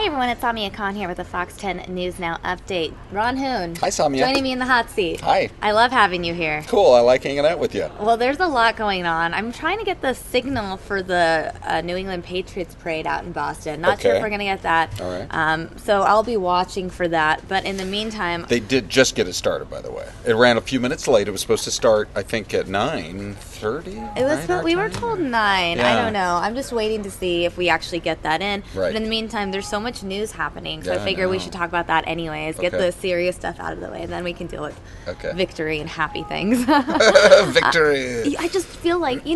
Hey everyone, it's Samia Khan here with the Fox 10 News Now update. Ron Hoon. Hi, Samia. Joining me in the hot seat. Hi. I love having you here. Cool. I like hanging out with you. Well, there's a lot going on. I'm trying to get the signal for the New England Patriots parade out in Boston. Not sure if we're going to get that. All right. So I'll be watching for that. But in the meantime... They did just get it started, by the way. It ran a few minutes late. It was supposed to start, I think, at 9:30. It was. We were told 9. Yeah. I don't know. I'm just waiting to see if we actually get that in. Right. But in the meantime, there's so much news happening. So Yeah, I figure I we know. should talk about that anyways. Get Okay. the serious stuff out of the way, and then we can deal with victory and happy things. Victory. I just feel like, we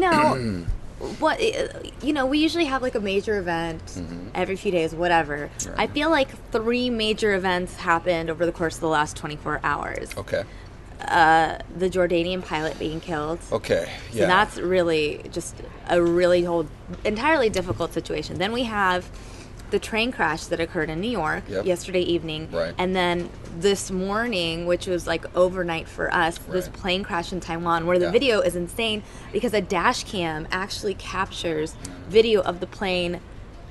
usually have like a major event every few days, whatever. Right. I feel like 3 major events happened over the course of the last 24 hours. Okay. The Jordanian pilot being killed. Okay. So Yeah. that's really just a really entirely difficult situation. Then we have the train crash that occurred in New York yesterday evening. Right. And then this morning, which was like overnight for us, this plane crash in Taiwan where the video is insane because a dash cam actually captures video of the plane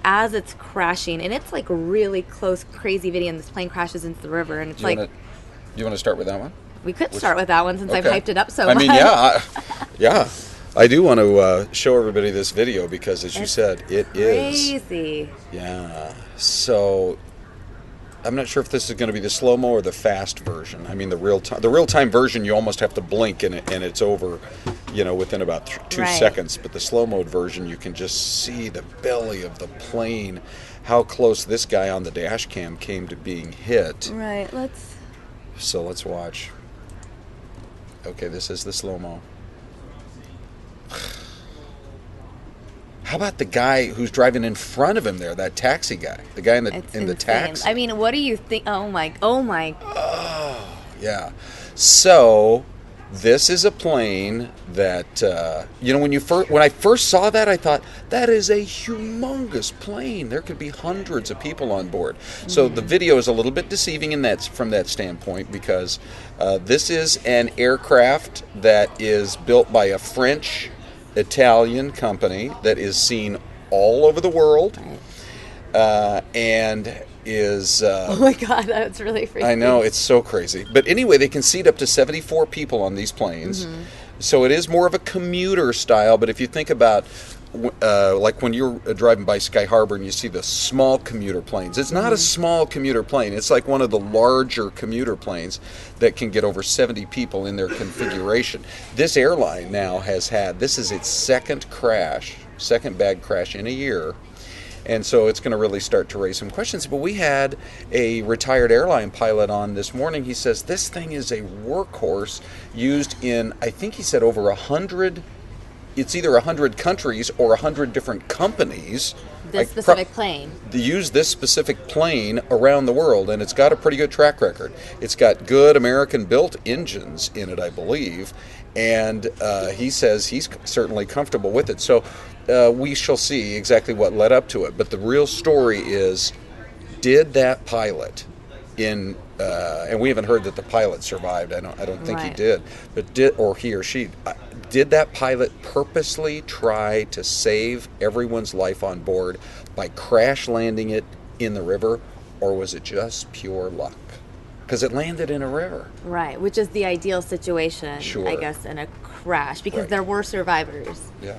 as it's crashing. And it's like really close, crazy video, and this plane crashes into the river. And it's you want to start with that one? We could start with that one since I've hyped it up so much. I mean, yeah. I do want to show everybody this video because, as you said, it is crazy. Yeah. So I'm not sure if this is going to be the slow-mo or the fast version. I mean, the real-time version, you almost have to blink and it's over, within about 2 seconds. But the slow-mode version, you can just see the belly of the plane, how close this guy on the dash cam came to being hit. Right. So let's watch. Okay, this is the slow-mo. How about the guy who's driving in front of him there, that taxi guy, the guy in the taxi? I mean, what do you think? Oh my! Oh, yeah. So this is a plane that when I first saw that, I thought that is a humongous plane. There could be hundreds of people on board. So the video is a little bit deceiving from that standpoint because this is an aircraft that is built by a French Italian company that is seen all over the world, and is oh my god, that's really freaky. I know, it's so crazy. But anyway, they can seat up to 74 people on these planes. So it is more of a commuter style. But if you think about like when you're driving by Sky Harbor and you see the small commuter planes, it's not a small commuter plane. It's like one of the larger commuter planes that can get over 70 people in their configuration. This airline now this is its second bad crash in a year. And so it's going to really start to raise some questions. But we had a retired airline pilot on this morning. He says this thing is a workhorse used in, I think he said, over 100. It's either 100 countries or 100 different companies. This specific plane. They use this specific plane around the world, and it's got a pretty good track record. It's got good American-built engines in it, I believe, and he says he's certainly comfortable with it. So we shall see exactly what led up to it. But the real story is, did that pilot and we haven't heard that the pilot survived. I don't think he did, but he or she did that pilot purposely try to save everyone's life on board by crash landing it in the river, or was it just pure luck? Because it landed in a river. Right, which is the ideal situation, I guess, in a crash, because there were survivors. Yeah,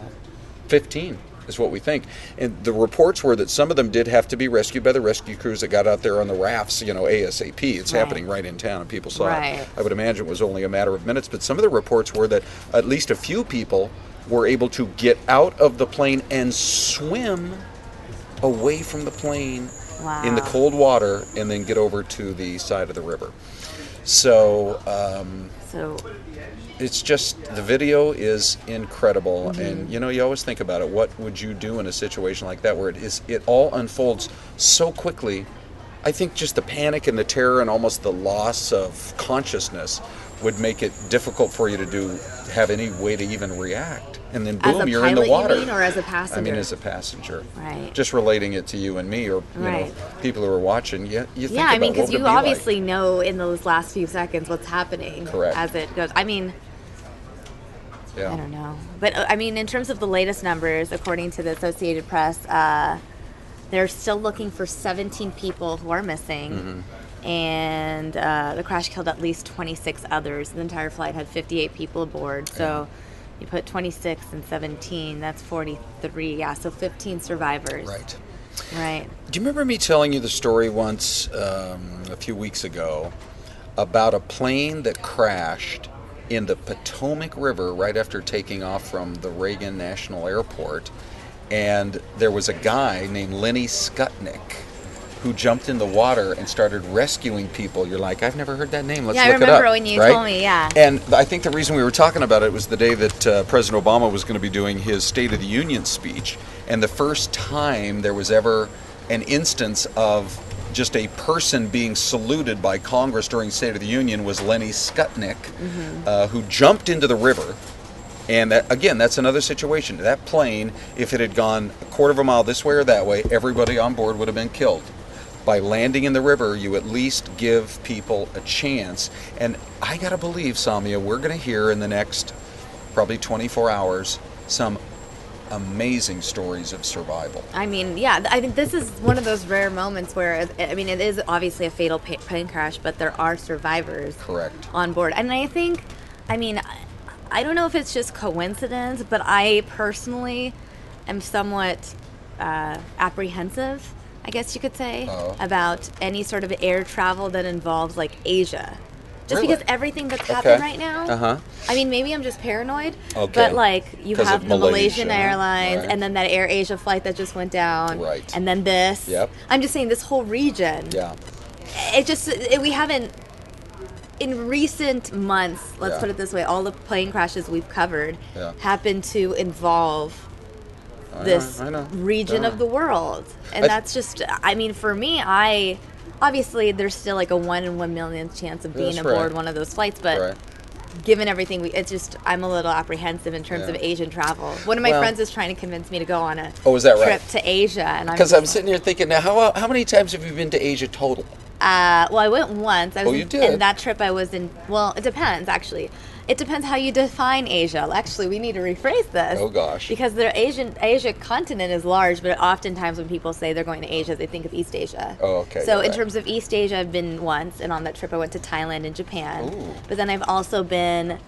15 is what we think. And the reports were that some of them did have to be rescued by the rescue crews that got out there on the rafts, ASAP. It's happening right in town, and people saw it. I would imagine it was only a matter of minutes, but some of the reports were that at least a few people were able to get out of the plane and swim away from the plane in the cold water and then get over to the side of the river. So it's just, the video is incredible, and you always think about it. What would you do in a situation like that where it all unfolds so quickly? I think just the panic and the terror and almost the loss of consciousness would make it difficult for you to have any way to even react. And then boom, you're in the water. As a pilot, you mean, or as a passenger? I mean, as a passenger. Right. Just relating it to you and me, or people who are watching. You think I mean, because you obviously know in those last few seconds what's happening as it goes. I mean, I don't know. But, I mean, in terms of the latest numbers, according to the Associated Press, They're still looking for 17 people who are missing. And the crash killed at least 26 others. The entire flight had 58 people aboard. So you put 26 and 17, that's 43. Yeah, so 15 survivors. Right. Right. Do you remember me telling you the story once a few weeks ago about a plane that crashed in the Potomac River right after taking off from the Reagan National Airport? And there was a guy named Lenny Skutnik who jumped in the water and started rescuing people. You're like, I've never heard that name. Let's look it up. Yeah, I remember when you told me, yeah. And I think the reason we were talking about it was the day that President Obama was going to be doing his State of the Union speech. And the first time there was ever an instance of just a person being saluted by Congress during State of the Union was Lenny Skutnik, who jumped into the river. And that, again, that's another situation. That plane, if it had gone a quarter of a mile this way or that way, everybody on board would have been killed. By landing in the river, you at least give people a chance. And I got to believe, Samia, we're going to hear in the next probably 24 hours some amazing stories of survival. I mean, yeah, I think this is one of those rare moments where, I mean, it is obviously a fatal plane crash, but there are survivors on board. And I think, I mean, I don't know if it's just coincidence, but I personally am somewhat apprehensive, I guess you could say, about any sort of air travel that involves like Asia. Just because everything that's happened right now, I mean, maybe I'm just paranoid, but like you have the Malaysian Airlines and then that Air Asia flight that just went down, and then this. I'm just saying this whole region. It just, we haven't, in recent months, let's put it this way, all the plane crashes we've covered happen to involve this region of the world. And that's just, I mean, for me, obviously there's still like a 1 in 1 million chance of being aboard one of those flights, but given everything, it's just, I'm a little apprehensive in terms of Asian travel. One of my friends is trying to convince me to go on a trip to Asia. And because I'm sitting here thinking, now how many times have you been to Asia total? Well, I went once. You did? In that trip I was in, well, it depends actually. It depends how you define Asia. Actually, we need to rephrase this. Oh, gosh. Because the Asia continent is large, but oftentimes when people say they're going to Asia, they think of East Asia. Oh, okay. So in terms of East Asia, I've been once, and on that trip I went to Thailand and Japan. Ooh. But then I've also been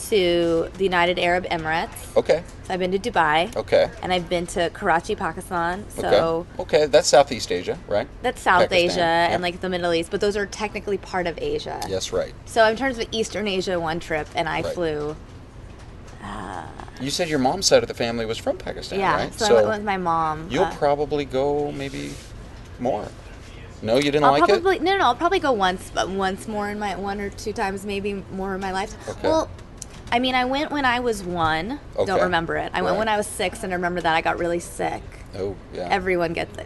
to the United Arab Emirates. Okay. So I've been to Dubai. Okay. And I've been to Karachi, Pakistan. So okay, that's Southeast Asia, right? That's South Asia and like the Middle East, but those are technically part of Asia. Yes, right. So in terms of Eastern Asia, one trip, and I flew. You said your mom's side of the family was from Pakistan, right? So I went with my mom. You'll probably go maybe more. No, you didn't like it? No, I'll probably go once more in my 1 or 2 times, maybe more in my life. Okay. Well, I mean, I went when I was 1. Don't remember it. I went when I was 6, and I remember that I got really sick. Oh, yeah. Everyone gets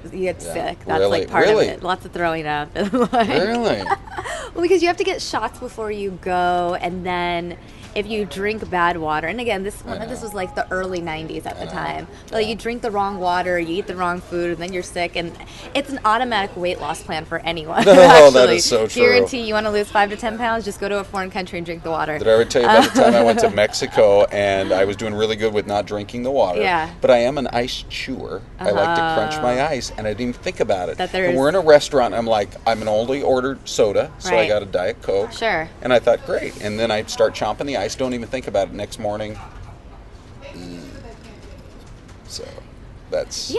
sick. That's like part of it. Lots of throwing up. Really? Well, because you have to get shots before you go, and then if you drink bad water, and again, this was like the early 90s at the time. Like you drink the wrong water, you eat the wrong food, and then you're sick, and it's an automatic weight loss plan for anyone. Oh, that is so true. Guarantee you want to lose 5 to 10 pounds, just go to a foreign country and drink the water. Did I ever tell you about the time I went to Mexico and I was doing really good with not drinking the water? Yeah. But I am an ice chewer. I like to crunch my ice, and I didn't even think about it. And we're in a restaurant, and I'm like, I'm an only ordered soda, so I got a Diet Coke. Sure. And I thought, great. And then I start chomping the ice, don't even think about it. Next morning. So that's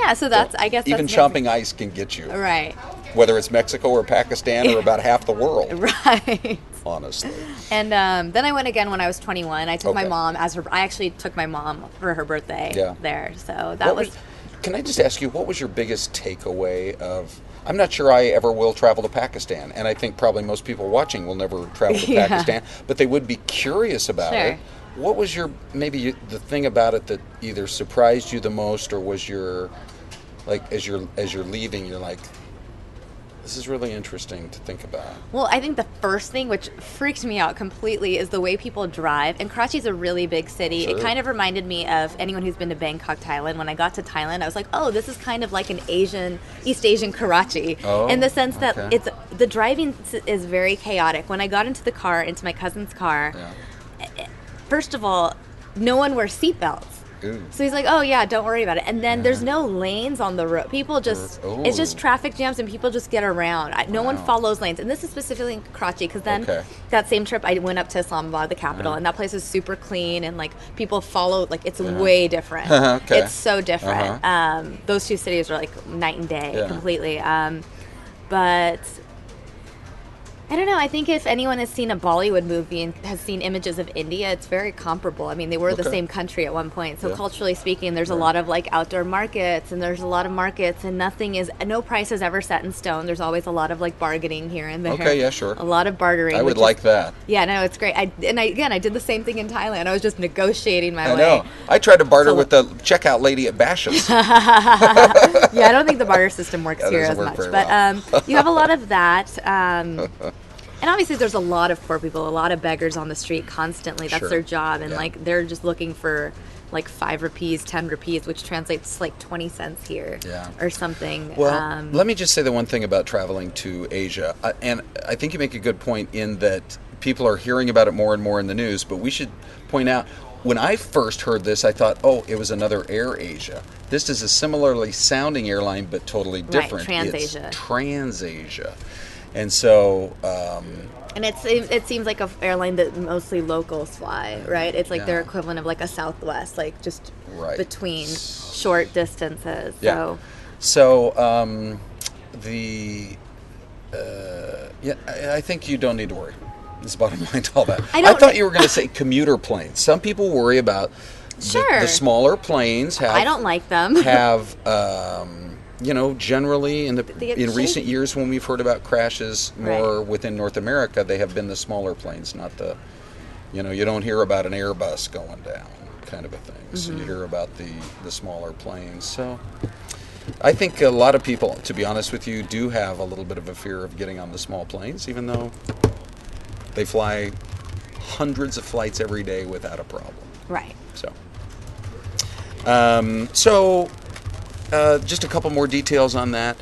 I guess even chomping ice can get you, right, whether it's Mexico or Pakistan or about half the world, right, honestly. And then I went again when I was 21. I took my mom I actually took my mom for her birthday there, so that was can I just ask you, what was your biggest takeaway of, I'm not sure I ever will travel to Pakistan, and I think probably most people watching will never travel to Pakistan, but they would be curious about it. What was the thing about it that either surprised you the most, or was your, like, as you're leaving, you're like, this is really interesting to think about? Well, I think the first thing, which freaked me out completely, is the way people drive. And Karachi's a really big city. Sure. It kind of reminded me of anyone who's been to Bangkok, Thailand. When I got to Thailand, I was like, oh, this is kind of like an East Asian Karachi. Oh, in the sense that the driving is very chaotic. When I got into the car, into my cousin's car, first of all, no one wears seatbelts. Ooh. So he's like, oh yeah, don't worry about it. And then there's no lanes on the road. People just, it's just traffic jams and people just get around. No one follows lanes. And this is specifically in Karachi because then that same trip I went up to Islamabad, the capital, and that place is super clean and like people follow, like it's way different. It's so different. Those two cities are like night and day completely. But I don't know. I think if anyone has seen a Bollywood movie and has seen images of India, it's very comparable. I mean, they were the same country at one point. So culturally speaking, there's a lot of like outdoor markets, and there's a lot of markets, and no price is ever set in stone. There's always a lot of like bargaining here and there. Okay, yeah, sure. A lot of bartering. I would like that. Yeah, no, it's great. I did the same thing in Thailand. I was just negotiating my way. I know. I tried to barter with the checkout lady at Basham's. Yeah, I don't think the barter system works here as much. But you have a lot of that. And obviously there's a lot of poor people, a lot of beggars on the street constantly. That's their job. And like they're just looking for like 5 rupees, 10 rupees, which translates to like 20 cents here or something. Well, let me just say the one thing about traveling to Asia. And I think you make a good point in that people are hearing about it more and more in the news. But we should point out, when I first heard this, I thought, oh, it was another Air Asia. This is a similarly sounding airline, but totally different. Right, TransAsia. It's TransAsia. And so... and it seems like an airline that mostly locals fly, right? It's like their equivalent of like a Southwest, like just between short distances. Yeah. I think you don't need to worry. That's the bottom line to all that. I thought you were going to say commuter planes. Some people worry about the smaller planes. I don't like them. Have... generally in recent years when we've heard about crashes more within North America, they have been the smaller planes, not the, you don't hear about an Airbus going down kind of a thing. So you hear about the smaller planes. So I think a lot of people, to be honest with you, do have a little bit of a fear of getting on the small planes, even though they fly hundreds of flights every day without a problem. Right. So just a couple more details on that.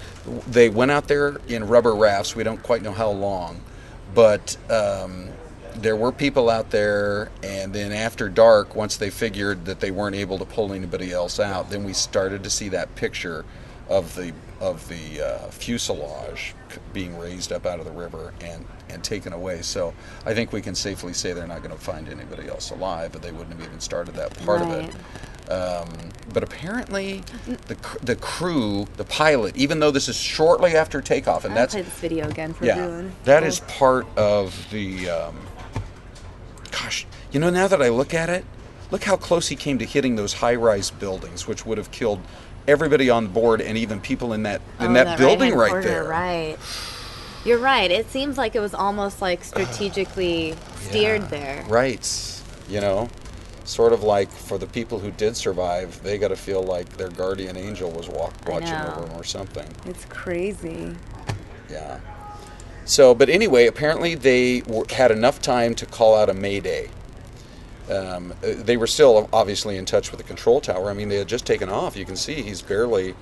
They went out there in rubber rafts. We don't quite know how long, but there were people out there, and then after dark, once they figured that they weren't able to pull anybody else out, then we started to see that picture of the fuselage being raised up out of the river and taken away. So I think we can safely say they're not going to find anybody else alive, but they wouldn't have even started that part of it. But apparently the crew, the pilot, even though this is shortly after takeoff, and that's... I'll play this video again for everyone. That is part of the... now that I look at it, look how close he came to hitting those high-rise buildings, which would have killed everybody on board and even people in that building right there. Right. You're right. It seems like it was almost like strategically steered there. Right. Sort of like for the people who did survive, they got to feel like their guardian angel was watching over them or something. It's crazy. Yeah. So, but anyway, apparently they had enough time to call out a mayday. They were still obviously in touch with the control tower. I mean, they had just taken off. You can see he's barely...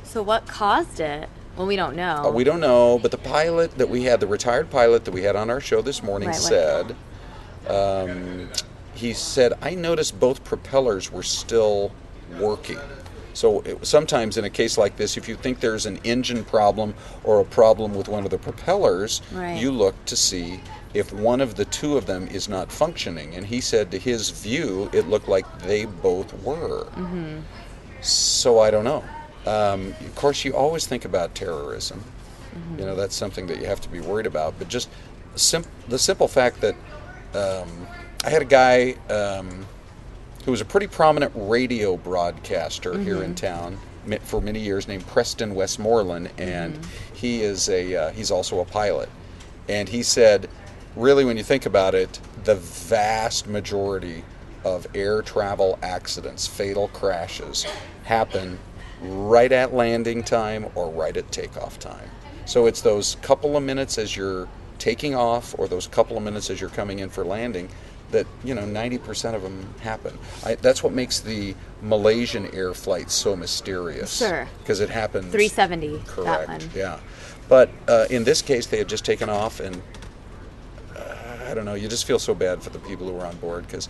So what caused it? Well, we don't know. We don't know, but the pilot that we had, the retired pilot that we had on our show this morning said... he said, I noticed both propellers were still working. So sometimes in a case like this, if you think there's an engine problem or a problem with one of the propellers, you look to see if one of the two of them is not functioning. And he said to his view, it looked like they both were. So I don't know. Of course, you always think about terrorism. That's something that you have to be worried about. But just the simple fact that... I had a guy who was a pretty prominent radio broadcaster here in town for many years, named Preston Westmoreland, and he's also a pilot. And he said, really, when you think about it, the vast majority of air travel accidents, fatal crashes, happen right at landing time or right at takeoff time. So it's those couple of minutes as you're taking off or those couple of minutes as you're coming in for landing that 90% of them happen. That's what makes the Malaysian air flight so mysterious. Sure. Because it happened. 370. Correct. That one. Yeah. But in this case, they had just taken off, and I don't know. You just feel so bad for the people who were on board because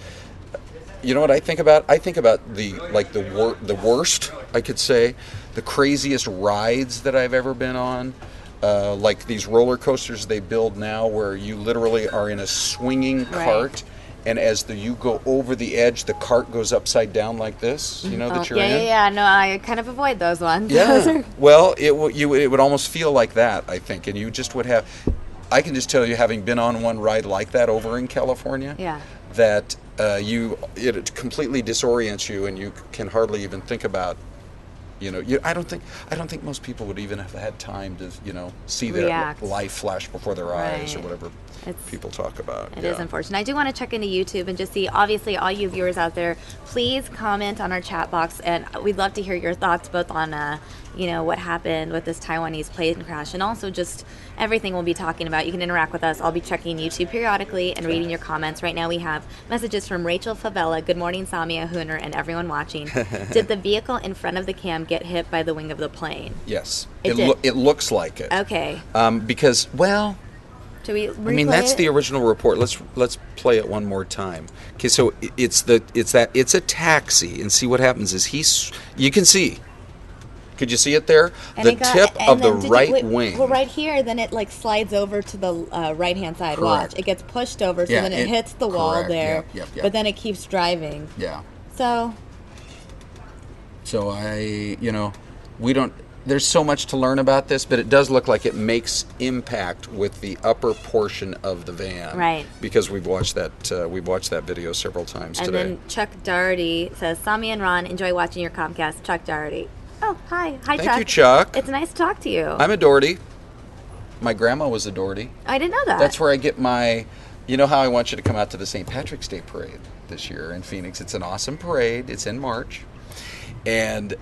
You know what I think about? I think about the worst, I could say, the craziest rides that I've ever been on. Like these roller coasters they build now where you literally are in a swinging cart, and as you go over the edge, the cart goes upside down like this, you know, that you're in? Yeah. No, I kind of avoid those ones. Yeah. Well, it would almost feel like that, I think, and you just would have... I can just tell you, having been on one ride like that over in California, that it completely disorients you, and you can hardly even think about, you know, I don't think most people would even have had time to, you know, see their life flash before their eyes or whatever people talk about. It is unfortunate. I do want to check into YouTube and just see, obviously, all you viewers out there, please comment on our chat box, and we'd love to hear your thoughts both on, you know, what happened with this Taiwanese plane crash, and also just everything we'll be talking about. You can interact with us. I'll be checking YouTube periodically and reading your comments. Right now we have messages from Rachel Favela. Good morning, Samia, Hooner, and everyone watching. Did the vehicle in front of the cam get hit by the wing of the plane? Yes. It looks like it. Okay. Because, well... Should we replay I mean, that's it? the original report. Let's play it one more time. Okay, so it's a taxi, and see what happens is you can see. Could you see it there? And the tip of the right wing. Well, right here, then it like slides over to the right-hand side. Correct. Watch. It gets pushed over, so then it hits the wall there. Yep. But then it keeps driving. Yeah. So we don't... There's so much to learn about this, but it does look like it makes impact with the upper portion of the van. Right. Because we've watched that video several times today. And then Chuck Doherty says, Samia and Ron, enjoy watching your Comcast. Chuck Doherty. Oh, hi. Hi, Chuck. Thank you, Chuck. It's nice to talk to you. I'm a Doherty. My grandma was a Doherty. I didn't know that. That's where I get my... You know how I want you to come out to the St. Patrick's Day parade this year in Phoenix. It's an awesome parade. It's in March. And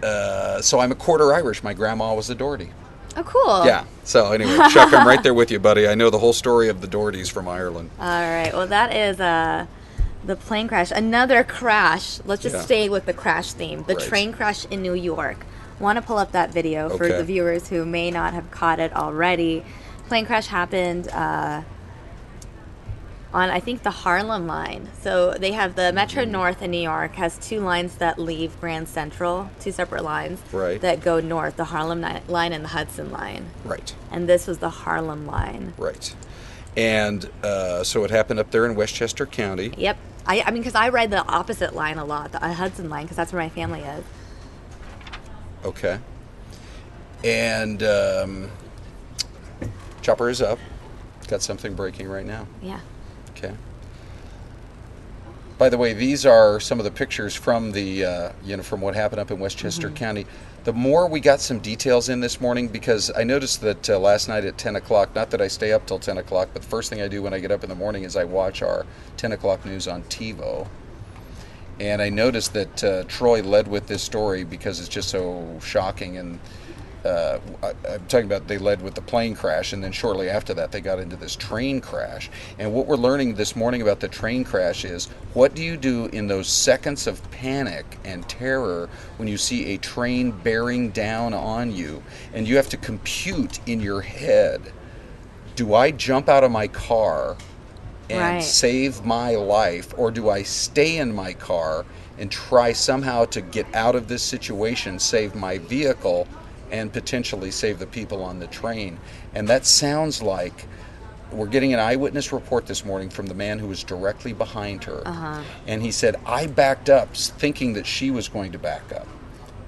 so I'm a quarter Irish. My grandma was a Doherty. Oh, cool. Yeah. So anyway, Chuck, I'm right there with you, buddy. I know the whole story of the Dohertys from Ireland. All right. Well, that is the plane crash. Another crash. Let's just stay with the crash theme. The train crash in New York. Want to pull up that video for the viewers who may not have caught it already. Plane crash happened on, I think, the Harlem line. So they have the Metro North in New York has two lines that leave Grand Central, two separate lines that go north, the Harlem line and the Hudson line. Right. And this was the Harlem line. Right. And so it happened up there in Westchester County. Yep. I mean, because I ride the opposite line a lot, the Hudson line, because that's where my family is. Okay. And chopper is up. Got something breaking right now. Yeah. Okay. By the way, these are some of the pictures from the, from what happened up in Westchester County. The more we got some details in this morning, because I noticed that last night at 10 o'clock, not that I stay up till 10 o'clock, but the first thing I do when I get up in the morning is I watch our 10 o'clock news on TiVo. And I noticed that Troy led with this story because it's just so shocking. And I'm talking about they led with the plane crash, and then shortly after that they got into this train crash. And what we're learning this morning about the train crash is, what do you do in those seconds of panic and terror when you see a train bearing down on you and you have to compute in your head, do I jump out of my car and save my life, or do I stay in my car and try somehow to get out of this situation, save my vehicle, and potentially save the people on the train? And that sounds like we're getting an eyewitness report this morning from the man who was directly behind her. And he said, I backed up thinking that she was going to back up.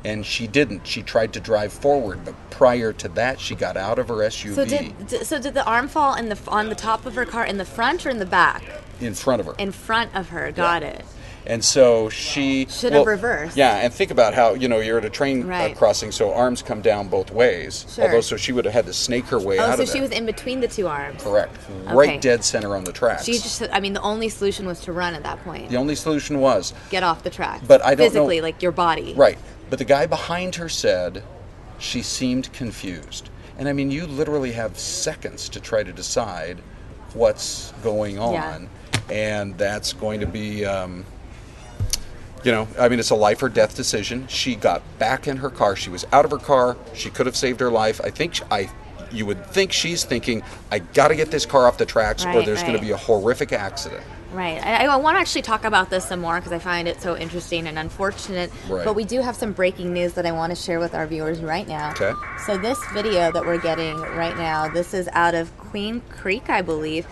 And she didn't. She tried to drive forward, but prior to that, she got out of her SUV. So did the arm fall on the top of her car in the front or in the back? In front of her. In front of her. Got it. And so she should have reversed. Yeah, and think about how, you're at a train crossing, so arms come down both ways. Sure. Although, so she would have had to snake her way out of it. So she was in between the two arms. Correct. Right dead center on the tracks. The only solution was to run at that point. The only solution was get off the tracks. But I don't physically, know, like your body. Right. But the guy behind her said she seemed confused. And I mean, you literally have seconds to try to decide what's going on. Yeah. And that's going to be, it's a life or death decision. She got back in her car. She was out of her car. She could have saved her life. I think you would think she's thinking, I got to get this car off the tracks, or there's going to be a horrific accident. Right. I want to actually talk about this some more because I find it so interesting and unfortunate. Right. But we do have some breaking news that I want to share with our viewers right now. Okay. So this video that we're getting right now, this is out of Queen Creek, I believe.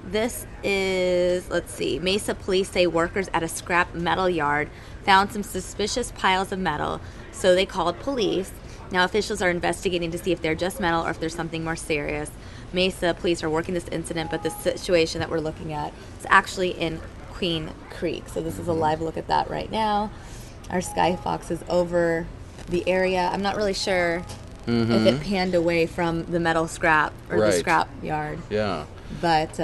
This is, let's see, Mesa police say workers at a scrap metal yard found some suspicious piles of metal, so they called police. Now officials are investigating to see if they're just metal or if there's something more serious. Mesa police are working this incident, but the situation that we're looking at is actually in Queen Creek. So this is a live look at that right now. Our Skyfox is over the area. I'm not really sure if it panned away from the metal scrap or the scrap yard. Yeah. But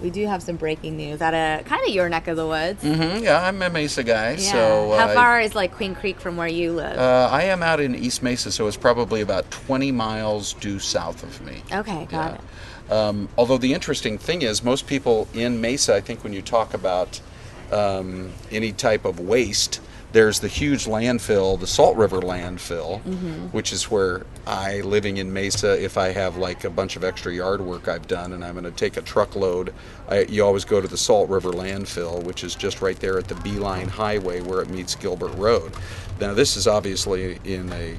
we do have some breaking news out of kind of your neck of the woods. Yeah, I'm a Mesa guy. Yeah. So how far is like Queen Creek from where you live? I am out in East Mesa, so it's probably about 20 miles due south of me. Okay, got it. Although the interesting thing is, most people in Mesa, I think when you talk about any type of waste, there's the huge landfill, the Salt River landfill, which is where I, living in Mesa, if I have like a bunch of extra yard work I've done and I'm going to take a truckload, you always go to the Salt River landfill, which is just right there at the Beeline Highway where it meets Gilbert Road. Now this is obviously in a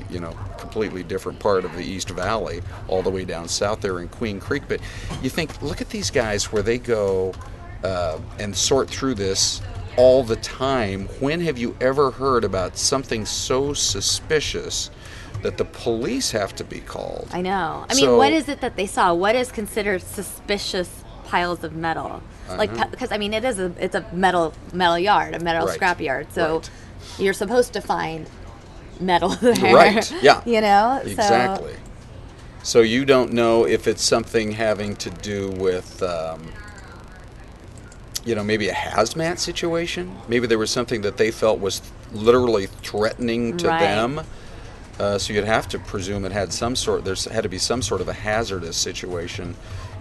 completely different part of the East Valley, all the way down south there in Queen Creek. But you think, look at these guys where they go and sort through this all the time. When have you ever heard about something so suspicious that the police have to be called? I know. I mean, what is it that they saw? What is considered suspicious piles of metal? Like, because I mean, it's a metal yard, a metal scrap yard. So you're supposed to find metal there. Right. Yeah. Exactly. So you don't know if it's something having to do with maybe a hazmat situation. Maybe there was something that they felt was literally threatening to them. So you'd have to presume there had to be some sort of a hazardous situation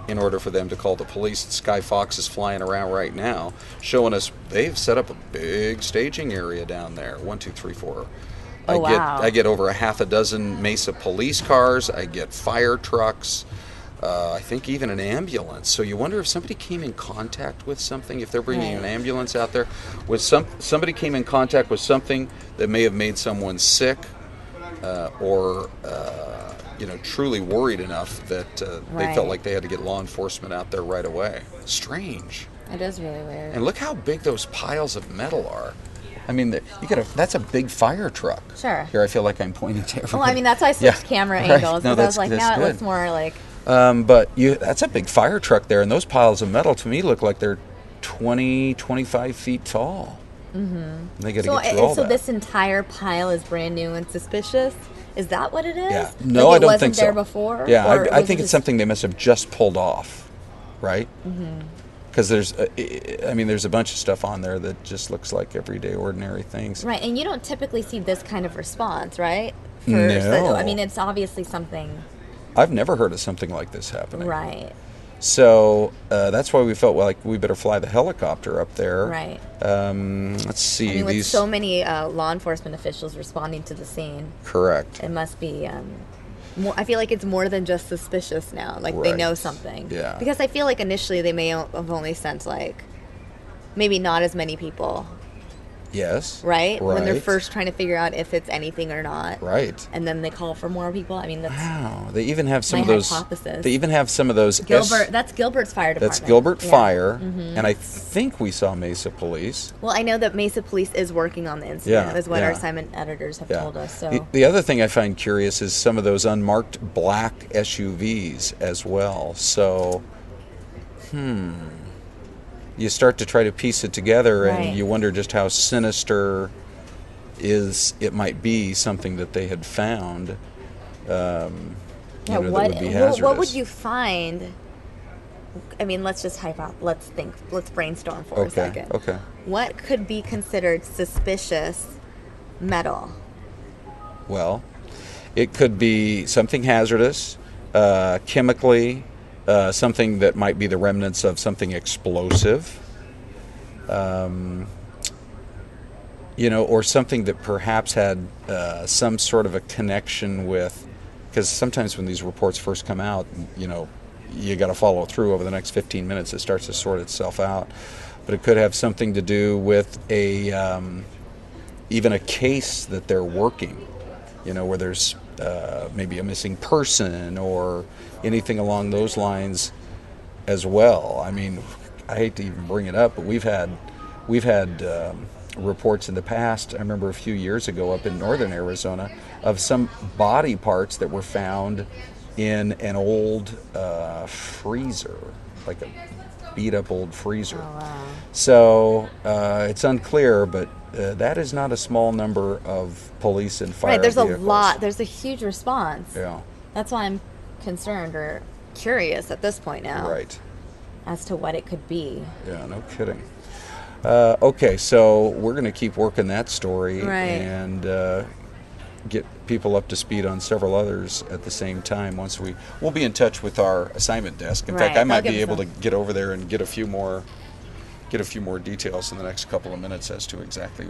in order for them to call the police. Skyfox is flying around right now, showing us they've set up a big staging area down there. 1, 2, 3, 4. I get over a half a dozen Mesa police cars. I get fire trucks. I think even an ambulance. So you wonder if somebody came in contact with something, if they're bringing an ambulance out there, somebody came in contact with something that may have made someone sick, or truly worried enough that they felt like they had to get law enforcement out there right away. Strange. It is really weird. And look how big those piles of metal are. I mean, that's a big fire truck. Sure. Here, I feel like I'm pointing to everybody. Well, I mean, that's why I switched camera angles. No, because I was like, now good. it looks more like... But that's a big fire truck there, and those piles of metal to me look like they're 20, 25 feet tall. They got to get through all that. So this entire pile is brand new and suspicious? Is that what it is? Yeah. No, I don't think so. It wasn't there before? Yeah, I think it's something they must have just pulled off, right? Because there's a bunch of stuff on there that just looks like everyday, ordinary things. Right, and you don't typically see this kind of response, right? No. I mean, it's obviously something... I've never heard of something like this happening. Right. So that's why we felt like we better fly the helicopter up there. Right. Let's see. I mean, with so many law enforcement officials responding to the scene. Correct. It must be... I feel like it's more than just suspicious now. Like, they know something. Yeah. Because I feel like initially they may have only sent, like, maybe not as many people. Yes. Right? When they're first trying to figure out if it's anything or not. Right. And then they call for more people. I mean, that's... Wow. They even have some of my those... hypothesis. They even have some of those... That's Gilbert's fire department. That's Gilbert Fire. And I think we saw Mesa Police. Well, I know that Mesa Police is working on the incident, is what our assignment editors have told us. So the other thing I find curious is some of those unmarked black SUVs as well. So, you start to try to piece it together, and you wonder just how sinister it might be, something that they had found. That would be hazardous. What would you find? I mean, let's just let's brainstorm for a second. Okay. What could be considered suspicious metal? Well, it could be something hazardous, chemically. Something that might be the remnants of something explosive, or something that perhaps had some sort of a connection with, because sometimes when these reports first come out, you got to follow through over the next 15 minutes. It starts to sort itself out. But it could have something to do with even a case that they're working, where there's maybe a missing person or anything along those lines as well. I mean, I hate to even bring it up, but we've had reports in the past. I remember a few years ago up in northern Arizona of some body parts that were found in an old freezer, like a beat-up old freezer. Oh, wow. So it's unclear, but that is not a small number of police and fire Right, vehicles. There's a huge response. Yeah. That's why I'm concerned or curious at this point now. Right. As to what it could be. Yeah, no kidding. Okay, so we're going to keep working that story and get people up to speed on several others at the same time. We'll be in touch with our assignment desk. In fact, I might be able to get over there and get a few more details in the next couple of minutes as to exactly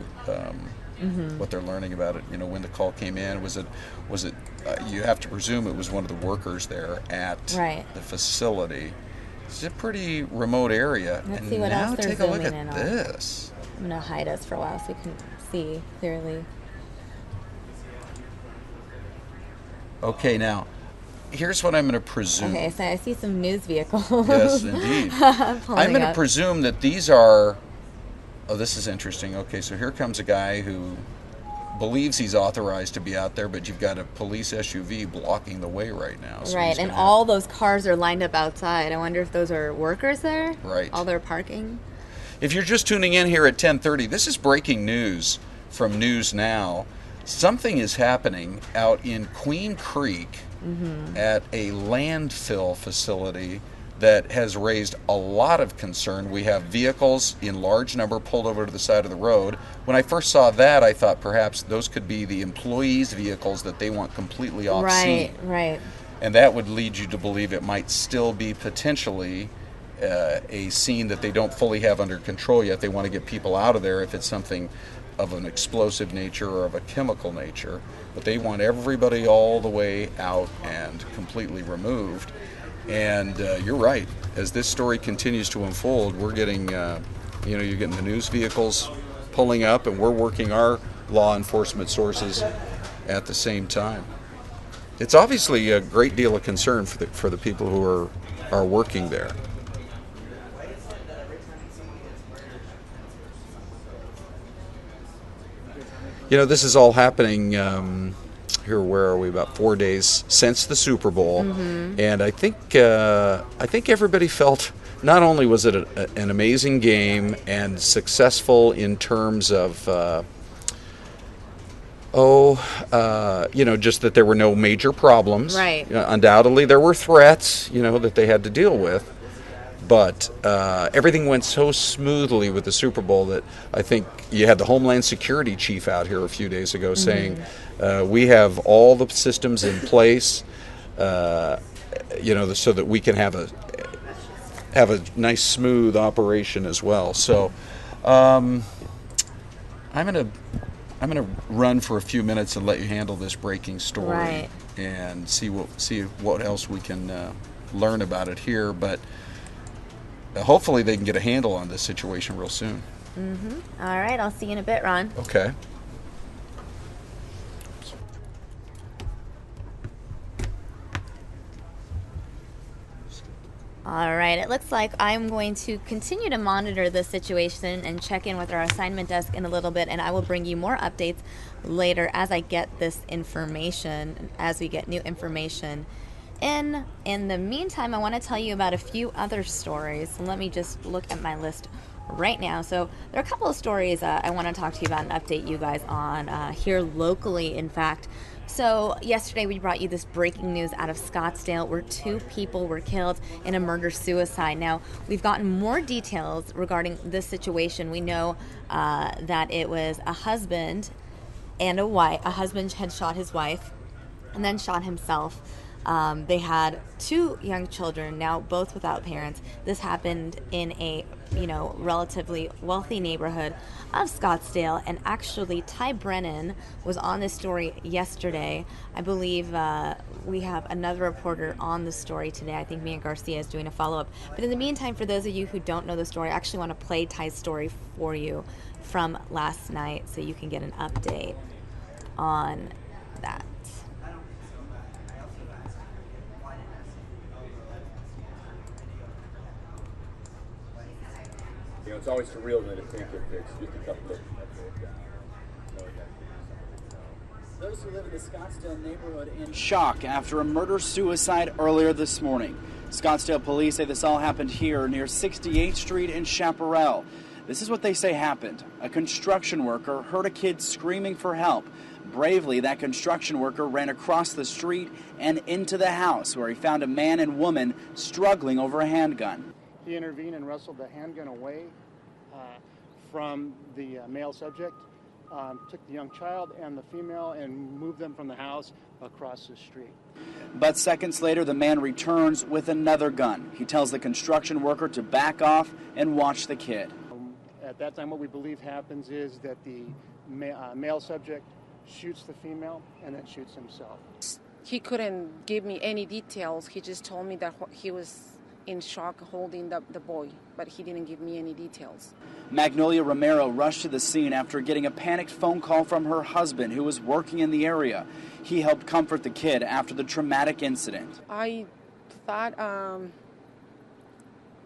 what they're learning about it. When the call came in, was it? You have to presume it was one of the workers there at the facility. It's a pretty remote area. Let's see what else they're take a look zooming in at on. this. I'm going to hide us for a while so we can see clearly. Okay, now, here's what I'm going to presume. Okay, so I see some news vehicles. Yes, indeed. I'm going to presume that these are... Oh, this is interesting. Okay, so here comes a guy who believes he's authorized to be out there, but you've got a police SUV blocking the way right now. So right, and all those cars are lined up outside. I wonder if those are workers there? Right. All their parking? If you're just tuning in here at 10:30, this is breaking news from News Now. Something is happening out in Queen Creek at a landfill facility that has raised a lot of concern. We have vehicles in large number pulled over to the side of the road. When I first saw that, I thought perhaps those could be the employees' vehicles that they want completely off scene. Right. And that would lead you to believe it might still be potentially a scene that they don't fully have under control yet. They want to get people out of there if it's something of an explosive nature or of a chemical nature. But they want everybody all the way out and completely removed. And you're right. As this story continues to unfold, we're getting, you're getting the news vehicles pulling up, and we're working our law enforcement sources at the same time. It's obviously a great deal of concern for the people who are working there. This is all happening. Here, where are we? About 4 days since the Super Bowl, and I think everybody felt not only was it an amazing game and successful in terms of just that there were no major problems. Right. Undoubtedly, there were threats, that they had to deal with. But everything went so smoothly with the Super Bowl that I think you had the Homeland Security chief out here a few days ago saying, we have all the systems in place, so that we can have a nice, smooth operation as well. So I'm gonna run for a few minutes and let you handle this breaking story and see what else we can learn about it here. But hopefully they can get a handle on this situation real soon. All right, I'll see you in a bit, Ron. Okay. All right, it looks like I'm going to continue to monitor this situation and check in with our assignment desk in a little bit, and I will bring you more updates later as I get this information, as we get new information. In the meantime, I want to tell you about a few other stories. So let me just look at my list right now. So there are a couple of stories I want to talk to you about and update you guys on here locally, in fact. So yesterday we brought you this breaking news out of Scottsdale where 2 people were killed in a murder-suicide. Now, we've gotten more details regarding this situation. We know that it was a husband and a wife. A husband had shot his wife and then shot himself. They had 2 young children, now both without parents. This happened in a relatively wealthy neighborhood of Scottsdale, and actually Ty Brennan was on this story yesterday. I believe we have another reporter on the story today. I think Mia Garcia is doing a follow-up. But in the meantime, for those of you who don't know the story, I actually want to play Ty's story for you from last night so you can get an update on that. It's always surreal when a tank gets fixed. Just a couple of Those who live in the Scottsdale neighborhood in shock after a murder-suicide earlier this morning. Scottsdale police say this all happened here near 68th Street in Chaparral. This is what they say happened. A construction worker heard a kid screaming for help. Bravely, that construction worker ran across the street and into the house where he found a man and woman struggling over a handgun. He intervened and wrestled the handgun away from the male subject, took the young child and the female and moved them from the house across the street. But seconds later, the man returns with another gun. He tells the construction worker to back off and watch the kid. At that time, what we believe happens is that the male subject shoots the female and then shoots himself. He couldn't give me any details. He just told me that he was in shock holding the boy, but he didn't give me any details. Magnolia Romero rushed to the scene after getting a panicked phone call from her husband, who was working in the area. He helped comfort the kid after the traumatic incident. I thought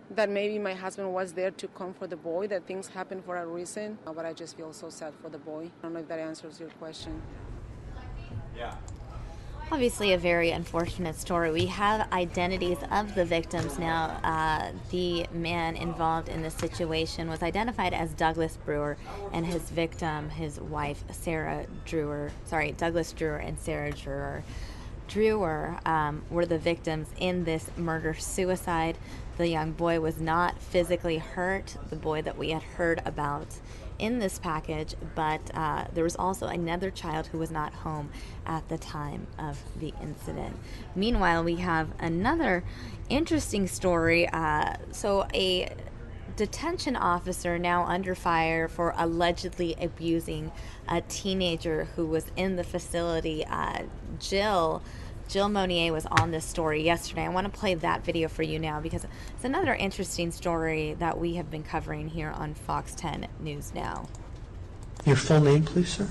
that maybe my husband was there to comfort the boy, that things happen for a reason, but I just feel so sad for the boy. I don't know if that answers your question. Yeah. Obviously a very unfortunate story. We have identities of the victims now. The man involved in this situation was identified as Douglas Brewer, and his victim, his wife, Douglas Drewer and Sarah Drewer. Were the victims in this murder-suicide. The young boy was not physically hurt, the boy that we had heard about in this package, but there was also another child who was not home at the time of the incident. Meanwhile, we have another interesting story. So a detention officer now under fire for allegedly abusing a teenager who was in the facility. Jill Monier was on this story yesterday. I want to play that video for you now because it's another interesting story that we have been covering here on Fox 10 News Now. Your full name, please, sir?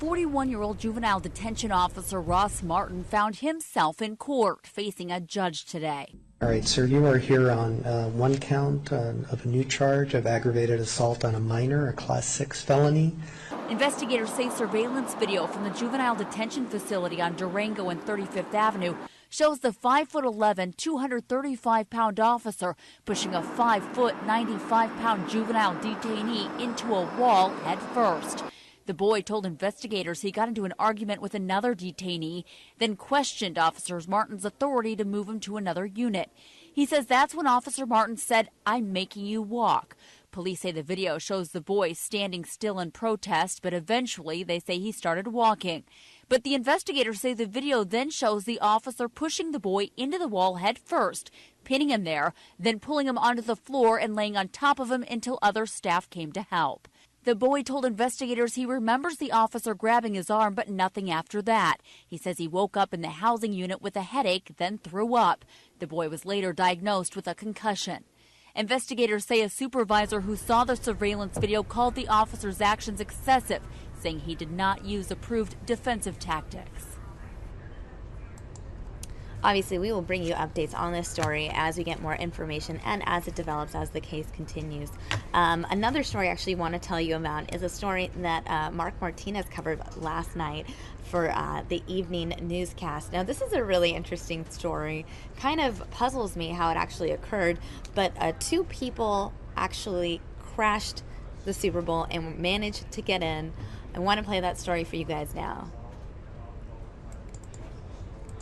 41-year-old juvenile detention officer Ross Martin found himself in court facing a judge today. All right, sir, you are here on one count of a new charge of aggravated assault on a minor, a Class 6 felony. Investigators say surveillance video from the juvenile detention facility on Durango and 35th Avenue shows the 5'11", 235-pound officer pushing a 5', 95-pound juvenile detainee into a wall head first. The boy told investigators he got into an argument with another detainee, then questioned Officer Martin's authority to move him to another unit. He says that's when Officer Martin said, "I'm making you walk." Police say the video shows the boy standing still in protest, but eventually they say he started walking. But the investigators say the video then shows the officer pushing the boy into the wall head first, pinning him there, then pulling him onto the floor and laying on top of him until other staff came to help. The boy told investigators he remembers the officer grabbing his arm, but nothing after that. He says he woke up in the housing unit with a headache, then threw up. The boy was later diagnosed with a concussion. Investigators say a supervisor who saw the surveillance video called the officer's actions excessive, saying he did not use approved defensive tactics. Obviously, we will bring you updates on this story as we get more information and as it develops, as the case continues. Another story I actually want to tell you about is a story that Marc Martinez covered last night for the evening newscast. Now, this is a really interesting story. Kind of puzzles me how it actually occurred, but 2 people actually crashed the Super Bowl and managed to get in. I want to play that story for you guys now.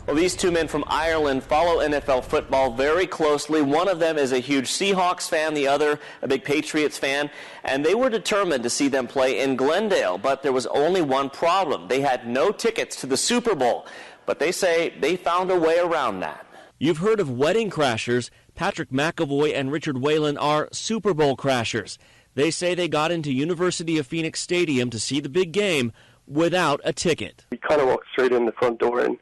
Well, these 2 men from Ireland follow NFL football very closely. One of them is a huge Seahawks fan, the other a big Patriots fan, and they were determined to see them play in Glendale. But there was only one problem. They had no tickets to the Super Bowl. but they say they found a way around that. You've heard of wedding crashers. Patrick McAvoy and Richard Whalen are Super Bowl crashers. They say they got into University of Phoenix Stadium to see the big game without a ticket. We kind of walked straight in the front door and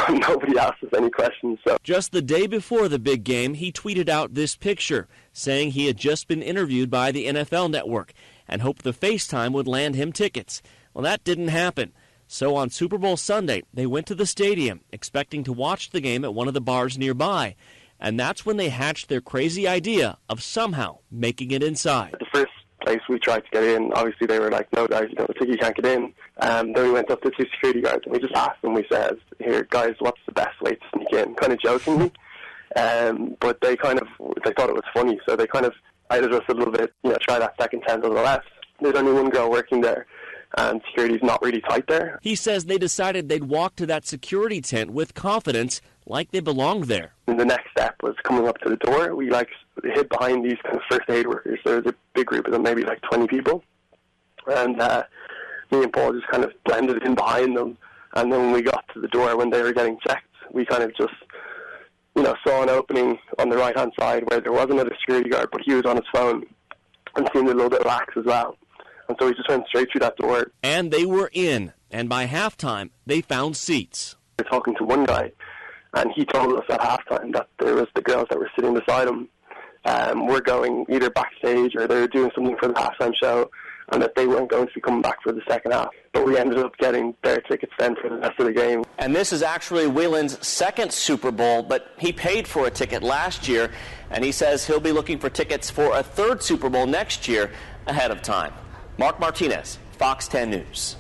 nobody asked us any questions. So. Just the day before the big game, he tweeted out this picture, saying he had just been interviewed by the NFL Network and hoped the FaceTime would land him tickets. Well, that didn't happen. So on Super Bowl Sunday, they went to the stadium, expecting to watch the game at one of the bars nearby. And that's when they hatched their crazy idea of somehow making it inside. The first place we tried to get in, obviously they were like, no guys, you don't have a ticket, you can't get in. Then we went up to 2 security guards and we just asked them, we said, here guys, what's the best way to sneak in? Kind of jokingly. But they thought it was funny, so they kind of guided us a little bit, try that second tent on the left. There's only one girl working there, and security's not really tight there. He says they decided they'd walk to that security tent with confidence, like they belonged there. And the next step was coming up to the door. We hid behind these kind of first aid workers. There was a big group of them, maybe 20 people. And me and Paul just kind of blended in behind them. And then when we got to the door, when they were getting checked, we kind of just, saw an opening on the right-hand side where there was another security guard, but he was on his phone and seemed a little bit lax as well. And so we just went straight through that door. And they were in. And by halftime, they found seats. We were talking to one guy, and he told us at halftime that there was the girls that were sitting beside him were going either backstage or they were doing something for the halftime show, and that they weren't going to be coming back for the second half. But we ended up getting their tickets then for the rest of the game. And this is actually Whelan's second Super Bowl, but he paid for a ticket last year, and he says he'll be looking for tickets for a third Super Bowl next year ahead of time. Marc Martinez, Fox 10 News.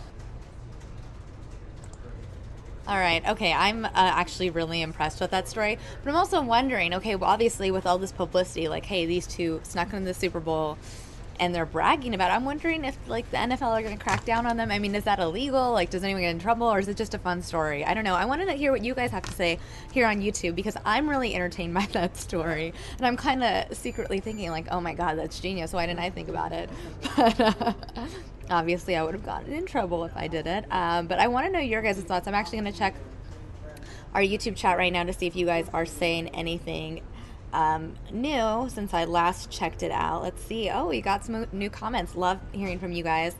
All right. Okay. I'm actually really impressed with that story. But I'm also wondering, okay, well, obviously with all this publicity, hey, these two snuck into the Super Bowl and they're bragging about it. I'm wondering if, the NFL are going to crack down on them. I mean, is that illegal? Does anyone get in trouble? Or is it just a fun story? I don't know. I wanted to hear what you guys have to say here on YouTube because I'm really entertained by that story. And I'm kind of secretly thinking, oh, my God, that's genius. Why didn't I think about it? But obviously, I would have gotten in trouble if I did it. But I want to know your guys' thoughts. I'm actually going to check our YouTube chat right now to see if you guys are saying anything new since I last checked it out. Let's see. Oh, we got some new comments. Love hearing from you guys.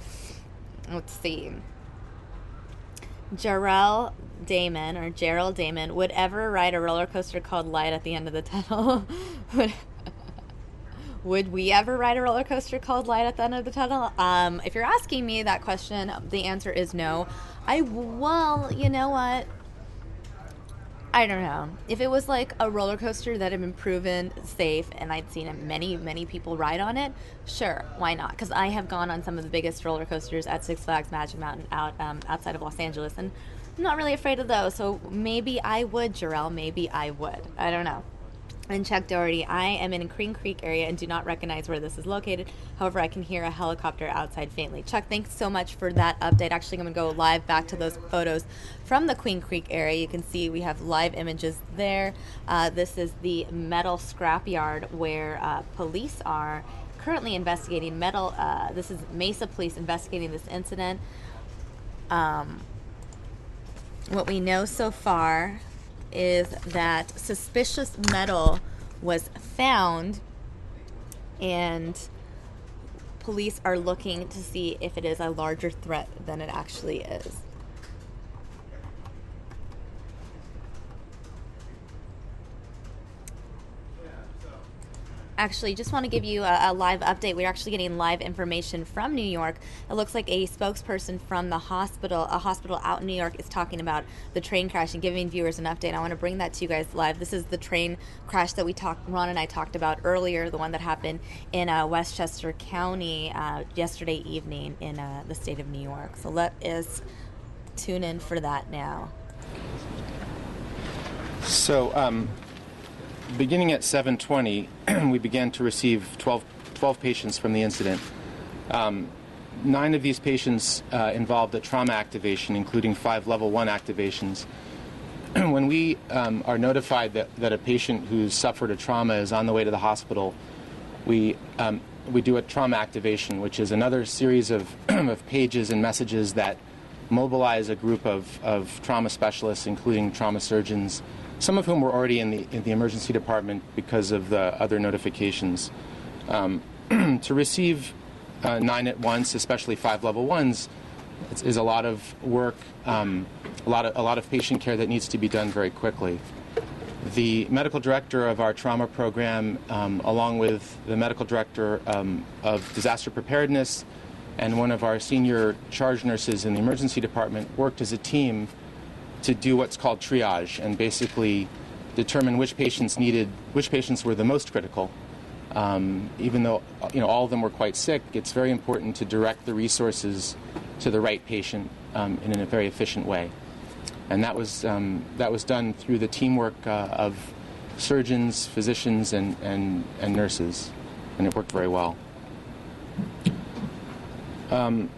Let's see. Gerald Damon would ever ride a roller coaster called Light at the end of the tunnel. Would we ever ride a roller coaster called Light at the end of the tunnel? If you're asking me that question, the answer is no. Well, you know what? I don't know. If it was a roller coaster that had been proven safe and I'd seen many, many people ride on it, sure, why not? Because I have gone on some of the biggest roller coasters at Six Flags Magic Mountain outside of Los Angeles, and I'm not really afraid of those. So maybe I would, Jarrell. Maybe I would. I don't know. And Chuck Doherty, I am in a Queen Creek area and do not recognize where this is located. However, I can hear a helicopter outside faintly. Chuck, thanks so much for that update. Actually, I'm going to go live back to those photos from the Queen Creek area. You can see we have live images there. This is the metal scrapyard where police are currently investigating metal. This is Mesa Police investigating this incident. What we know so far is that suspicious metal was found and police are looking to see if it is a larger threat than it actually is. Actually, just want to give you a live update. We're actually getting live information from New York. It looks like a spokesperson from the hospital, a hospital out in New York, is talking about the train crash and giving viewers an update. I want to bring that to you guys live. This is the train crash that Ron and I talked about earlier, the one that happened in Westchester County yesterday evening in the state of New York. So let us tune in for that now. So, beginning at 7:20, we began to receive 12 patients from the incident. 9 of these patients involved a trauma activation, including 5 level 1 activations. When we are notified that a patient who's suffered a trauma is on the way to the hospital, we do a trauma activation, which is another series of, of pages and messages that mobilize a group of trauma specialists, including trauma surgeons, some of whom were already in the emergency department because of the other notifications. To receive 9 at once, especially 5 level 1s, is a lot of work, a lot of patient care that needs to be done very quickly. The medical director of our trauma program, along with the medical director of disaster preparedness and one of our senior charge nurses in the emergency department, worked as a team to do what's called triage and basically determine which patients were the most critical. Even though all of them were quite sick, it's very important to direct the resources to the right patient in a very efficient way. And that was done through the teamwork of surgeons, physicians, and nurses, and it worked very well. You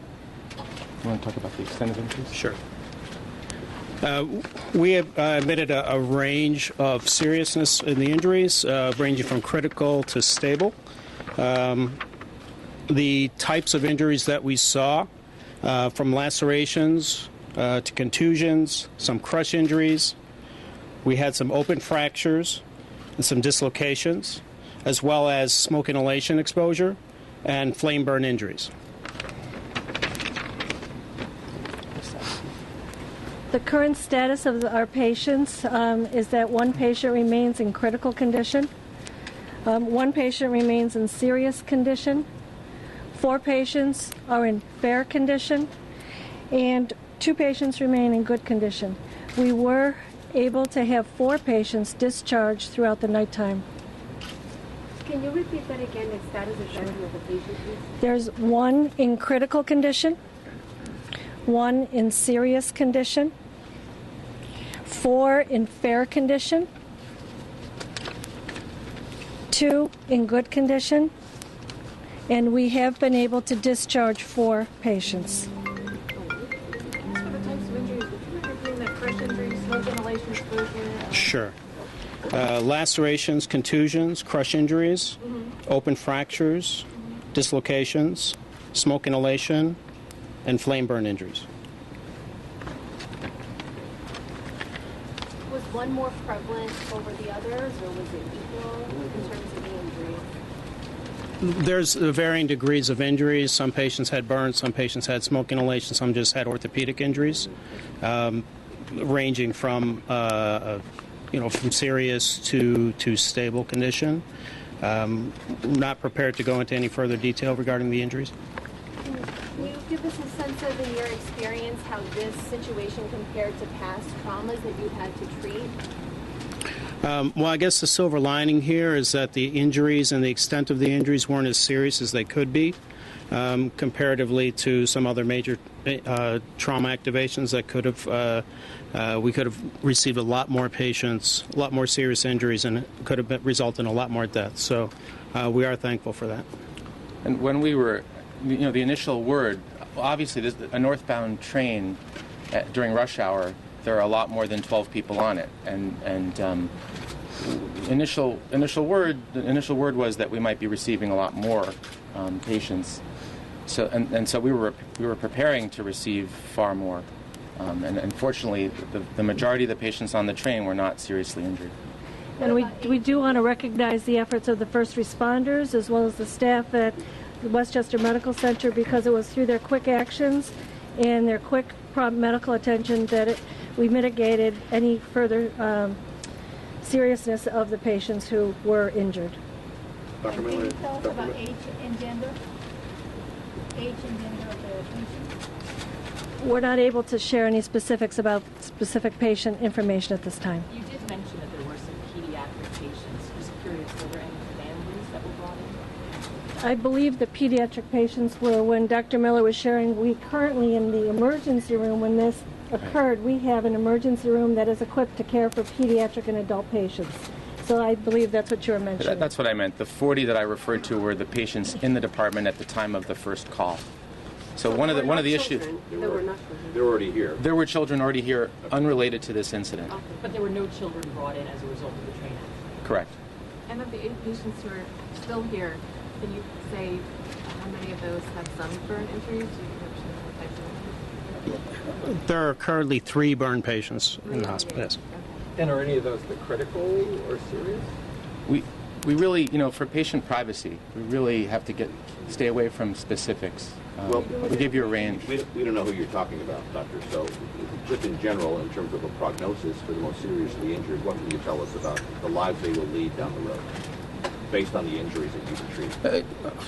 want to talk about the extent of injuries? Sure. We have admitted a range of seriousness in the injuries, ranging from critical to stable. The types of injuries that we saw, from lacerations to contusions, some crush injuries. We had some open fractures and some dislocations, as well as smoke inhalation exposure and flame burn injuries. The current status of our patients is that one patient remains in critical condition, one patient remains in serious condition, 4 patients are in fair condition, and 2 patients remain in good condition. We were able to have 4 patients discharged throughout the nighttime. Can you repeat that again, the status of the patient, please? There's 1 in critical condition, 1 in serious condition, 4 in fair condition, 2 in good condition, and we have been able to discharge 4 patients. Sure. Lacerations, contusions, crush injuries, open fractures, dislocations, smoke inhalation, and flame burn injuries. Was one more prevalent over the others, or was it equal in terms of the injury? There's varying degrees of injuries. Some patients had burns, some patients had smoke inhalation, some just had orthopedic injuries, ranging from from serious to stable condition. Not prepared to go into any further detail regarding the injuries. Can you give us a sense of, in your experience, how this situation compared to past traumas that you've had to treat? Well, I guess the silver lining here is that the injuries and the extent of the injuries weren't as serious as they could be, comparatively to some other major trauma activations that could have, we could have received a lot more patients, a lot more serious injuries, and it could have resulted in a lot more deaths. So we are thankful for that. And when we were, the initial word, obviously a northbound train during rush hour, there are a lot more than 12 people on it, and initial word was that we might be receiving a lot more patients. So and so we were preparing to receive far more, and unfortunately the majority of the patients on the train were not seriously injured. And we do want to recognize the efforts of the first responders as well as the staff at the Westchester Medical Center, because it was through their quick actions and their quick prompt medical attention that we mitigated any further seriousness of the patients who were injured. Can you tell us about age and gender? Age and gender of the patients? We're not able to share any specifics about specific patient information at this time. You did mention that there were some pediatric patients. Just curious, were there any families that were brought in? I believe the pediatric patients were when Dr. Miller was sharing. We currently, in the emergency room, when this occurred, we have an emergency room that is equipped to care for pediatric and adult patients. So I believe that's what you were mentioning. That's what I meant. The 40 that I referred to were the patients in the department at the time of the first call. So one of the issues. They were already here. There were children already here, unrelated to this incident. Okay. But there were no children brought in as a result of the train accident. Correct. And of the 8 patients who are still here, can you say how many of those have some burn injuries? There are currently 3 burn patients in the hospital. Yes. And are any of those the critical or serious? We really, for patient privacy, we really have to stay away from specifics. We give you a range. We don't know who you're talking about, Doctor. So, just in general, in terms of a prognosis for the most seriously injured, what can you tell us about the lives they will lead down the road, based on the injuries that you've treated?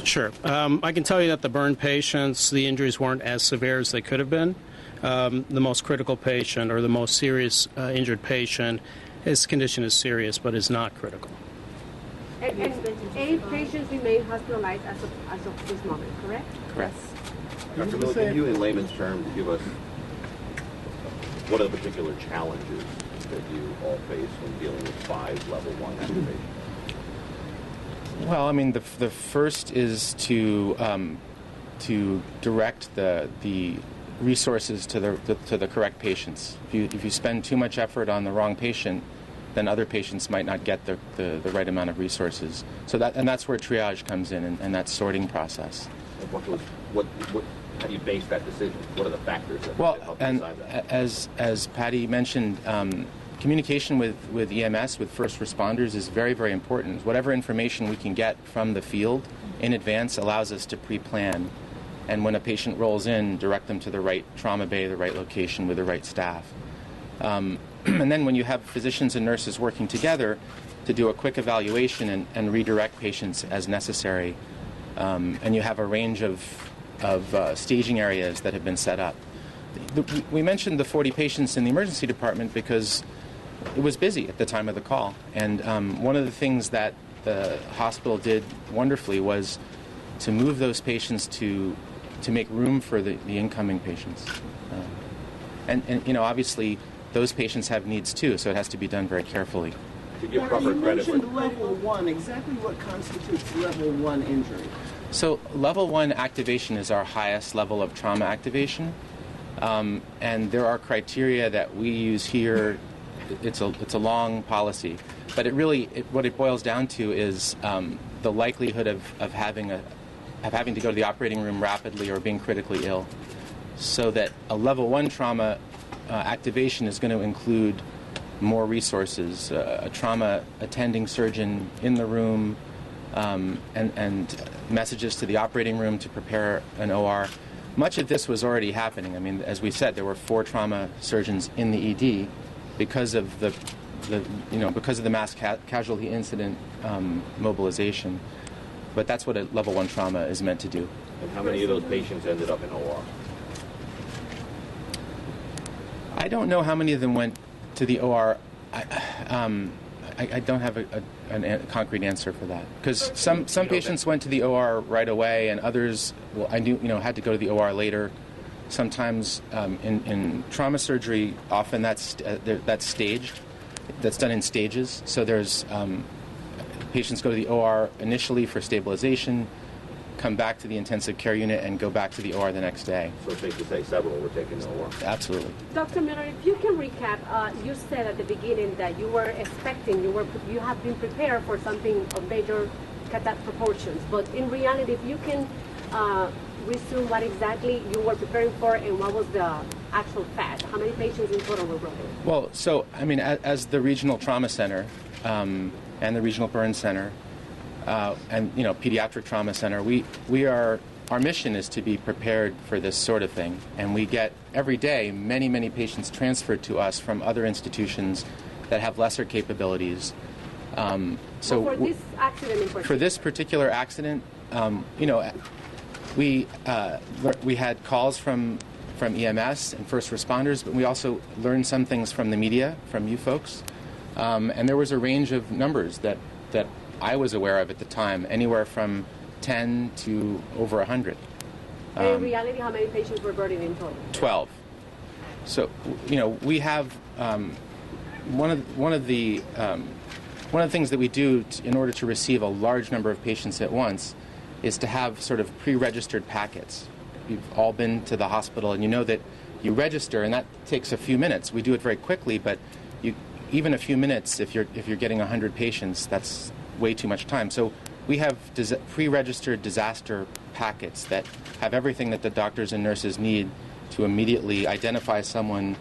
Sure. I can tell you that the burn patients, the injuries weren't as severe as they could have been. The most critical patient or the most serious injured patient, his condition is serious but is not critical. And 8 patients remain hospitalized as of this moment, correct? Correct. Dr. Miller, can you, in layman's terms, give us what are the particular challenges that you all face when dealing with 5 level 1 activations? Well, I mean, the first is to direct the resources to the correct patients. If you spend too much effort on the wrong patient, then other patients might not get the right amount of resources. So that's where triage comes in, and that sorting process. How do you base that decision? What are the factors that help you decide that? As Patty mentioned, communication with EMS, with first responders, is very, very important. Whatever information we can get from the field in advance allows us to pre-plan. And when a patient rolls in, direct them to the right trauma bay, the right location, with the right staff. And then when you have physicians and nurses working together to do a quick evaluation and redirect patients as necessary, and you have a range of staging areas that have been set up. We mentioned the 40 patients in the emergency department because it was busy at the time of the call. And one of the things that the hospital did wonderfully was to move those patients to make room for the incoming patients. And obviously, those patients have needs too, so it has to be done very carefully. You mentioned level 1. Exactly what constitutes level 1 injury? So level 1 activation is our highest level of trauma activation, and there are criteria that we use here. It's a long policy, but what it boils down to is the likelihood of having to go to the operating room rapidly or being critically ill. So that a level 1 trauma activation is going to include more resources, a trauma attending surgeon in the room, and messages to the operating room to prepare an OR. Much of this was already happening. I mean, as we said, there were 4 trauma surgeons in the ED because of the mass casualty incident mobilization. But that's what a level 1 trauma is meant to do. And how many of those patients ended up in OR? I don't know how many of them went to the OR. I don't have a concrete answer for that, because some patients went to the OR right away, and others, I knew, had to go to the OR later. Sometimes in trauma surgery, often that's staged. That's done in stages. So there's patients go to the OR initially for stabilization, come back to the intensive care unit, and go back to the OR the next day. So it's safe to say several were taken to OR. Absolutely. Dr. Miller, if you can recap, you said at the beginning that you were expecting, you have been prepared for something of major proportions. But in reality, if you can resume what exactly you were preparing for and what was the actual fact, how many patients in total were brought in? Well, so I mean, as the regional trauma center and the regional burn center, and pediatric trauma center, our mission is to be prepared for this sort of thing, and we get every day many patients transferred to us from other institutions that have lesser capabilities. So for this accident in particular? For this particular accident, we had calls from EMS and first responders, but we also learned some things from the media, from you folks, and there was a range of numbers that I was aware of at the time, anywhere from 10 to over 100. In reality, how many patients were brought in total? 12. So, we have one of the things that we do in order to receive a large number of patients at once is to have sort of pre-registered packets. You've all been to the hospital, and you know that you register, and that takes a few minutes. We do it very quickly, but even a few minutes, if you're getting 100 patients, that's way too much time. So we have pre-registered disaster packets that have everything that the doctors and nurses need to immediately identify someone,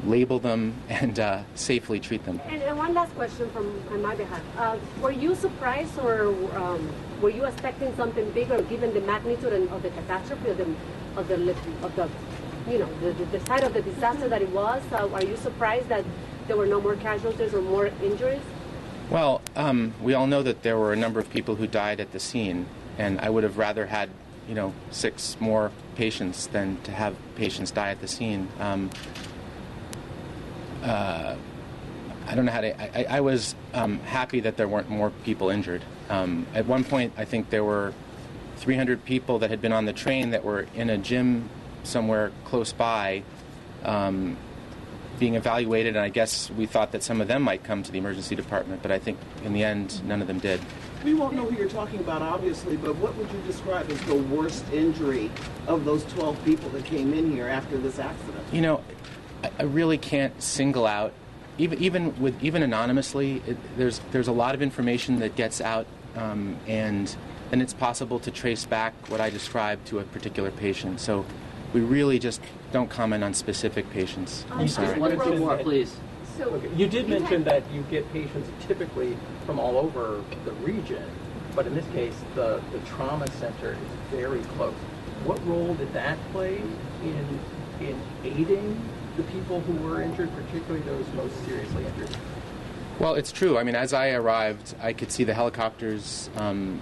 label them, and safely treat them. And one last question on my behalf. Were you surprised, or were you expecting something bigger, given the magnitude of the catastrophe, of the side of the disaster that it was? Are you surprised that there were no more casualties or more injuries? Well, we all know that there were a number of people who died at the scene, and I would have rather had, 6 more patients than to have patients die at the scene. I don't know how to. I was happy that there weren't more people injured. At one point, I think there were 300 people that had been on the train that were in a gym somewhere close by, being evaluated, and I guess we thought that some of them might come to the emergency department, but I think in the end, none of them did. We won't know who you're talking about, obviously, but what would you describe as the worst injury of those 12 people that came in here after this accident? I really can't single out, even anonymously. There's a lot of information that gets out, and then it's possible to trace back what I described to a particular patient. So we really just don't comment on specific patients. I'm sorry. One or two more, please. So you did mention that you get patients typically from all over the region, but in this case, the trauma center is very close. What role did that play in aiding the people who were injured, particularly those most seriously injured? Well, it's true. I mean, as I arrived, I could see the helicopters, from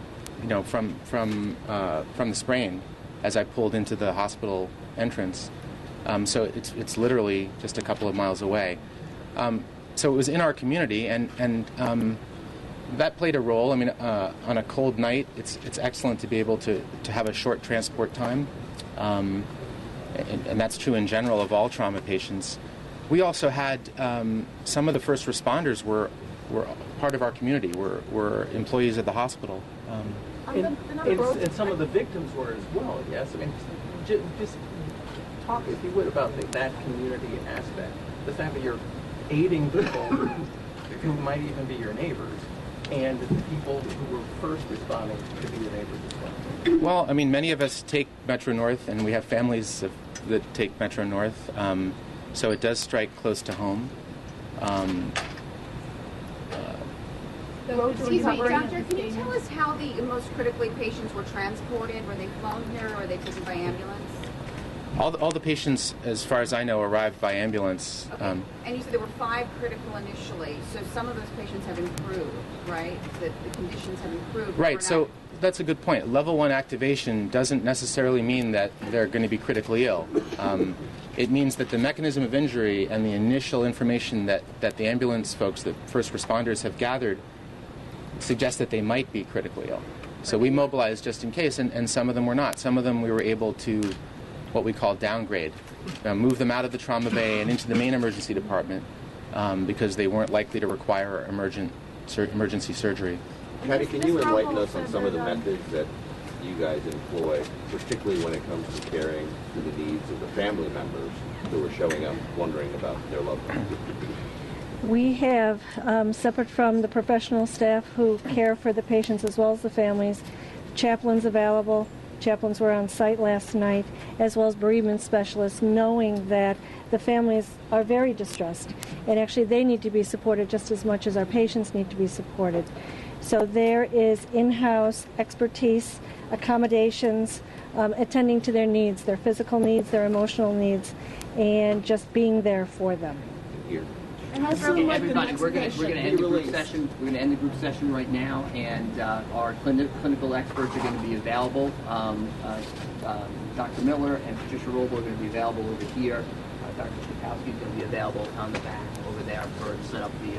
the spraying as I pulled into the hospital entrance. So it's literally just a couple of miles away. So it was in our community, and that played a role. I mean, on a cold night, it's excellent to be able to have a short transport time. And that's true in general of all trauma patients. We also had some of the first responders were part of our community, were employees of the hospital. And some of the victims were as well, yes? I mean, just talk, if you would, about that community aspect. The fact that you're aiding people who might even be your neighbors, and the people who were first responding to be your neighbors as well. Well, I mean, many of us take Metro North, and we have families that take Metro North, so it does strike close to home. Excuse me, doctor, can you tell us how the most critically patients were transported? Were they flown here, or were they taken by ambulance? All the patients, as far as I know, arrived by ambulance. Okay. And you said there were 5 critical initially, so some of those patients have improved, right? The conditions have improved. Right, so that's a good point. Level 1 activation doesn't necessarily mean that they're going to be critically ill. It means that the mechanism of injury and the initial information that the ambulance folks, the first responders, have gathered suggests that they might be critically ill. So we mobilized just in case, and some of them were not. Some of them we were able to, what we call downgrade, move them out of the trauma bay and into the main emergency department because they weren't likely to require emergency surgery. Patty, can you enlighten us on some of the methods that you guys employ, particularly when it comes to caring for the needs of the family members who are showing up wondering about their loved ones? We have, separate from the professional staff who care for the patients as well as the families, chaplains available. Chaplains were on site last night, as well as bereavement specialists, knowing that the families are very distressed, and actually they need to be supported just as much as our patients need to be supported. So there is in-house expertise, accommodations, attending to their needs, their physical needs, their emotional needs, and just being there for them. Here. Okay, everybody, we're going to end the group session. We're going to end the group session right now, and our clinical experts are going to be available. Dr. Miller and Patricia Roble are going to be available over here. Dr. Stokowski is going to be available on the back over there to set up the...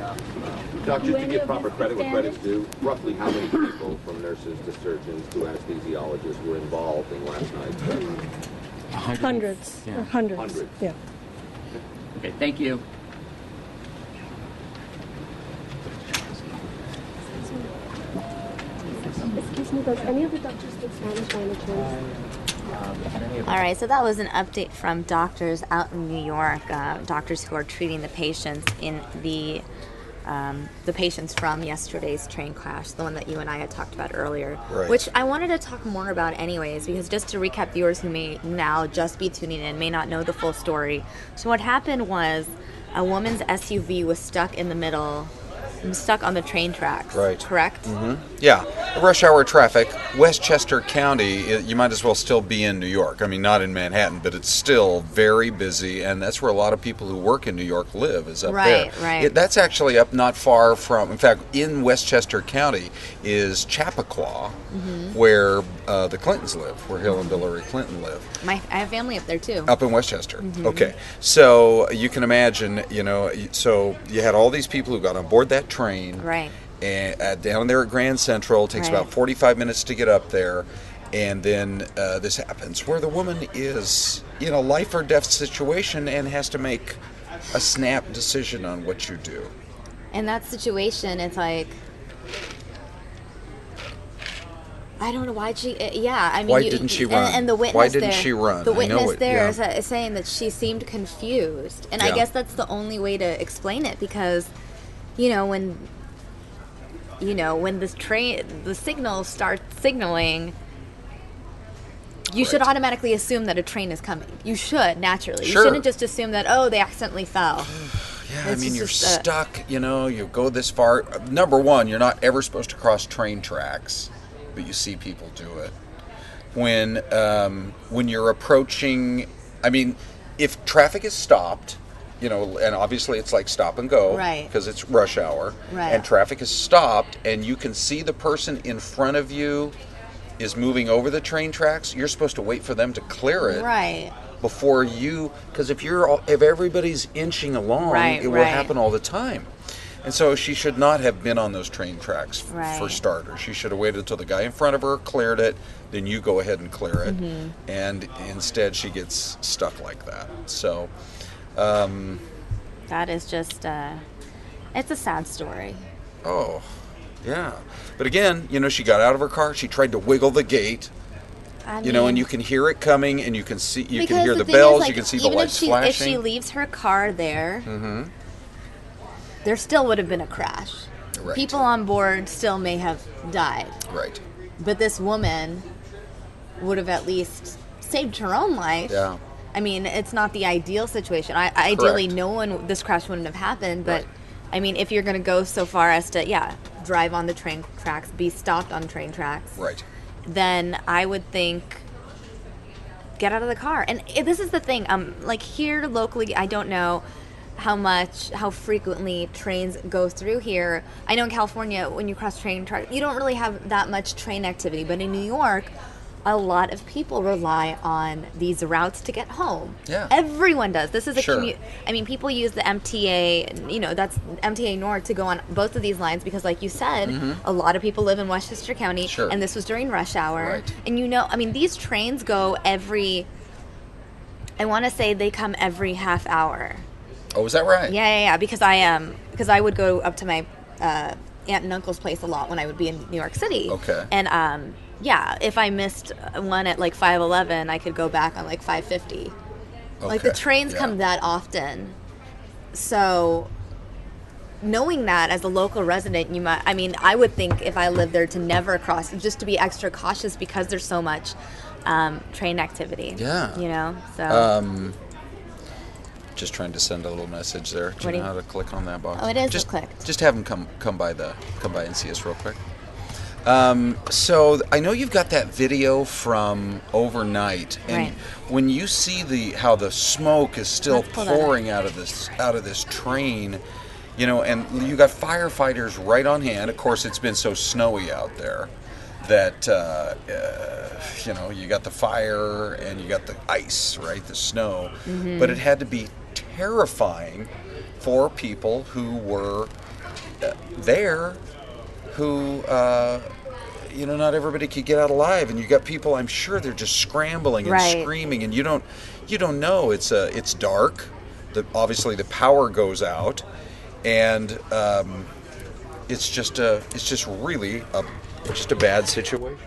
Doc, just to give proper credit where credit's due, roughly how many people, from nurses to surgeons to anesthesiologists, were involved in last night's study? Hundreds. Yeah. Hundreds. Yeah. Okay, thank you. Excuse me, does any of the doctors speak Spanish by any chance? All right, so that was an update from doctors out in New York, doctors who are treating the patients in the the patients from yesterday's train crash, the one that you and I had talked about earlier, Right. which I wanted to talk more about anyways, because just to recap, viewers who may now just be tuning in may not know the full story. So what happened was a woman's SUV was stuck in the middle, stuck on the train tracks, Right. correct? Yeah, rush hour traffic, Westchester County, you might as well still be in New York. I mean, not in Manhattan, but it's still very busy, and that's where a lot of people who work in New York live, is up there. Right. That's actually up not far from, in fact, in Westchester County is Chappaqua, where the Clintons live, where Hill and Hillary Clinton live. I have family up there too. Up in Westchester. Okay. So you can imagine, so you had all these people who got on board that train. Right. And down there at Grand Central. It takes about 45 minutes to get up there. And then this happens where the woman is in a life or death situation and has to make a snap decision on what you do. In that situation, it's like, I don't know why she. I mean, why didn't she run? And the witness why didn't there, she run? The witness is saying that she seemed confused, and I guess that's the only way to explain it, because, when this train, the signal starts signaling, you should automatically assume that a train is coming. You should, naturally. Sure. You shouldn't just assume that, they accidentally fell. Yeah, I mean, you're stuck, you go this far. Number one, you're not ever supposed to cross train tracks, but you see people do it. When you're approaching, I mean, if traffic is stopped, and obviously it's like stop and go, right, because it's rush hour, right, and traffic is stopped, and you can see the person in front of you is moving over the train tracks, you're supposed to wait for them to clear it, right, before you, because if everybody's inching along, it will happen all the time. And so she should not have been on those train tracks for starters. She should have waited until the guy in front of her cleared it, then you go ahead and clear it. And instead she gets stuck like that. So that is just it's a sad story. Oh, yeah. But again, she got out of her car, she tried to wiggle the gate. And you can hear it coming, and you can hear the bells, you can see the lights flashing. If she leaves her car there, there still would have been a crash. Right. People on board still may have died. Right. But this woman would have at least saved her own life. Yeah. I mean, it's not the ideal situation. Ideally, this crash wouldn't have happened. But, I mean, if you're going to go so far as to, drive on the train tracks, be stopped on train tracks. Right. Then I would think, get out of the car. And this is the thing. Like here locally, I don't know how frequently trains go through here. I know in California, when you cross train tracks, you don't really have that much train activity. But in New York, a lot of people rely on these routes to get home. Yeah. Everyone does. This is a commute. I mean, people use the MTA, that's MTA North to go on both of these lines because, like you said, a lot of people live in Westchester County, and this was during rush hour. Right. And these trains go I want to say they come every half hour. Oh, is that right? Yeah, because I would go up to my aunt and uncle's place a lot when I would be in New York City. Okay. And if I missed one at like 5:11, I could go back on like 5:50. Okay. Like the trains come that often. So knowing that as a local resident, I would think if I lived there to never cross, just to be extra cautious because there's so much train activity. Yeah. So. Just trying to send a little message there. Do you know how to click on that box? Oh, it is clicked. Just have them come by and see us real quick. So I know you've got that video from overnight, and when you see how the smoke is still pouring out of this train, and you got firefighters right on hand. Of course, it's been so snowy out there that you got the fire and you got the ice, right, the snow, but it had to be terrifying for people who were there, who not everybody could get out alive, and you got people, I'm sure they're just scrambling and screaming, and you don't know. It's dark. Obviously the power goes out, and it's just really a bad situation.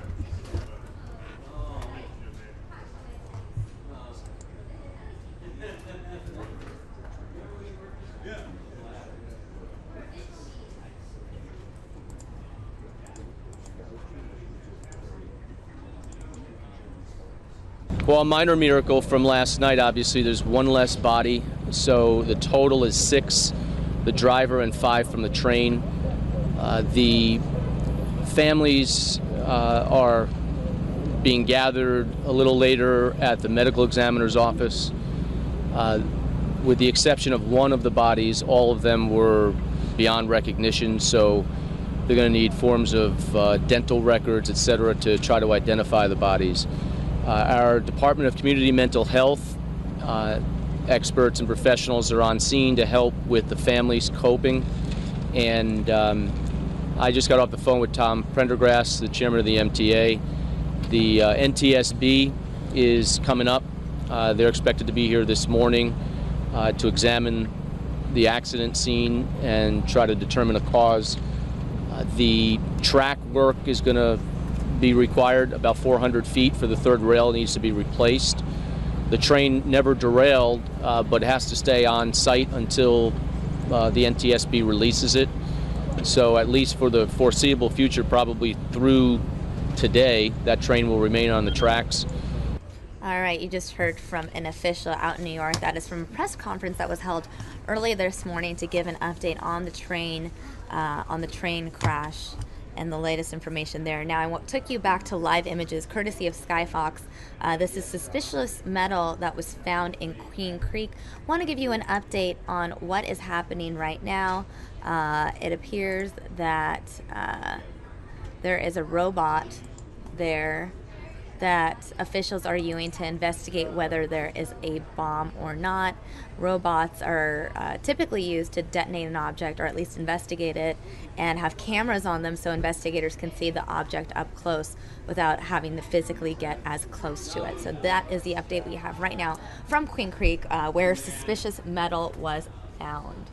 Well, a minor miracle from last night, obviously, there's one less body, so the total is 6, the driver and 5 from the train. The families are being gathered a little later at the medical examiner's office. With the exception of one of the bodies, all of them were beyond recognition, so they're going to need forms of dental records, etc., to try to identify the bodies. Our Department of Community Mental Health experts and professionals are on scene to help with the families coping. And I just got off the phone with Tom Prendergrass, the chairman of the MTA. The NTSB is coming up. They're expected to be here this morning to examine the accident scene and try to determine a cause. The track work is going to be required, about 400 feet for the third rail needs to be replaced. The train never derailed, but has to stay on site until the NTSB releases it. So at least for the foreseeable future, probably through today, that train will remain on the tracks. All right, you just heard from an official out in New York. That is from a press conference that was held early this morning to give an update on the train crash and the latest information there. Now, I took you back to live images courtesy of Skyfox. This is suspicious metal that was found in Queen Creek. Want to give you an update on what is happening right now. It appears that there is a robot there that officials are using to investigate whether there is a bomb or not. Robots are typically used to detonate an object, or at least investigate it, and have cameras on them so investigators can see the object up close without having to physically get as close to it. So that is the update we have right now from Queen Creek, where suspicious metal was found.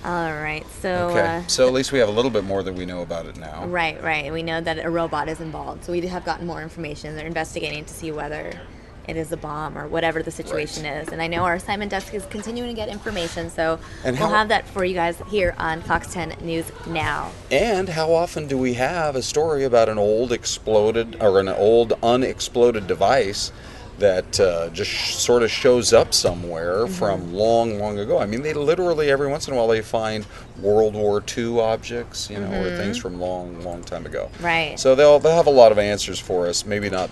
All right, so... Okay, so at least we have a little bit more than we know about it now. Right. We know that a robot is involved, so we have gotten more information. They're investigating to see whether it is a bomb or whatever the situation is. And I know our assignment desk is continuing to get information, so we'll have that for you guys here on Fox 10 News Now. And how often do we have a story about an old exploded or an old unexploded device that just sort of shows up somewhere from long, long ago? I mean, they literally, every once in a while, they find World War II objects, you know, or things from long, long time ago. Right. So they'll have a lot of answers for us. Maybe not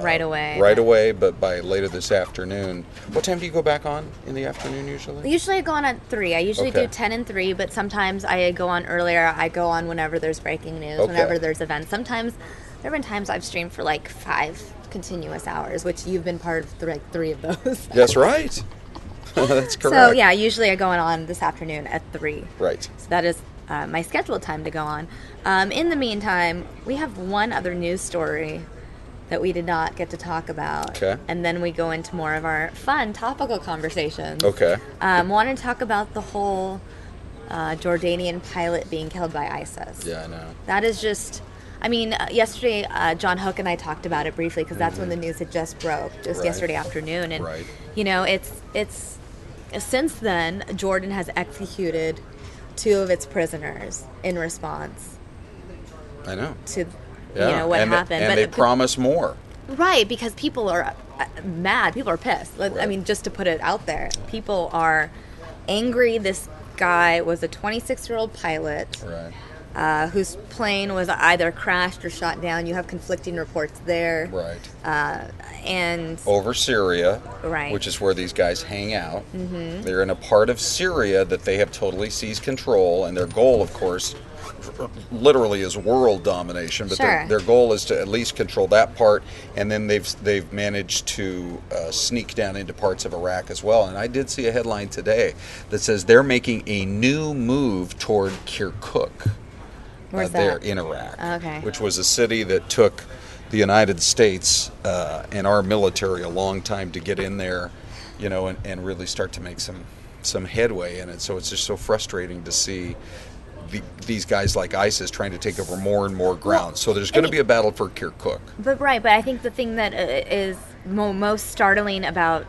right away, but by later this afternoon. What time do you go back on in the afternoon usually? Usually I go on at 3. I usually do 10 and 3, but sometimes I go on earlier. I go on whenever there's breaking news, whenever there's events. Sometimes, there have been times I've streamed for like 5 continuous hours, which you've been part of 3 of those. That's right. That's correct. So yeah, usually I go on this afternoon at 3. Right. So that is my scheduled time to go on. In the meantime, we have one other news story that we did not get to talk about. Okay. And then we go into more of our fun topical conversations. Okay. Want to talk about the whole Jordanian pilot being killed by ISIS. Yeah, I know. That is just... I mean, yesterday, John Hook and I talked about it briefly because that's when the news had just broke, just yesterday afternoon. And, you know, it's since then, Jordan has executed 2 of its prisoners in response. I know. To, you know, what happened. And they promise more. Right, because people are mad. People are pissed. I mean, just to put it out there, people are angry. This guy was a 26-year-old pilot. Right. Whose plane was either crashed or shot down. You have conflicting reports there. Right. And over Syria, right, which is where these guys hang out. They're in a part of Syria that they have totally seized control, and their goal, of course, literally is world domination. But their goal is to at least control that part, and then they've managed to sneak down into parts of Iraq as well. And I did see a headline today that says they're making a new move toward Kirkuk. Where's there that? In Iraq, okay, which was a city that took the United States and our military a long time to get in there, you know, and really start to make some some headway in it. So it's just so frustrating to see these guys like ISIS trying to take over more and more ground. So there's going to be a battle for Kirkuk. But I think the thing that is most startling about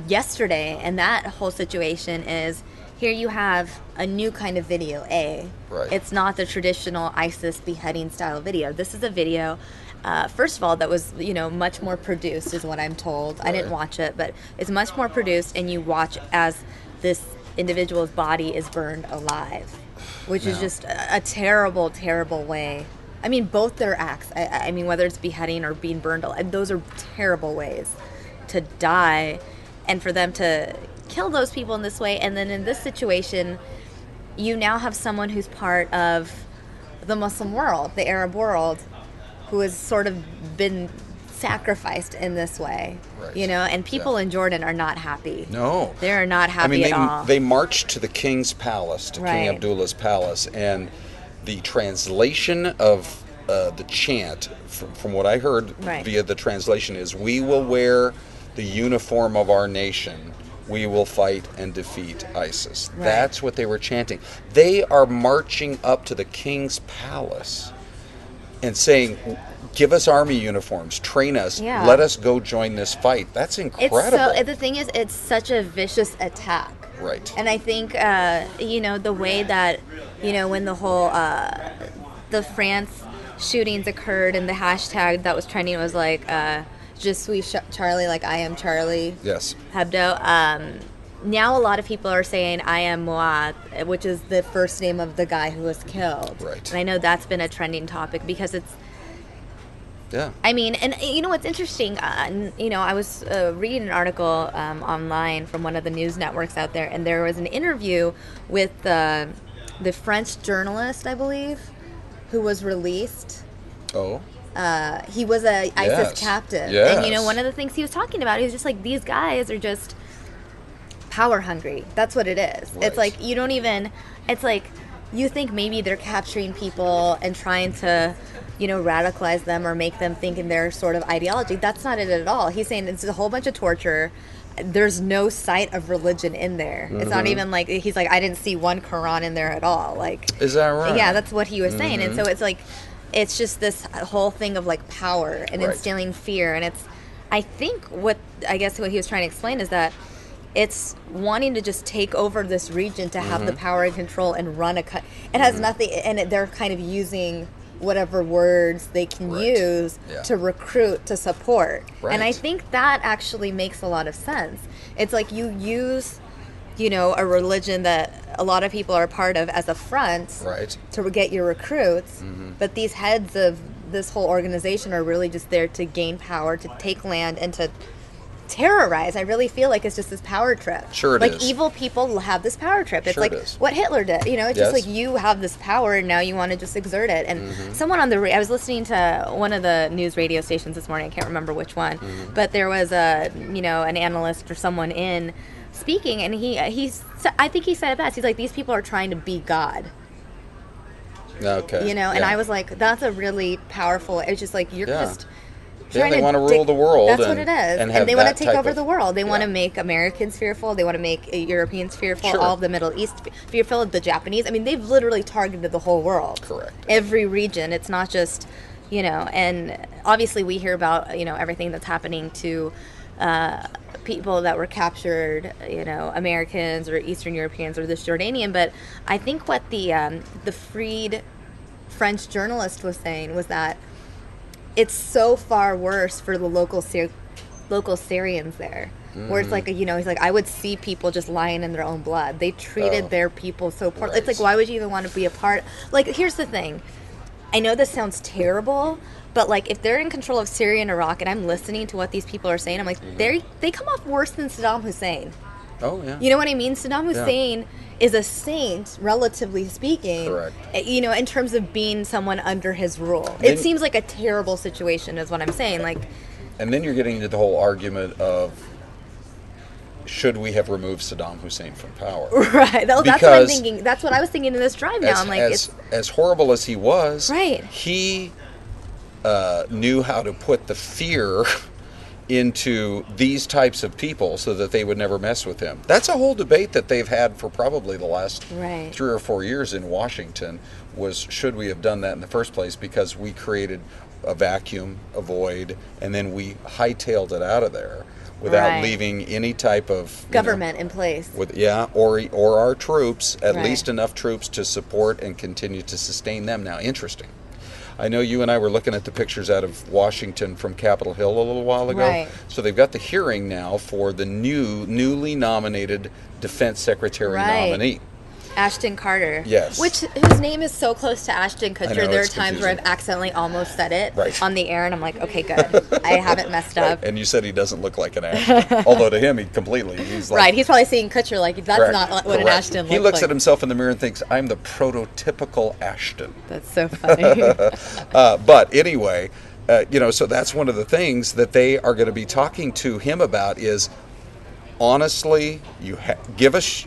yesterday and that whole situation is here you have a new kind of video. Right. It's not the traditional ISIS beheading style video. This is a video, first of all, that was much more produced, is what I'm told. Right. I didn't watch it, but it's much more produced, and you watch as this individual's body is burned alive, which is just a terrible, terrible way. I mean, both their acts. I mean, whether it's beheading or being burned alive, those are terrible ways to die, and for them to kill those people in this way. And then in this situation, you now have someone who's part of the Muslim world, the Arab world, who has sort of been sacrificed in this way. Right. And people in Jordan are not happy. No. They are not happy at all. They marched to the king's palace, to King Abdullah's palace, and the translation of the chant, from what I heard via the translation, is, "We will wear the uniform of our nation. We will fight and defeat ISIS." Right. That's what they were chanting. They are marching up to the king's palace and saying, "Give us army uniforms, train us, let us go join this fight." That's incredible. The thing is, it's such a vicious attack. Right. And I think, the way that, when the whole, the France shootings occurred and the hashtag that was trending was like, Je suis Charlie, like I am Charlie. Yes. Hebdo. Now a lot of people are saying I am Moat, which is the first name of the guy who was killed. Right. And I know that's been a trending topic because it's. Yeah. I mean, and what's interesting, I was reading an article online from one of the news networks out there, and there was an interview with the French journalist, I believe, who was released. Oh. He was a ISIS captive. Yes. And, one of the things he was talking about, he was just like, these guys are just power hungry. That's what it is. Right. It's like, it's like, you think maybe they're capturing people and trying to, radicalize them or make them think in their sort of ideology. That's not it at all. He's saying it's a whole bunch of torture. There's no sight of religion in there. Mm-hmm. It's not even like, he's like, I didn't see one Quran in there at all. Like, is that right? Yeah, that's what he was saying. And so it's like, it's just this whole thing of like power and instilling fear. And I think what he was trying to explain is that it's wanting to just take over this region to have the power and control and run it has nothing, and they're kind of using whatever words they can use to recruit, to support. Right. And I think that actually makes a lot of sense. It's like you use, a religion that a lot of people are a part of as a front to get your recruits, but these heads of this whole organization are really just there to gain power, to take land, and to terrorize. I really feel like it's just this power trip. Sure it is. Like evil people have this power trip. It's sure like what Hitler did. It's just like you have this power and now you want to just exert it. And someone on I was listening to one of the news radio stations this morning. I can't remember which one, but there was an analyst or someone in speaking, and I think he said it best. He's like, these people are trying to be God. Okay. And I was like, that's a really powerful. It's just like you're just. Yeah, they want to rule the world. That's what it is. And they want to take over the world. They want to make Americans fearful. They want to make Europeans fearful, all of the Middle East fearful, the Japanese. I mean, they've literally targeted the whole world. Correct. Every region. It's not just, and obviously we hear about, everything that's happening to people that were captured, Americans or Eastern Europeans or this Jordanian. But I think what the freed French journalist was saying was that it's so far worse for the local Syrians there, where it's like, he's like, I would see people just lying in their own blood. They treated their people so poorly. Right. It's like, why would you even want to be a part? Like, here's the thing. I know this sounds terrible, but like, if they're in control of Syria and Iraq, and I'm listening to what these people are saying, I'm like, they come off worse than Saddam Hussein. Oh, yeah. You know what I mean? Saddam Hussein is a saint, relatively speaking. Correct. In terms of being someone under his rule. It seems like a terrible situation is what I'm saying. Like, and then you're getting into the whole argument of, should we have removed Saddam Hussein from power? Right. That's what I'm thinking. That's what I was thinking in this drive now. I'm like, as horrible as he was, right. he knew how to put the fear into these types of people so that they would never mess with him. That's a whole debate that they've had for probably the last 3 or 4 years in Washington, was should we have done that in the first place, because we created a vacuum, a void, and then we hightailed it out of there without leaving any type of government in place. Or our troops, at least enough troops to support and continue to sustain them. Now, interesting. I know you and I were looking at the pictures out of Washington from Capitol Hill a little while ago. Right. So they've got the hearing now for the newly nominated Defense Secretary nominee. Ashton Carter. Yes. Whose name is so close to Ashton Kutcher. I know, there are it's times where I've accidentally almost said it Right. on the air, and I'm like, okay, good. I haven't messed up. And you said he doesn't look like an Ashton. Although to him, he's like... Right, he's probably seeing Kutcher like, that's not what an Ashton looks like. He looks at himself in the mirror and thinks, I'm the prototypical Ashton. That's so funny. But anyway, so that's one of the things that they are going to be talking to him about is, honestly, give us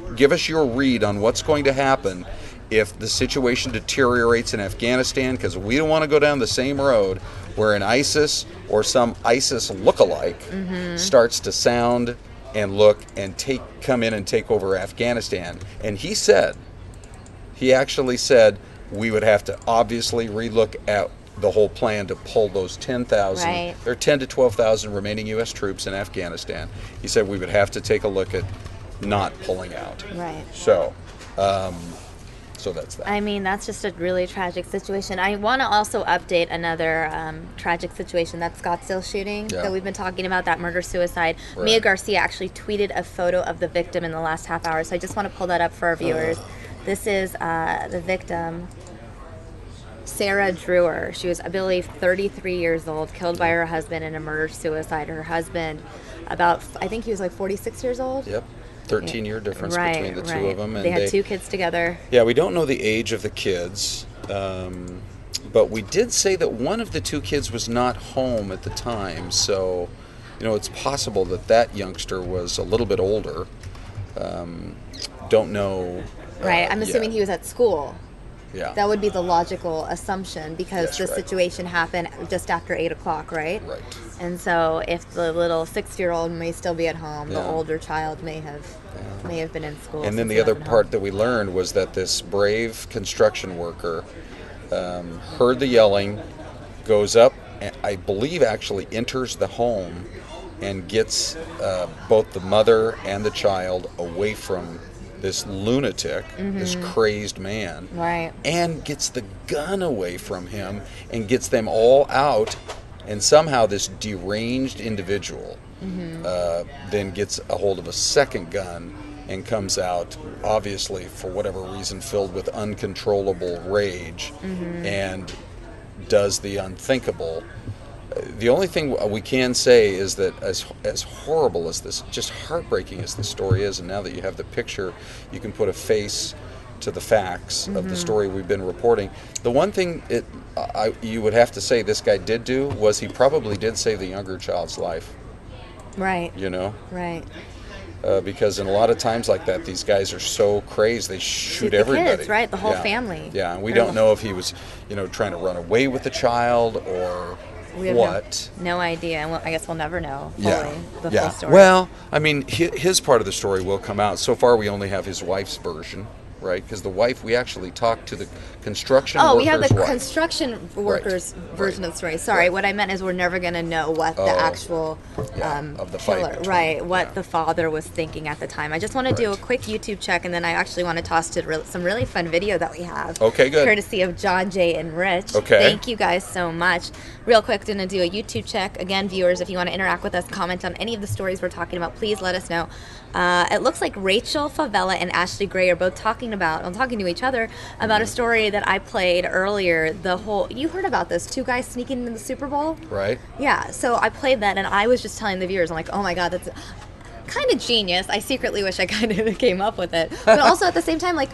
your read on what's going to happen if the situation deteriorates in Afghanistan, because we don't want to go down the same road where an ISIS or some ISIS lookalike starts to sound and look and come in and take over Afghanistan. And he actually said we would have to obviously relook at the whole plan to pull those 10,000, there are 10 to 12,000 remaining U.S. troops in Afghanistan. He said we would have to take a look at not pulling out. Right. So that's that. I mean, that's just a really tragic situation. I want to also update another tragic situation, that Scottsdale shooting that we've been talking about, that murder-suicide. Right. Mia Garcia actually tweeted a photo of the victim in the last half hour, so I just want to pull that up for our viewers. This is the victim, Sarah Drewer. She was, I believe, 33 years old, killed by her husband in a murder-suicide. Her husband, I think he was like 46 years old. Yep. 13-year difference between the two of them. And they had 2 kids together. Yeah, we don't know the age of the kids, but we did say that one of the 2 kids was not home at the time, so it's possible that youngster was a little bit older. Don't know. Right, I'm assuming he was at school. Yeah. That would be the logical assumption, because the situation happened just after 8 o'clock, right? Right. And so if the little 6-year-old may still be at home, the older child may have been in school. And then the other part that we learned was that this brave construction worker heard the yelling, goes up, and I believe actually enters the home and gets both the mother and the child away from this lunatic, this crazed man, and gets the gun away from him and gets them all out, and somehow this deranged individual then gets a hold of a second gun and comes out, obviously for whatever reason, filled with uncontrollable rage, and does the unthinkable. The only thing we can say is that as horrible as this, just heartbreaking as the story is, and now that you have the picture, you can put a face to the facts of the story we've been reporting. The one thing you would have to say this guy did do was he probably did save the younger child's life. Right. Right. Because in a lot of times like that, these guys are so crazed, they shoot everybody. Kids, right? The whole family. Yeah, and we don't know if he was, trying to run away with the child or what. No idea. Well, I guess we'll never know fully the full story. Well, I mean, his part of the story will come out. So far, we only have his wife's version, right? Because the wife, we actually talked to the construction worker's we have the wife. Construction worker's version of the story. Sorry, what I meant is we're never going to know what the actual of the killer, fight what the father was thinking at the time. I just want to do a quick YouTube check, and then I actually want to toss to some really fun video that we have. Okay, good. Courtesy of John, Jay, and Rich. Okay. Thank you guys so much. Real quick, going to do a YouTube check. Again, viewers, if you want to interact with us, comment on any of the stories we're talking about, please let us know. It looks like Rachel Favela and Ashley Gray are both talking to each other about a story that I played earlier. You heard about this, 2 guys sneaking into the Super Bowl? Right. Yeah, so I played that, and I was just telling the viewers, I'm like, oh my God, that's kind of genius. I secretly wish I kind of came up with it. But also at the same time, like,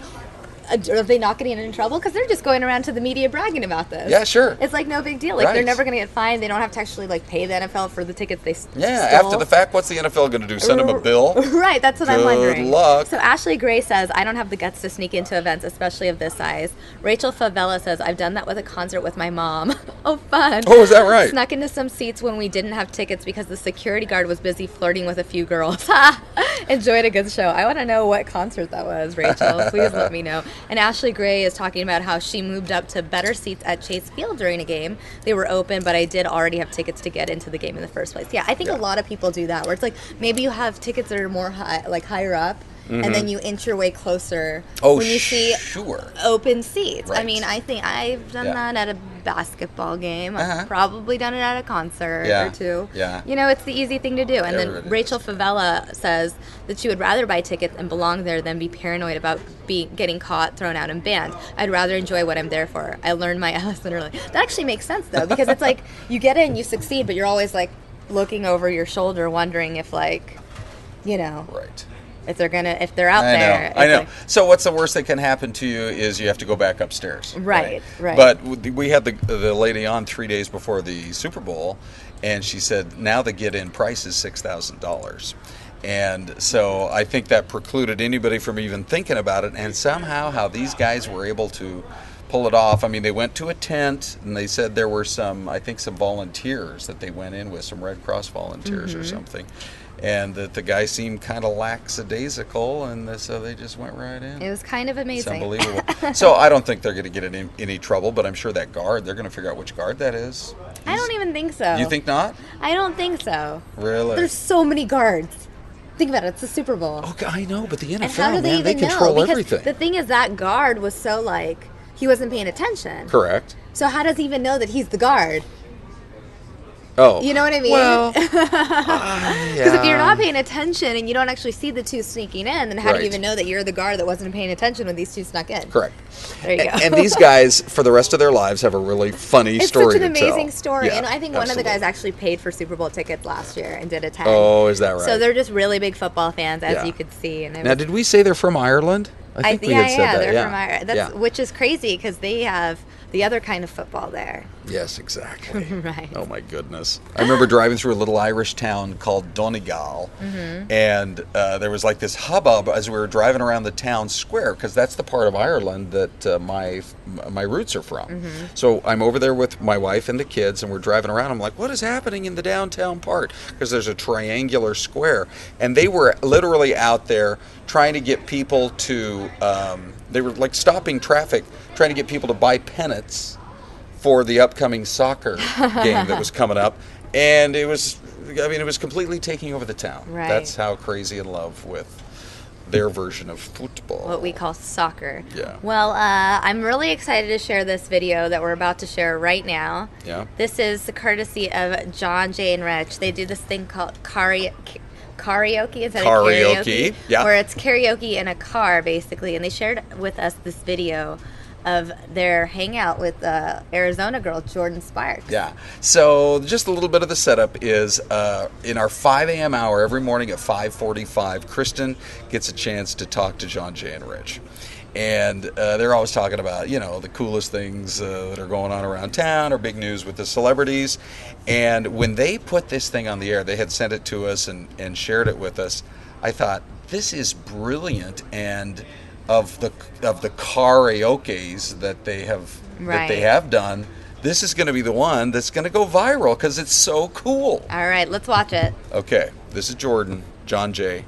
are they not getting in trouble? Because they're just going around to the media bragging about this. Yeah, sure. It's like no big deal. Like Right. they're never going to get fined. They don't have to actually like pay the NFL for the tickets they stole. After the fact, what's the NFL going to do? Send them a bill? Right, that's what I'm wondering. Good luck. So Ashley Gray says, I don't have the guts to sneak into events, especially of this size. Rachel Favela says, I've done that with a concert with my mom. Oh, fun. Oh, is that right? Snuck into some seats when we didn't have tickets because the security guard was busy flirting with a few girls. Enjoyed a good show. I want to know what concert that was, Rachel. Please let me know. And Ashley Gray is talking about how she moved up to better seats at Chase Field during a game. They were open, but I did already have tickets to get into the game in the first place. Yeah, I think a lot of people do that, where it's like maybe you have tickets that are more high, like higher up, and then you inch your way closer when you see open seats. Right. I mean, I think I've done that at a basketball game. Uh-huh. I've probably done it at a concert Yeah. or two. Yeah. You know, it's the easy thing to do. And then Everybody Rachel Favela says that she would rather buy tickets and belong there than be paranoid about getting caught, thrown out, and banned. I'd rather enjoy what I'm there for. I learned my lesson early. That actually makes sense, though, because it's like you get in, you succeed, but you're always like looking over your shoulder wondering if, like, you know. Right. If they're out there. I know. Like, So what's the worst that can happen to you is you have to go back upstairs. Right. But we had the lady on 3 days before the Super Bowl, and she said now the get-in price is $6,000. And so I think that precluded anybody from even thinking about it. And somehow how these guys were able to pull it off. I mean, they went to a tent, and they said there were some volunteers that they went in with, some Red Cross volunteers or something. And that the guy seemed kind of lackadaisical, and so they just went right in. it was kind of amazing. It's unbelievable. So I don't think they're going to get in any trouble, but I'm sure that guard, they're going to figure out which guard that is. I don't even think so. You think not? I don't think so. Really? There's so many guards. Think about it. It's the Super Bowl. Okay, I know, but the NFL, And how do they man, they even control know? Because everything. the thing is, that guard was so like he wasn't paying attention. Correct. So how does he even know that he's the guard? Oh. You know what I mean? Well, Because if you're not paying attention and you don't actually see the two sneaking in, then how do you Right. even know that you're the guard that wasn't paying attention when these two snuck in? Correct. There you go. And these guys, for the rest of their lives, have a really funny It's story such an to tell. amazing story. Yeah, And I think one of the absolutely. guys actually paid for Super Bowl tickets last year and did attend. Oh, is that right? So they're just really big football fans, as Yeah. you could see. And Now, did we say they're from Ireland? I think we had said that. they're from Ireland. That's, Yeah. which is crazy because they have the other kind of football there. Yes, exactly. Right. Oh my goodness! I remember driving through a little Irish town called Donegal, and there was like this hubbub as we were driving around the town square because that's the part of Ireland that my roots are from. So I'm over there with my wife and the kids, and we're driving around. I'm like, what is happening in the downtown part? Because there's a triangular square, and they were literally out there trying to get people to. They were like stopping traffic, trying to get people to buy pennants for the upcoming soccer game that was coming up, and it was completely taking over the town. Right. That's how crazy in love with their version of football. What we call soccer. Yeah. Well, I'm really excited to share this video that we're about to share right now. Yeah. This is the courtesy of John, Jay, and Rich. They do this thing called karaoke instead of karaoke. Yeah. Where it's karaoke in a car, basically. And they shared with us this video of their hangout with Arizona girl, Jordan Sparks. Yeah. So just a little bit of the setup is in our 5 a.m. hour every morning at 5:45, Kristen gets a chance to talk to John, Jay, and Rich. And they're always talking about, the coolest things that are going on around town or big news with the celebrities. And when they put this thing on the air, they had sent it to us and shared it with us. I thought, this is brilliant. And of the karaokes that they have done, this is going to be the one that's going to go viral because it's so cool. All right, let's watch it. Okay, this is Jordan, John Jay,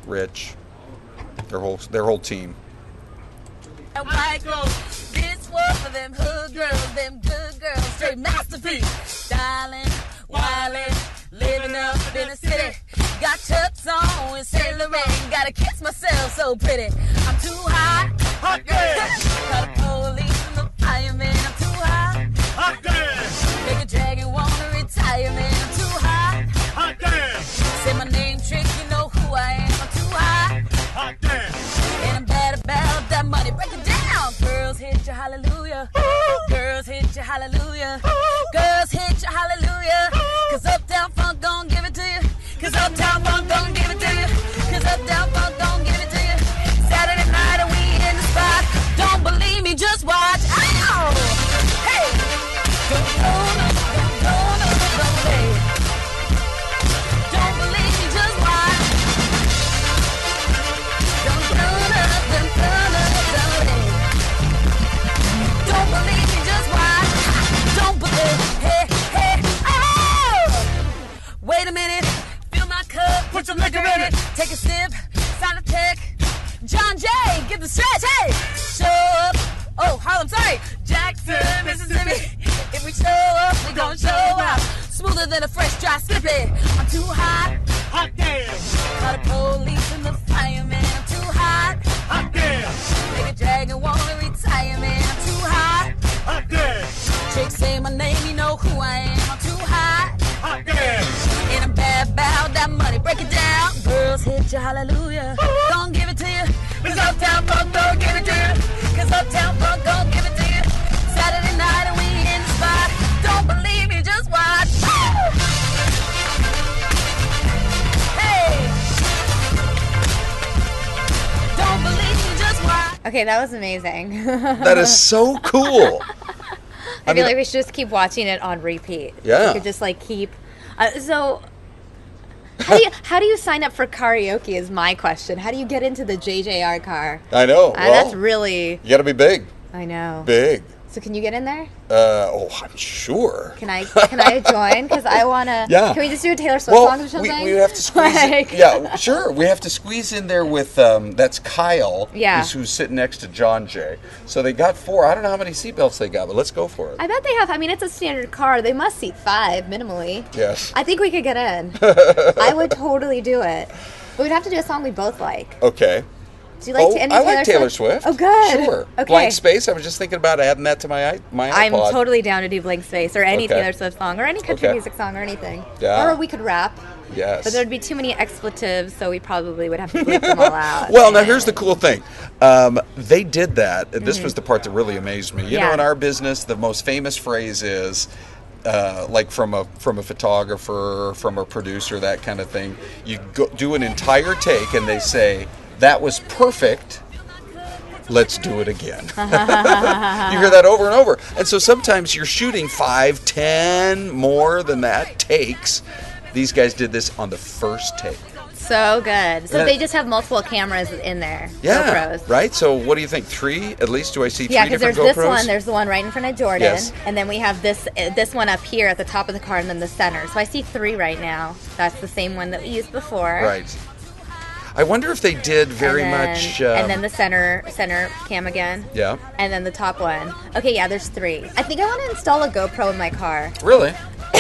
Rich, their whole team. White girls, this was for them hood girls, them good girls, straight masterpiece. Styling, wildin', living up in the city. Got chucks on and Sailor Rain. Gotta kiss myself so pretty. I'm too hot, hot girl. Call the police and the fireman. I'm too hot, hot girl. Make a dragon wanna retire, man. I'm too hot, hot girl. Say my name trick, you know who I am. I'm too hot, hot girl. And I'm bad about that money. Break it down. Girls hit you, hallelujah. Girls hit you, hallelujah. Girls hit you, hallelujah. Cause Uptown Funk gon' give it to you. Cause Uptown Funk gon' give it to you. Cause Uptown Funk gon' give it to you. Saturday night and we in the spot. John Jay, get the stretch, hey! Show up. Oh, Harlem, sorry. Jackson, Mississippi. If we show up, we gon' show out. Smoother than a fresh dry slippy. I'm too hot. Hot damn. Call the police and the fireman. I'm too hot. Hot damn. Make a dragon wanna retire, man. I'm too hot. Hot damn. Chicks say my name, you know who I am. I'm too hot. Hot damn. And I'm bad about that money. Break it down. Girls hit you, hallelujah. Don't give it to you. Cause Uptown Funk don't give it to you. Cause Uptown Funk don't give it to you. Saturday night and we in the spot. Don't believe me, just watch. Hey. Don't believe me, just watch. Okay, that was amazing. That is so cool. I feel like we should just keep watching it on repeat. Yeah. We could just like keep. So, how do you sign up for karaoke? Is my question. How do you get into the JJR car? I know. That's really. You got to be big. I know. Big. So can you get in there? I'm sure. Can I join? Because I want to. Yeah. Can we just do a Taylor Swift song or something? We have to squeeze in. Yeah, sure. We have to squeeze in there with, that's Kyle, who's sitting next to John Jay. So they got 4. I don't know how many seatbelts they got, but let's go for it. I bet they have. I mean, it's a standard car. They must seat 5 minimally. Yes. I think we could get in. I would totally do it. But we'd have to do a song we both like. Okay. Do you like any I like Taylor Swift. Oh, good. Sure. Okay. Blank Space. I was just thinking about adding that to my iPod. I'm totally down to do Blank Space or any Okay. Taylor Swift song or any country music song or anything. Yeah. Or we could rap. Yes. But there'd be too many expletives, so we probably would have to bleep them all out. Well, now here's the cool thing. They did that, and this was the part that really amazed me. You know, in our business, the most famous phrase is, like from a photographer, from a producer, that kind of thing. You do an entire take, and they say, "That was perfect. Let's do it again." You hear that over and over. And so sometimes you're shooting 5, 10 more than that takes. These guys did this on the first take. So good. So they just have multiple cameras in there. Yeah. GoPros. Right? So what do you think? 3? At least do I see 3 Yeah, because different there's GoPros? this one. There's the one right in front of Jordan. Yes. And then we have this one up here at the top of the car and then the center. So I see 3 right now. That's the same one that we used before. Right. I wonder if they did very much... and then the center cam again. Yeah. And then the top one. Okay, yeah, there's 3. I think I want to install a GoPro in my car. Really?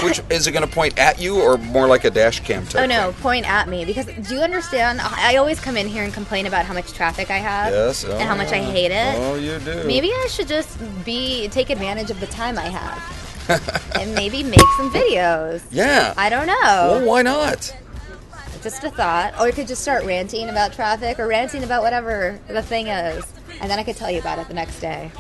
Which, is it going to point at you or more like a dash cam type? Oh, no, point at me. Because do you understand? I always come in here and complain about how much traffic I have. Yes. And how much I hate it. Oh, you do. Maybe I should just take advantage of the time I have. And maybe make some videos. Yeah. I don't know. Well, why not? Just a thought. Or you could just start ranting about traffic or ranting about whatever the thing is. And then I could tell you about it the next day.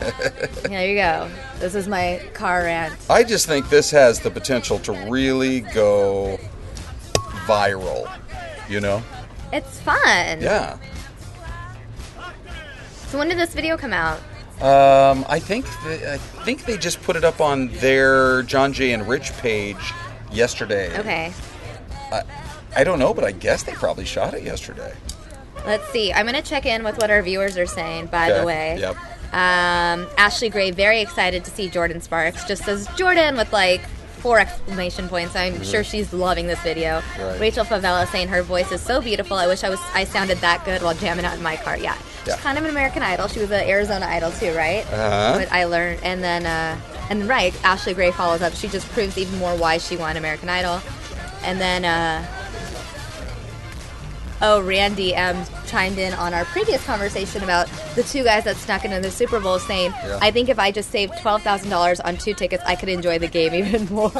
There you go. This is my car rant. I just think this has the potential to really go viral, you know? It's fun. Yeah. So when did this video come out? I think they just put it up on their John Jay and Rich page yesterday. Okay. I don't know, but I guess they probably shot it yesterday. Let's see. I'm going to check in with what our viewers are saying, by the way. Yep. Ashley Gray, very excited to see Jordan Sparks. Just says Jordan with like 4 exclamation points. I'm sure she's loving this video. Right. Rachel Favela saying her voice is so beautiful. I wish I sounded that good while jamming out in my car. Yeah. She's kind of an American Idol. She was an Arizona Idol too, right? Uh-huh. But I learned, and then right, Ashley Gray follows up. She just proves even more why she won American Idol. And then Randy M chimed in on our previous conversation about the 2 guys that snuck into the Super Bowl saying, I think if I just saved $12,000 on 2 tickets, I could enjoy the game even more.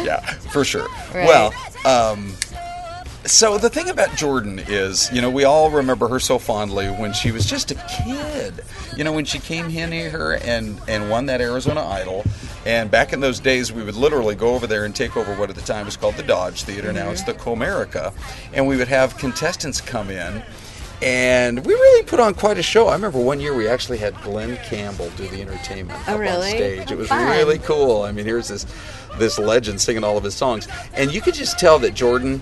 Yeah, for sure. Right. Well, so the thing about Jordan is, you know, we all remember her so fondly when she was just a kid. You know, when she came in here and won that Arizona Idol. And back in those days, we would literally go over there and take over what at the time was called the Dodge Theater. Now it's the Comerica. And we would have contestants come in. And we really put on quite a show. I remember one year we actually had Glenn Campbell do the entertainment up on stage. It was really cool. I mean, here's this legend singing all of his songs. And you could just tell that Jordan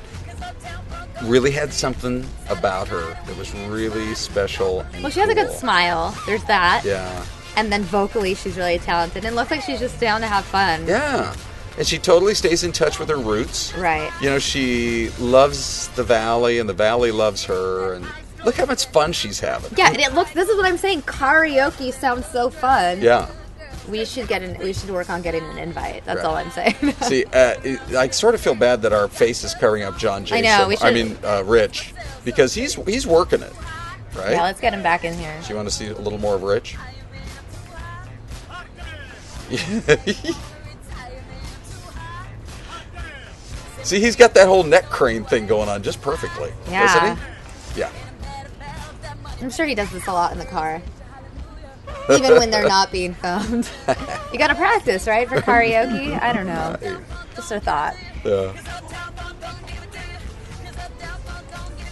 really had something about her that was really special and Well, she has a good smile. There's that. Yeah. And then vocally, she's really talented. And it looks like she's just down to have fun. Yeah. And she totally stays in touch with her roots. Right. You know, she loves the Valley, and the Valley loves her. And Look how much fun she's having. Yeah, and this is what I'm saying. Karaoke sounds so fun. Yeah. We should work on getting an invite. That's all I'm saying. See, I sort of feel bad that our face is covering up John Jay. I know. Rich, because he's working it, right? Yeah, let's get him back in here. Do you want to see a little more of Rich? See, he's got that whole neck crane thing going on just perfectly, doesn't he? Yeah. I'm sure he does this a lot in the car. Even when they're not being filmed. You gotta practice, right, for karaoke? I don't know. Just a thought. Yeah.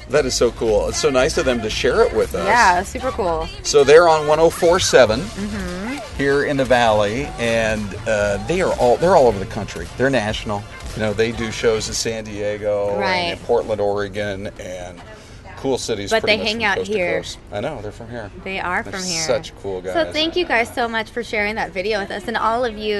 That is so cool. It's so nice of them to share it with us. Yeah, super cool. So they're on 104.7 here in the Valley, and they're all over the country. They're national. You know, they do shows in San Diego and in Portland, Oregon, and cool cities. But pretty they much hang from out coast to here. coast. I know, they're from here. They are They're from here. Such cool guys. So thank you guys so much for sharing that video with us, and all of you,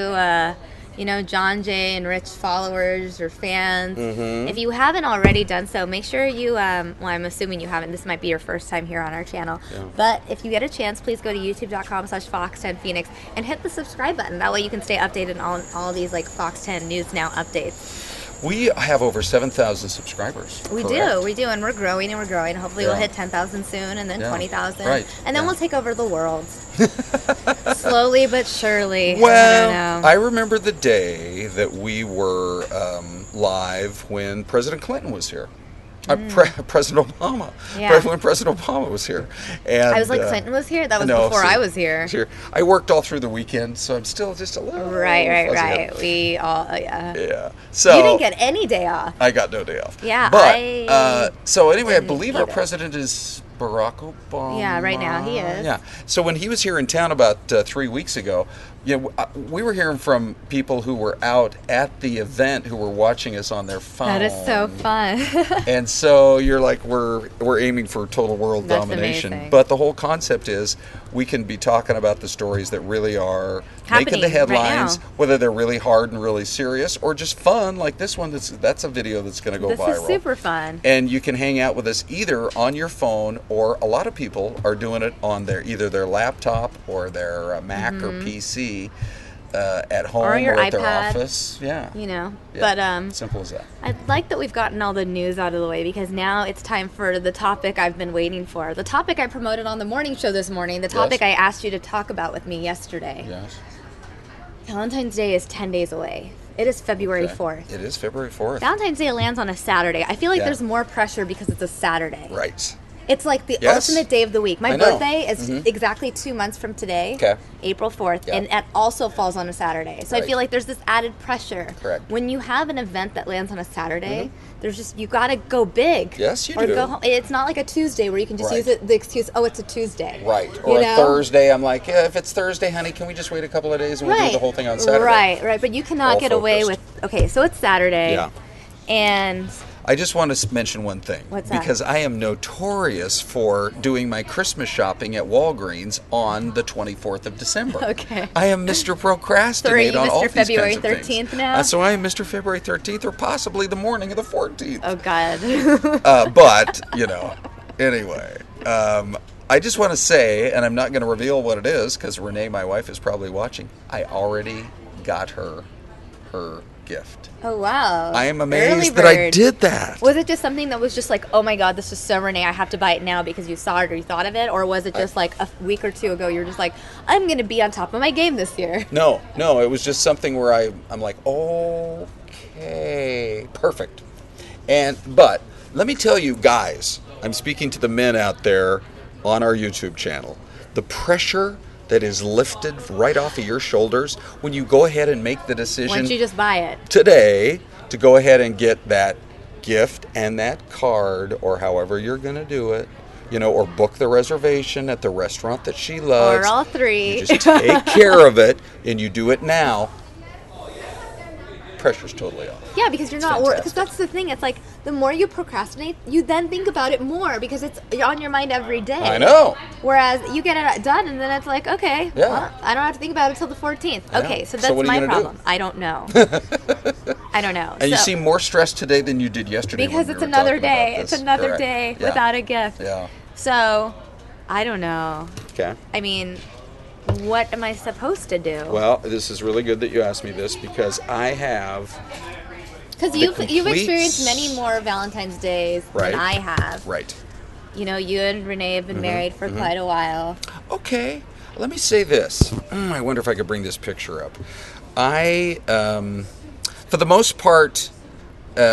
John Jay and Rich followers or fans. If you haven't already done so, make sure you. Well, I'm assuming you haven't. This might be your first time here on our channel. Yeah. But if you get a chance, please go to youtube.com/Fox10Phoenix and hit the subscribe button. That way you can stay updated on all these like Fox 10 News Now updates. We have over 7,000 subslowly We do, and we're growing and we're growing. Hopefully we'll hit 10,000 soon, and then 20,000, and then we'll take over the world. Slowly but surely. Well, I remember the day that we were live when President Clinton was here. President Obama. Yeah. When President Obama was here. And I was like, Clinton was here? That was before I was here. I worked all through the weekend, so I'm still just a little Right. We all, Yeah. So you didn't get any day off. I got no day off. Yeah. But, so anyway, I believe our president is Barack Obama. Yeah, right now he is. Yeah. So when he was here in town about 3 weeks ago, we were hearing from people who were out at the event who were watching us on their phone. That is so fun. And so you're like, we're aiming for total world domination. Amazing. But the whole concept is we can be talking about the stories that really are making the headlines, whether they're really hard and really serious or just fun, like this one. That's a video that's going to go viral. This is super fun. And you can hang out with us either on your phone, or a lot of people are doing it on either their laptop or their Mac or PC. At home or your at iPad, their office. Yeah. But simple as that. I like that we've gotten all the news out of the way, because now it's time for the topic I've been waiting for. The topic I promoted on the morning show this morning. The topic I asked you to talk about with me yesterday. Yes. Valentine's Day is 10 days away. It is February 4th. It is February 4th. Valentine's Day lands on a Saturday. I feel like there's more pressure because it's a Saturday. Right. It's like the ultimate day of the week. My birthday is exactly 2 months from today, April 4th, and it also falls on a Saturday. So I feel like there's this added pressure. Correct. When you have an event that lands on a Saturday, there's just, you got to go big. Yes, you or do. Go home. It's not like a Tuesday where you can just use the excuse, oh, it's a Tuesday. Right. Or a Thursday, I'm like, if it's Thursday, honey, can we just wait a couple of days and we'll do the whole thing on Saturday? Right. But you cannot get away with, so it's Saturday. Yeah. And I just want to mention one thing. What's that? Because I am notorious for doing my Christmas shopping at Walgreens on the 24th of December. Okay. I am Mr. Procrastinate on all these kinds of February things. 13th now? So I am Mr. February 13th or possibly the morning of the 14th. Oh, God. But, anyway. I just want to say, and I'm not going to reveal what it is because Renee, my wife, is probably watching. I already got her gift. Oh, wow. I am amazed that I did that. Was it just something that was just like, oh my God, this is so Renee, I have to buy it now because you saw it or you thought of it? Or was it just like a week or two ago, you were just like, I'm going to be on top of my game this year? No, it was just something where I'm like, okay, perfect. But let me tell you guys, I'm speaking to the men out there on our YouTube channel, the pressure that is lifted right off of your shoulders when you go ahead and make the decision. Once you just buy it today to go ahead and get that gift and that card, or however you're going to do it, or book the reservation at the restaurant that she loves. Or all three. You just take care of it, and you do it now. Pressure's totally off. Yeah, because you're not worried. Because that's the thing. It's like the more you procrastinate, you then think about it more because it's on your mind every day. I know. Whereas you get it done and then it's like, okay, well, I don't have to think about it until the 14th. Okay, so that's my problem. I don't know. I don't know. And you seem more stressed today than you did yesterday. Because it's another day. It's another day without a gift. Yeah. So, I don't know. Okay. I mean, what am I supposed to do? Well, this is really good that you asked me this because I have. Because you've experienced many more Valentine's Days than I have. Right. You know, you and Renee have been married for quite a while. Okay. Let me say this. I wonder if I could bring this picture up. For the most part,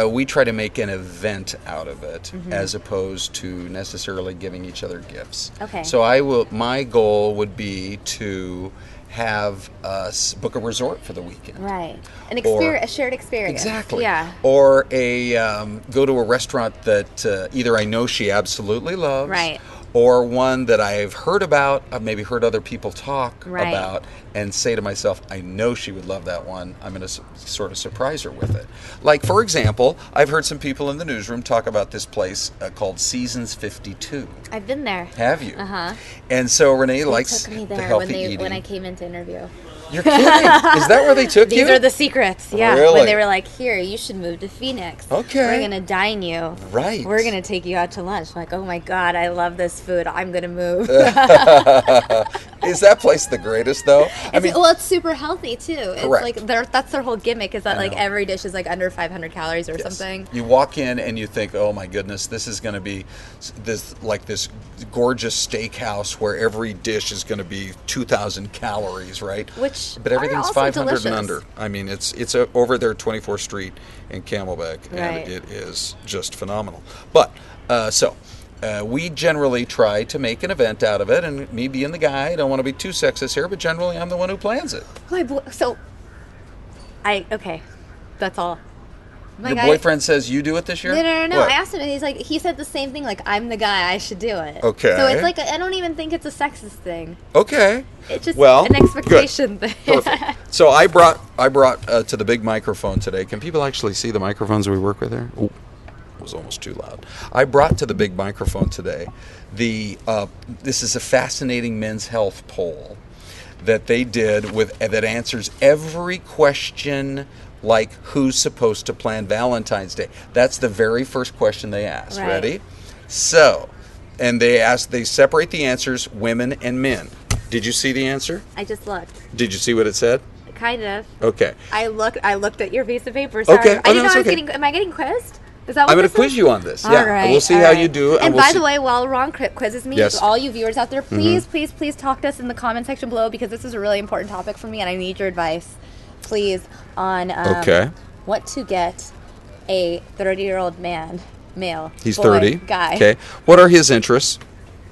we try to make an event out of it as opposed to necessarily giving each other gifts. Okay. So my goal would be to have us book a resort for the weekend. Right. A shared experience. Exactly. Yeah. Or go to a restaurant that either I know she absolutely loves. Right. Or one that I've heard about, I've maybe heard other people talk about, and say to myself, I know she would love that one. I'm going to sort of surprise her with it. Like, for example, I've heard some people in the newsroom talk about this place called Seasons 52. I've been there. Have you? Uh-huh. And so Renee likes took me the there healthy eating. when I came in to interview. You're kidding? Is that where they took you? These are the secrets, yeah. Really? When they were like, here, you should move to Phoenix. Okay. We're going to dine you. Right. We're going to take you out to lunch. I'm like, oh my God, I love this food. I'm going to move. Is that place the greatest, though? It's super healthy, too. It's correct. like, that's their whole gimmick is that like every dish is like under 500 calories or something. You walk in and you think, oh my goodness, this is going to be this gorgeous steakhouse where every dish is going to be 2,000 calories, right? But everything's 500 delicious. and under. I mean, it's over there, 24th Street in Camelback, and it is just phenomenal. But we generally try to make an event out of it, and me being the guy, I don't want to be too sexist here, but generally I'm the one who plans it. Okay, that's all. Your boyfriend says you do it this year? No. What? I asked him, and he said the same thing. Like, I'm the guy. I should do it. Okay. So it's like I don't even think it's a sexist thing. Okay. It's just an expectation thing. Perfect. So I brought to the big microphone today. Can people actually see the microphones we work with here? Ooh, it was almost too loud. I brought to the big microphone today this is a fascinating men's health poll that they did that answers every question. Like, who's supposed to plan Valentine's Day? That's the very first question they asked. Right. Ready? So, and they separate the answers, women and men. Did you see the answer? I just looked. Did you see what it said? Kind of. Okay. I looked at your piece of paper. Sorry. Okay. I didn't know I was getting. Am I getting quizzed? Is that what I'm going this to quiz is? you on this. All yeah. right. We'll see how you do. And by the way, while Ron quizzes me, Yes. all you viewers out there, please talk to us in the comment section below because this is a really important topic for me and I need your advice, please, on what to get a 30-year-old male. He's boy, 30. Guy. Okay. What are his interests?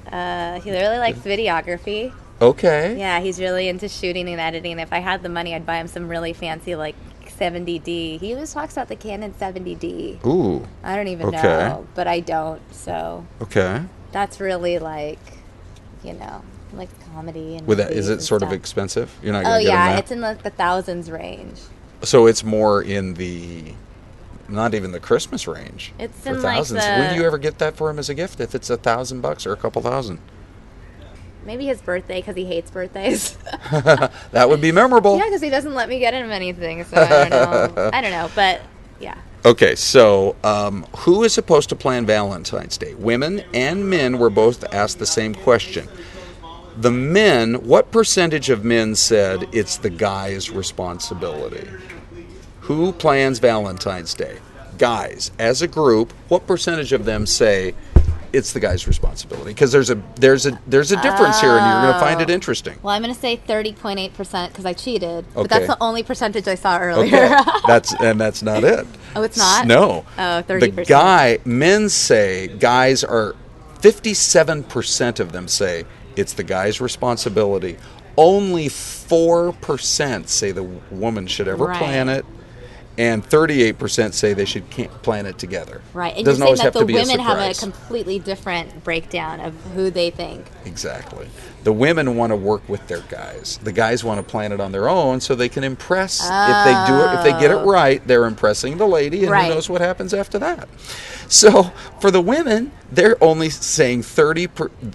He really likes videography. Okay. Yeah, he's really into shooting and editing. If I had the money, I'd buy him some really fancy, like, 70D. He always talks about the Canon 70D. Ooh. I don't even know, but I don't, so. Okay. That's really like comedy. And Is it sort of expensive? You're not going to get him that? It's in the thousands range. So it's more in not even the Christmas range. It's for in thousands. like When do you ever get that for him as a gift? If it's $1,000 or a couple thousand? Maybe his birthday because he hates birthdays. That would be memorable. Yeah, because he doesn't let me get him anything. So I don't know. But yeah. Okay, so who is supposed to plan Valentine's Day? Women and men were both asked the same question. The men, what percentage of men said it's the guy's responsibility? Who plans Valentine's Day? Guys, as a group, what percentage of them say it's the guy's responsibility? Because there's a difference here, and you're going to find it interesting. Well, I'm going to say 30.8% because I cheated, but Okay. that's the only percentage I saw earlier. Okay, that's not it. Oh, it's not? No. Oh, 30%. Men say, guys are 57% of them say it's the guy's responsibility. Only 4% say the woman should ever plan it. And 38% say they should plan it together. Right, and doesn't you're always saying that have the to be women a have a surprise. completely different breakdown of who they think. Exactly. The women want to work with their guys. The guys want to plan it on their own so they can impress. If they do it, if they get it right, they're impressing the lady, and who knows what happens after that. So for the women, they're only saying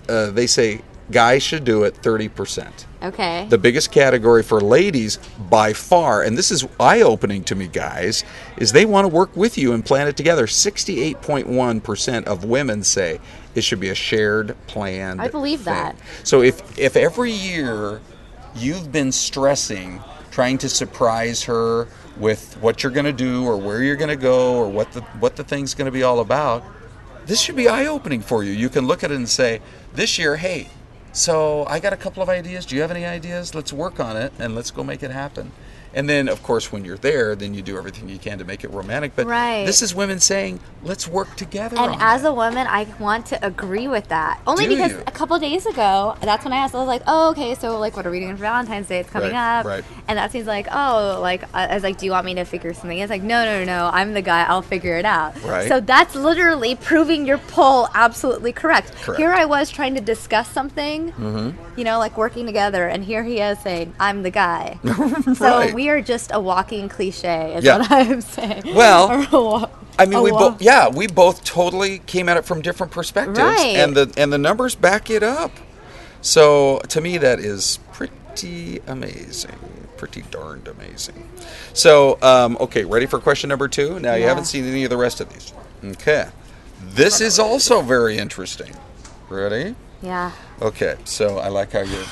they say Guys should do it 30%. Okay. The biggest category for ladies by far, and this is eye-opening to me, guys, is they want to work with you and plan it together. 68.1% of women say it should be a shared, planned I believe thing. that. So if every year you've been stressing, trying to surprise her with what you're going to do or where you're going to go or what the thing's going to be all about, this should be eye-opening for you. You can look at it and say, this year, hey, so I got a couple of ideas. Do you have any ideas? Let's work on it and let's go make it happen. And then, of course, when you're there, then you do everything you can to make it romantic. But Right. this is women saying, let's work together And on as a woman, I want to agree with that. Only Do because you? a couple days ago, that's when I asked, I was like, oh, okay, so like what are we doing for Valentine's Day? It's coming Right, up. right. And that seems like, oh, like, I was like, do you want me to figure something? It's like, no, I'm the guy, I'll figure it out. Right. So that's literally proving your poll absolutely correct. Correct. Here I was trying to discuss something, Mhm. you know, like working together, and here he is saying, I'm the guy. So Right. we are just a walking cliche, is Yeah. what I'm saying. Well, Or a wa- I mean, a we wa- both totally came at it from different perspectives, Right. and the numbers back it up. So to me, that is pretty amazing, pretty darned amazing. So, okay, ready for question number 2? Now you Yeah. haven't seen any of the rest of these. Okay, this is also very interesting. Ready? Yeah. Okay, so I like how you're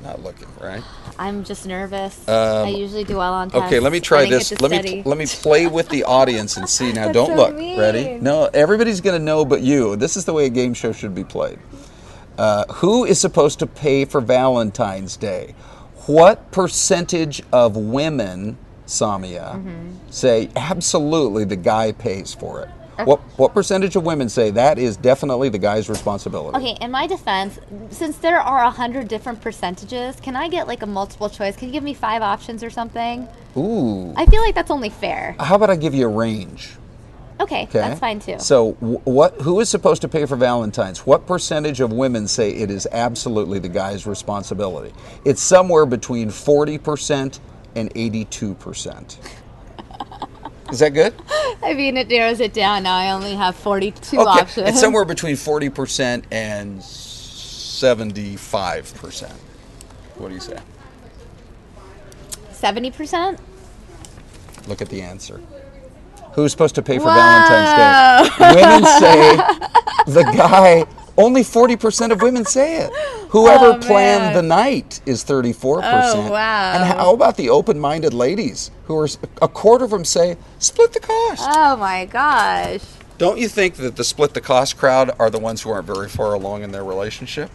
not looking, right? I'm just nervous. I usually do well on tests. Okay, let me I try didn't this. get to Let me study. let me play with the audience and see. Now, That's don't so look. mean. Ready? No, everybody's going to know but you. This is the way a game show should be played. Who is supposed to pay for Valentine's Day? What percentage of women, Samia, say absolutely the guy pays for it? Okay. What percentage of women say that is definitely the guy's responsibility? Okay, in my defense, since there are 100 different percentages, can I get like a multiple choice? Can you give me 5 options or something? Ooh. I feel like that's only fair. How about I give you a range? Okay, that's fine too. So, who is supposed to pay for Valentine's? What percentage of women say it is absolutely the guy's responsibility? It's somewhere between 40% and 82%. Is that good? I mean, it narrows it down. Now I only have 42 Okay, options. it's somewhere between 40% and 75%. What do you say? 70%? Look at the answer. Who's supposed to pay for Whoa. Valentine's Day? Women say the guy. Only 40% of women say it. Whoever planned the night is 34%. Oh, wow. And how about the open-minded ladies who are a quarter of them say split the cost? Oh my gosh. Don't you think that the split the cost crowd are the ones who aren't very far along in their relationship?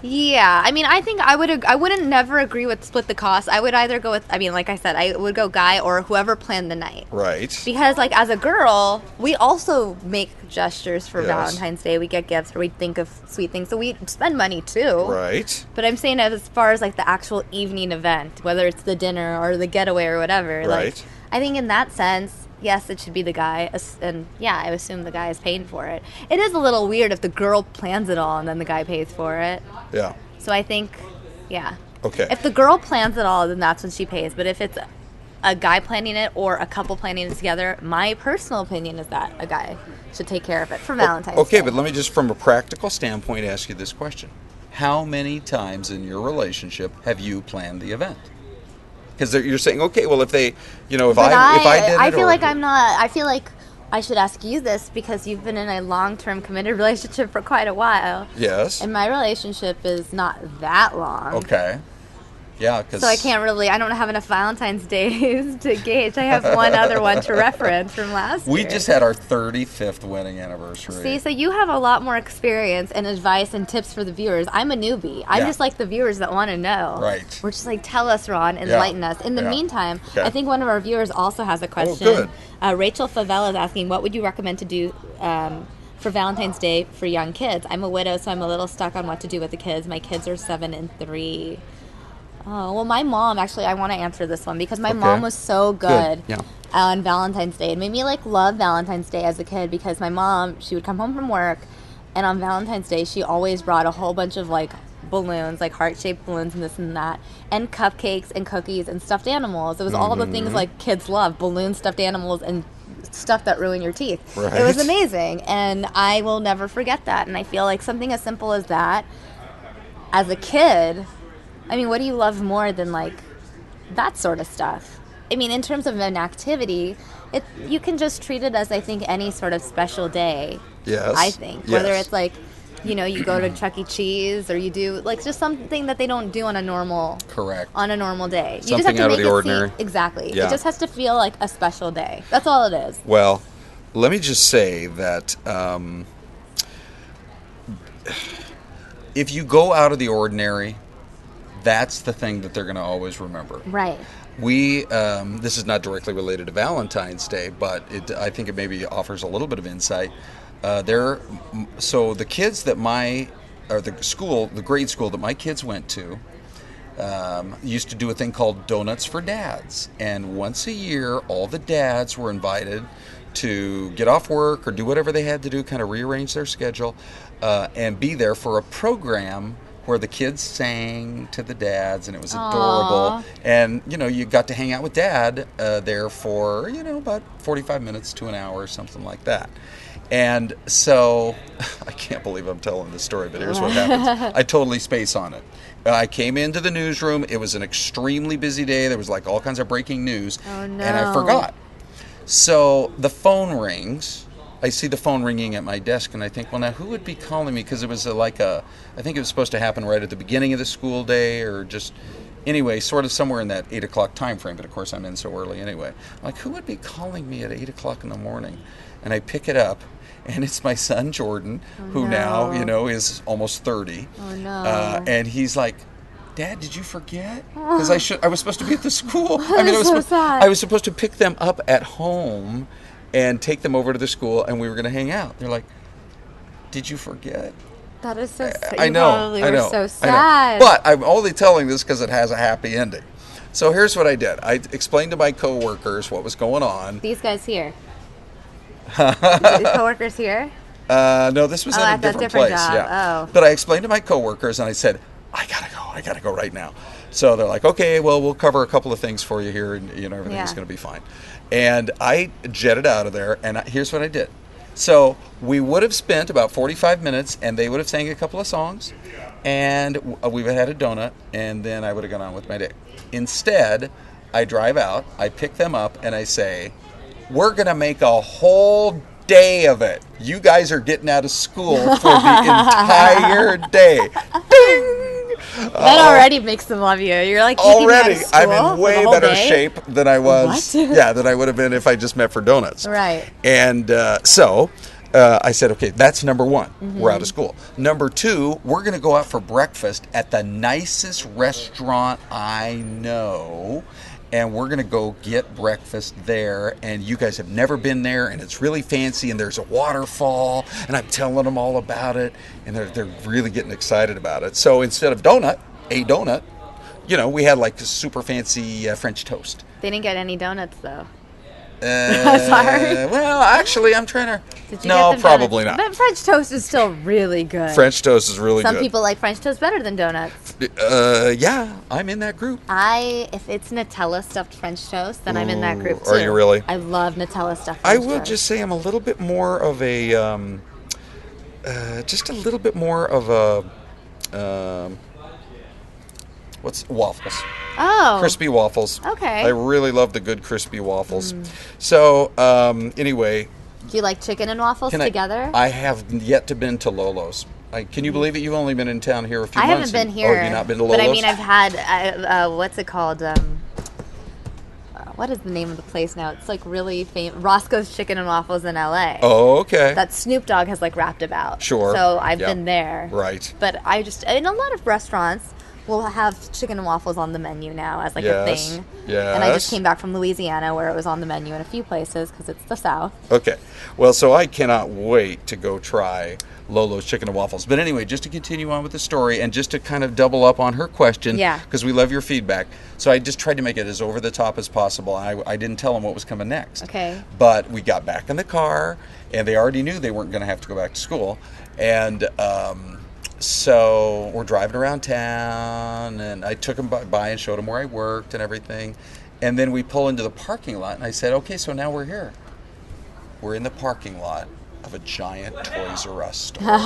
Yeah, I mean, I think I wouldn't never agree with split the cost. I would either go with, I mean, like I said, I would go guy or whoever planned the night. Right. Because, like, as a girl, we also make gestures for Yes. Valentine's Day. We get gifts or we think of sweet things. So we spend money, too. Right. But I'm saying as far as, like, the actual evening event, whether it's the dinner or the getaway or whatever. Like, Right. I think in that sense, yes, it should be the guy. And, yeah, I assume the guy is paying for it. It is a little weird if the girl plans it all and then the guy pays for it. Yeah. So I think, yeah. Okay. If the girl plans it all, then that's when she pays. But if it's a guy planning it or a couple planning it together, my personal opinion is that a guy should take care of it for Valentine's Okay, Day. but let me just, from a practical standpoint, ask you this question. How many times in your relationship have you planned the event? Because you're saying, okay, well, if they, you know, if I did it, I feel or- like I'm not. I feel like I should ask you this because you've been in a long-term committed relationship for quite a while. Yes. And my relationship is not that long. Okay. Yeah, because So I can't really. I don't have enough Valentine's Days to gauge. I have one other one to reference from last year. we just had our 35th wedding anniversary. See, so you have a lot more experience and advice and tips for the viewers. I'm a newbie. I'm Yeah. just like the viewers that want to know. Right. We're just like, tell us, Ron, enlighten us. In the Yeah. meantime, Okay. I think one of our viewers also has a question. good. Rachel Favela is asking, what would you recommend to do for Valentine's Day for young kids? I'm a widow, so I'm a little stuck on what to do with the kids. My kids are 7 and 3. Oh, well, my mom, actually, I want to answer this one because my Okay. mom was so good. Yeah. On Valentine's Day. It made me like love Valentine's Day as a kid because my mom, she would come home from work and on Valentine's Day she always brought a whole bunch of like balloons, like heart-shaped balloons and this and that, and cupcakes and cookies and stuffed animals. It was all the things like kids love, balloons, stuffed animals, and stuff that ruin your teeth. Right. It was amazing and I will never forget that, and I feel like something as simple as that as a kid, I mean, what do you love more than like that sort of stuff? I mean, in terms of an activity, you can just treat it as, I think, any sort of special day. Yes. I think. Whether it's like, you know, you go to Chuck E. Cheese or you do like just something that they don't do on a normal day. You just have to out make of the ordinary. Exactly. Yeah. It just has to feel like a special day. That's all it is. Well, let me just say that if you go out of the ordinary, that's the thing that they're going to always remember. Right. This is not directly related to Valentine's Day, but I think it maybe offers a little bit of insight. So the kids that the grade school that my kids went to, used to do a thing called Donuts for Dads. And once a year, all the dads were invited to get off work or do whatever they had to do, kind of rearrange their schedule, and be there for a program where the kids sang to the dads, and it was adorable. Aww. And, you know, you got to hang out with Dad there for, you know, about 45 minutes to an hour or something like that. And so, I can't believe I'm telling this story, but here's what happens. I totally space on it. I came into the newsroom. It was an extremely busy day. There was like all kinds of breaking news. Oh, no. And I forgot. So the phone rings. I see the phone ringing at my desk, and I think, well, now who would be calling me? Because it was I think it was supposed to happen right at the beginning of the school day, or just, anyway, sort of somewhere in that 8 o'clock time frame. But of course, I'm in so early anyway. I'm like, who would be calling me at 8 o'clock in the morning? And I pick it up, and it's my son Jordan, who now, you know, is almost 30. Oh no! And he's like, Dad, did you forget? Because I was supposed to be at the school. I mean, sad. I was supposed to pick them up at home and take them over to the school, and we were going to hang out. They're like, did you forget? That is so sad. I know. You were so sad. But I'm only telling this because it has a happy ending. So here's what I did. I explained to my coworkers what was going on. These guys here. These coworkers here? No, this was at a different place. Job. Yeah. Oh. But I explained to my coworkers, and I said, I gotta go right now. So they're like, okay, well, we'll cover a couple of things for you here, and you know, everything's going to be fine. And I jetted out of there, and here's what I did. So we would have spent about 45 minutes, and they would have sang a couple of songs, and we would have had a donut, and then I would have gone on with my day. Instead, I drive out, I pick them up, and I say, we're going to make a whole day of it. You guys are getting out of school for the entire day. Ding! That already makes them love you. You're like, already, I'm in way better shape than I was. What? Yeah, than I would have been if I just met for donuts. Right. And so I said, okay, that's number one. Mm-hmm. We're out of school. Number two, we're going to go out for breakfast at the nicest restaurant I know. And we're going to go get breakfast there, and you guys have never been there, and it's really fancy, and there's a waterfall, and I'm telling them all about it, and they're really getting excited about it. So instead of a donut, you know, we had like super fancy French toast. They didn't get any donuts, though. Sorry. Well, actually, I'm trying to. Did you No, get them probably donuts? not. But French toast is still really good. French toast is really Some good. people like French toast better than donuts. Yeah, I'm in that group. If it's Nutella stuffed French toast, then I'm in that group too. Are you really? I love Nutella stuffed I French will toast. just say I'm a little bit more of a, just a little bit more of a, waffles. Oh. Crispy waffles. Okay. I really love the good crispy waffles. So, anyway. Do you like chicken and waffles together? I have yet to been to Lolo's. Can you believe it? You've only been in town here a few I months. haven't been here. Oh, have you not been to Lolo's? But I mean, I've had, what's it called? What is the name of the place now? It's like really famous. Roscoe's Chicken and Waffles in LA. Oh, okay. That Snoop Dogg has like rapped about. Sure. So I've Yep. been there. Right. But in a lot of restaurants, we'll have chicken and waffles on the menu now as like a thing. Yes. And I just came back from Louisiana where it was on the menu in a few places because it's the South. Okay. Well, so I cannot wait to go try Lolo's Chicken and Waffles. But anyway, just to continue on with the story and just to kind of double up on her question, because we love your feedback. So I just tried to make it as over the top as possible. I didn't tell them what was coming next. Okay. But we got back in the car, and they already knew they weren't going to have to go back to school. And so we're driving around town, and I took them by and showed them where I worked and everything. And then we pull into the parking lot, and I said, okay, so now we're here. We're in the parking lot. of a giant Toys R Us store. Am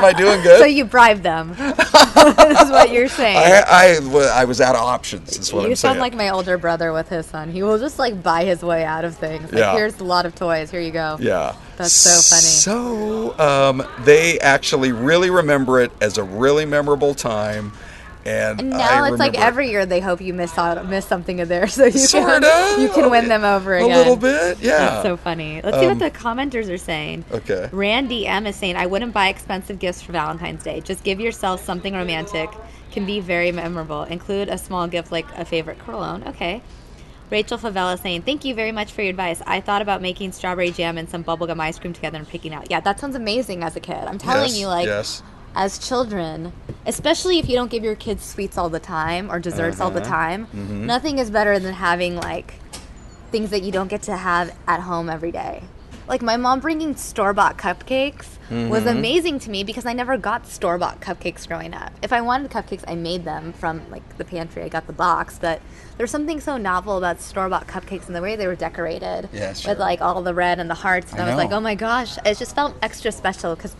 I doing good? So you bribed them. This is what you're saying. I was out of options, is what I'm saying. You sound like my older brother with his son. He will just like buy his way out of things. Like, here's a lot of toys. Here you go. Yeah. That's so funny. So they actually really remember it as a really memorable time. And now it's like every year they hope you miss something of theirs, so you can win them over again. A little bit, yeah. That's so funny. Let's see what the commenters are saying. Okay. Randy M is saying, I wouldn't buy expensive gifts for Valentine's Day. Just give yourself something romantic. Can be very memorable. Include a small gift like a favorite cologne. Okay. Rachel Favela saying, thank you very much for your advice. I thought about making strawberry jam and some bubblegum ice cream together and picking out. Yeah, that sounds amazing as a kid. I'm telling you, like... Yes. As children, especially if you don't give your kids sweets all the time or desserts all the time, nothing is better than having like things that you don't get to have at home every day. Like my mom bringing store-bought cupcakes was amazing to me because I never got store-bought cupcakes growing up. If I wanted cupcakes, I made them from like the pantry. I got the box, but there's something so novel about store-bought cupcakes and the way they were decorated with like all the red and the hearts. And I was like, oh my gosh, it just felt extra special because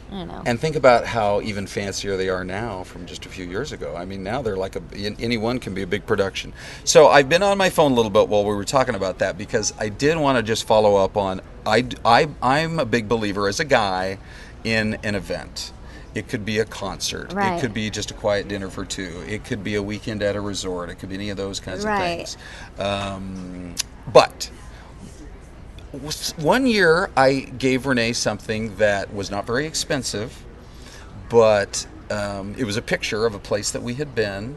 I don't know. And think about how even fancier they are now from just a few years ago. I mean, now they're like any one can be a big production. So I've been on my phone a little bit while we were talking about that because I did want to just follow up on, I'm a big believer as a guy in an event. It could be a concert. Right. It could be just a quiet dinner for two. It could be a weekend at a resort. It could be any of those kinds of things. But... one year, I gave Renee something that was not very expensive, but it was a picture of a place that we had been,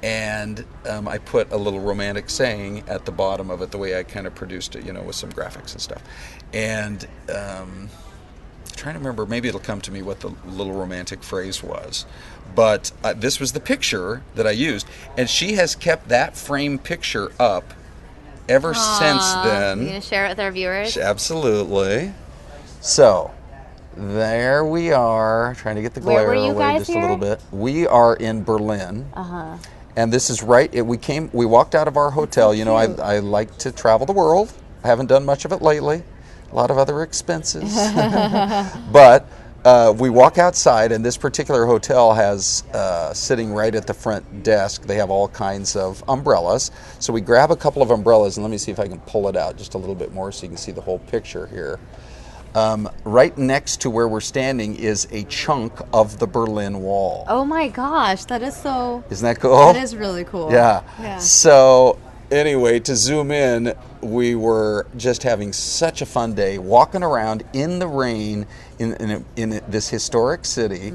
and I put a little romantic saying at the bottom of it, the way I kind of produced it, with some graphics and stuff. And trying to remember, maybe it'll come to me what the little romantic phrase was. But this was the picture that I used, and she has kept that frame picture up ever since then. You gonna share it with our viewers? Absolutely. So, there we are. Trying to get the glare away just a little bit. We are in Berlin. And this is right. We walked out of our hotel. I like to travel the world. I haven't done much of it lately. A lot of other expenses. But we walk outside, and this particular hotel has, sitting right at the front desk, they have all kinds of umbrellas. So we grab a couple of umbrellas, and let me see if I can pull it out just a little bit more so you can see the whole picture here. Right next to where we're standing is a chunk of the Berlin Wall. Oh my gosh, that is so... Isn't that cool? That is really cool. Yeah. So... anyway, to zoom in, we were just having such a fun day walking around in the rain in this historic city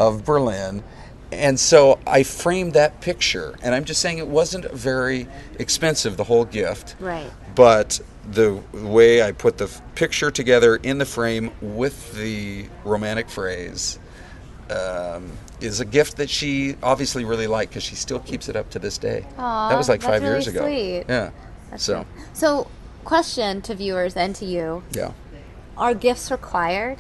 of Berlin. And so I framed that picture, and I'm just saying it wasn't very expensive, the whole gift. Right. But the way I put the picture together in the frame with the romantic phrase is a gift that she obviously really liked because she still keeps it up to this day. Aww, that was like 5 years really ago. Sweet. Yeah. That's so. Sweet. So, question to viewers and to you. Yeah. Are gifts required?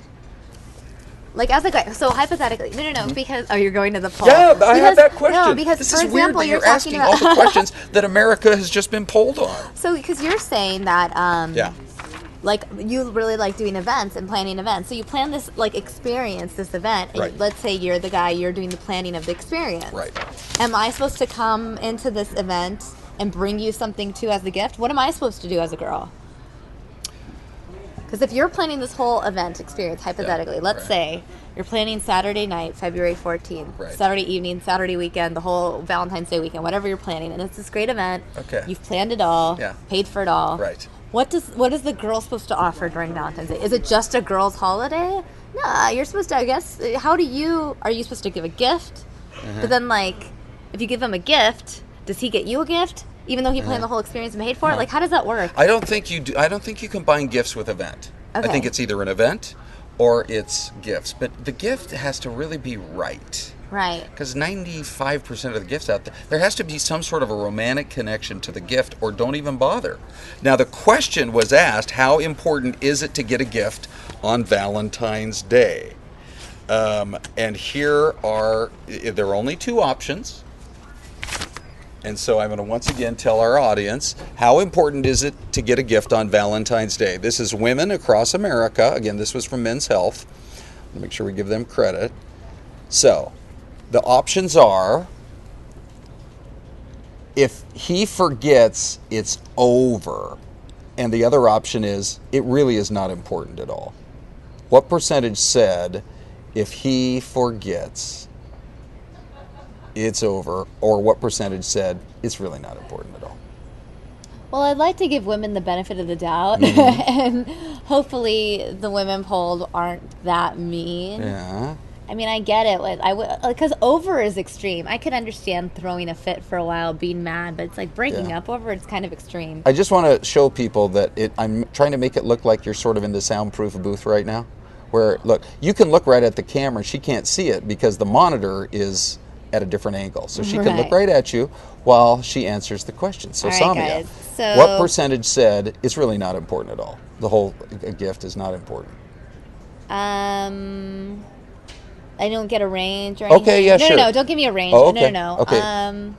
Like as a guy, so hypothetically, no, because you're going to the poll. Yeah, I have that question. No, because this for is example, weird that you're asking all the questions that America has just been polled on. So, because you're saying that, like you really like doing events and planning events, so you plan this experience, this event, and let's say you're the guy, you're doing the planning of the experience. Right. Am I supposed to come into this event and bring you something too as a gift? What am I supposed to do as a girl? Because if you're planning this whole event experience, hypothetically, let's say you're planning Saturday night, February 14th, Saturday evening, Saturday weekend, the whole Valentine's Day weekend, whatever you're planning, and it's this great event. Okay. You've planned it all, paid for it all. Right. What is the girl supposed to offer during Valentine's Day? Is it just a girl's holiday? No, you're supposed to, I guess, are you supposed to give a gift? But then, if you give him a gift, does he get you a gift? Even though he planned the whole experience and paid for it? Like, how does that work? I don't think you combine gifts with event. Okay. I think it's either an event or it's gifts. But the gift has to really be right. Right. Because 95% of the gifts out there has to be some sort of a romantic connection to the gift, or don't even bother. Now, the question was asked, how important is it to get a gift on Valentine's Day? And there are only two options. And so I'm going to once again tell our audience, how important is it to get a gift on Valentine's Day? This is women across America. Again, this was from Men's Health. Make sure we give them credit. So, the options are, if he forgets, it's over. And the other option is, it really is not important at all. What percentage said, if he forgets, it's over? Or what percentage said, it's really not important at all? Well, I'd like to give women the benefit of the doubt, and hopefully the women polled aren't that mean. Yeah. I mean, I get it. Because over is extreme. I could understand throwing a fit for a while, being mad, but it's like breaking up over. It's kind of extreme. I just want to show people that I'm trying to make it look like you're sort of in the soundproof booth right now. Where, look, you can look right at the camera. She can't see it because the monitor is at a different angle. So she can look right at you while she answers the question. So, all right, Samia, guys. So, what percentage said it's really not important at all? The whole gift is not important. I don't get a range or anything. Okay, yeah, no, sure. No, don't give me a range. Oh, okay. No. Okay.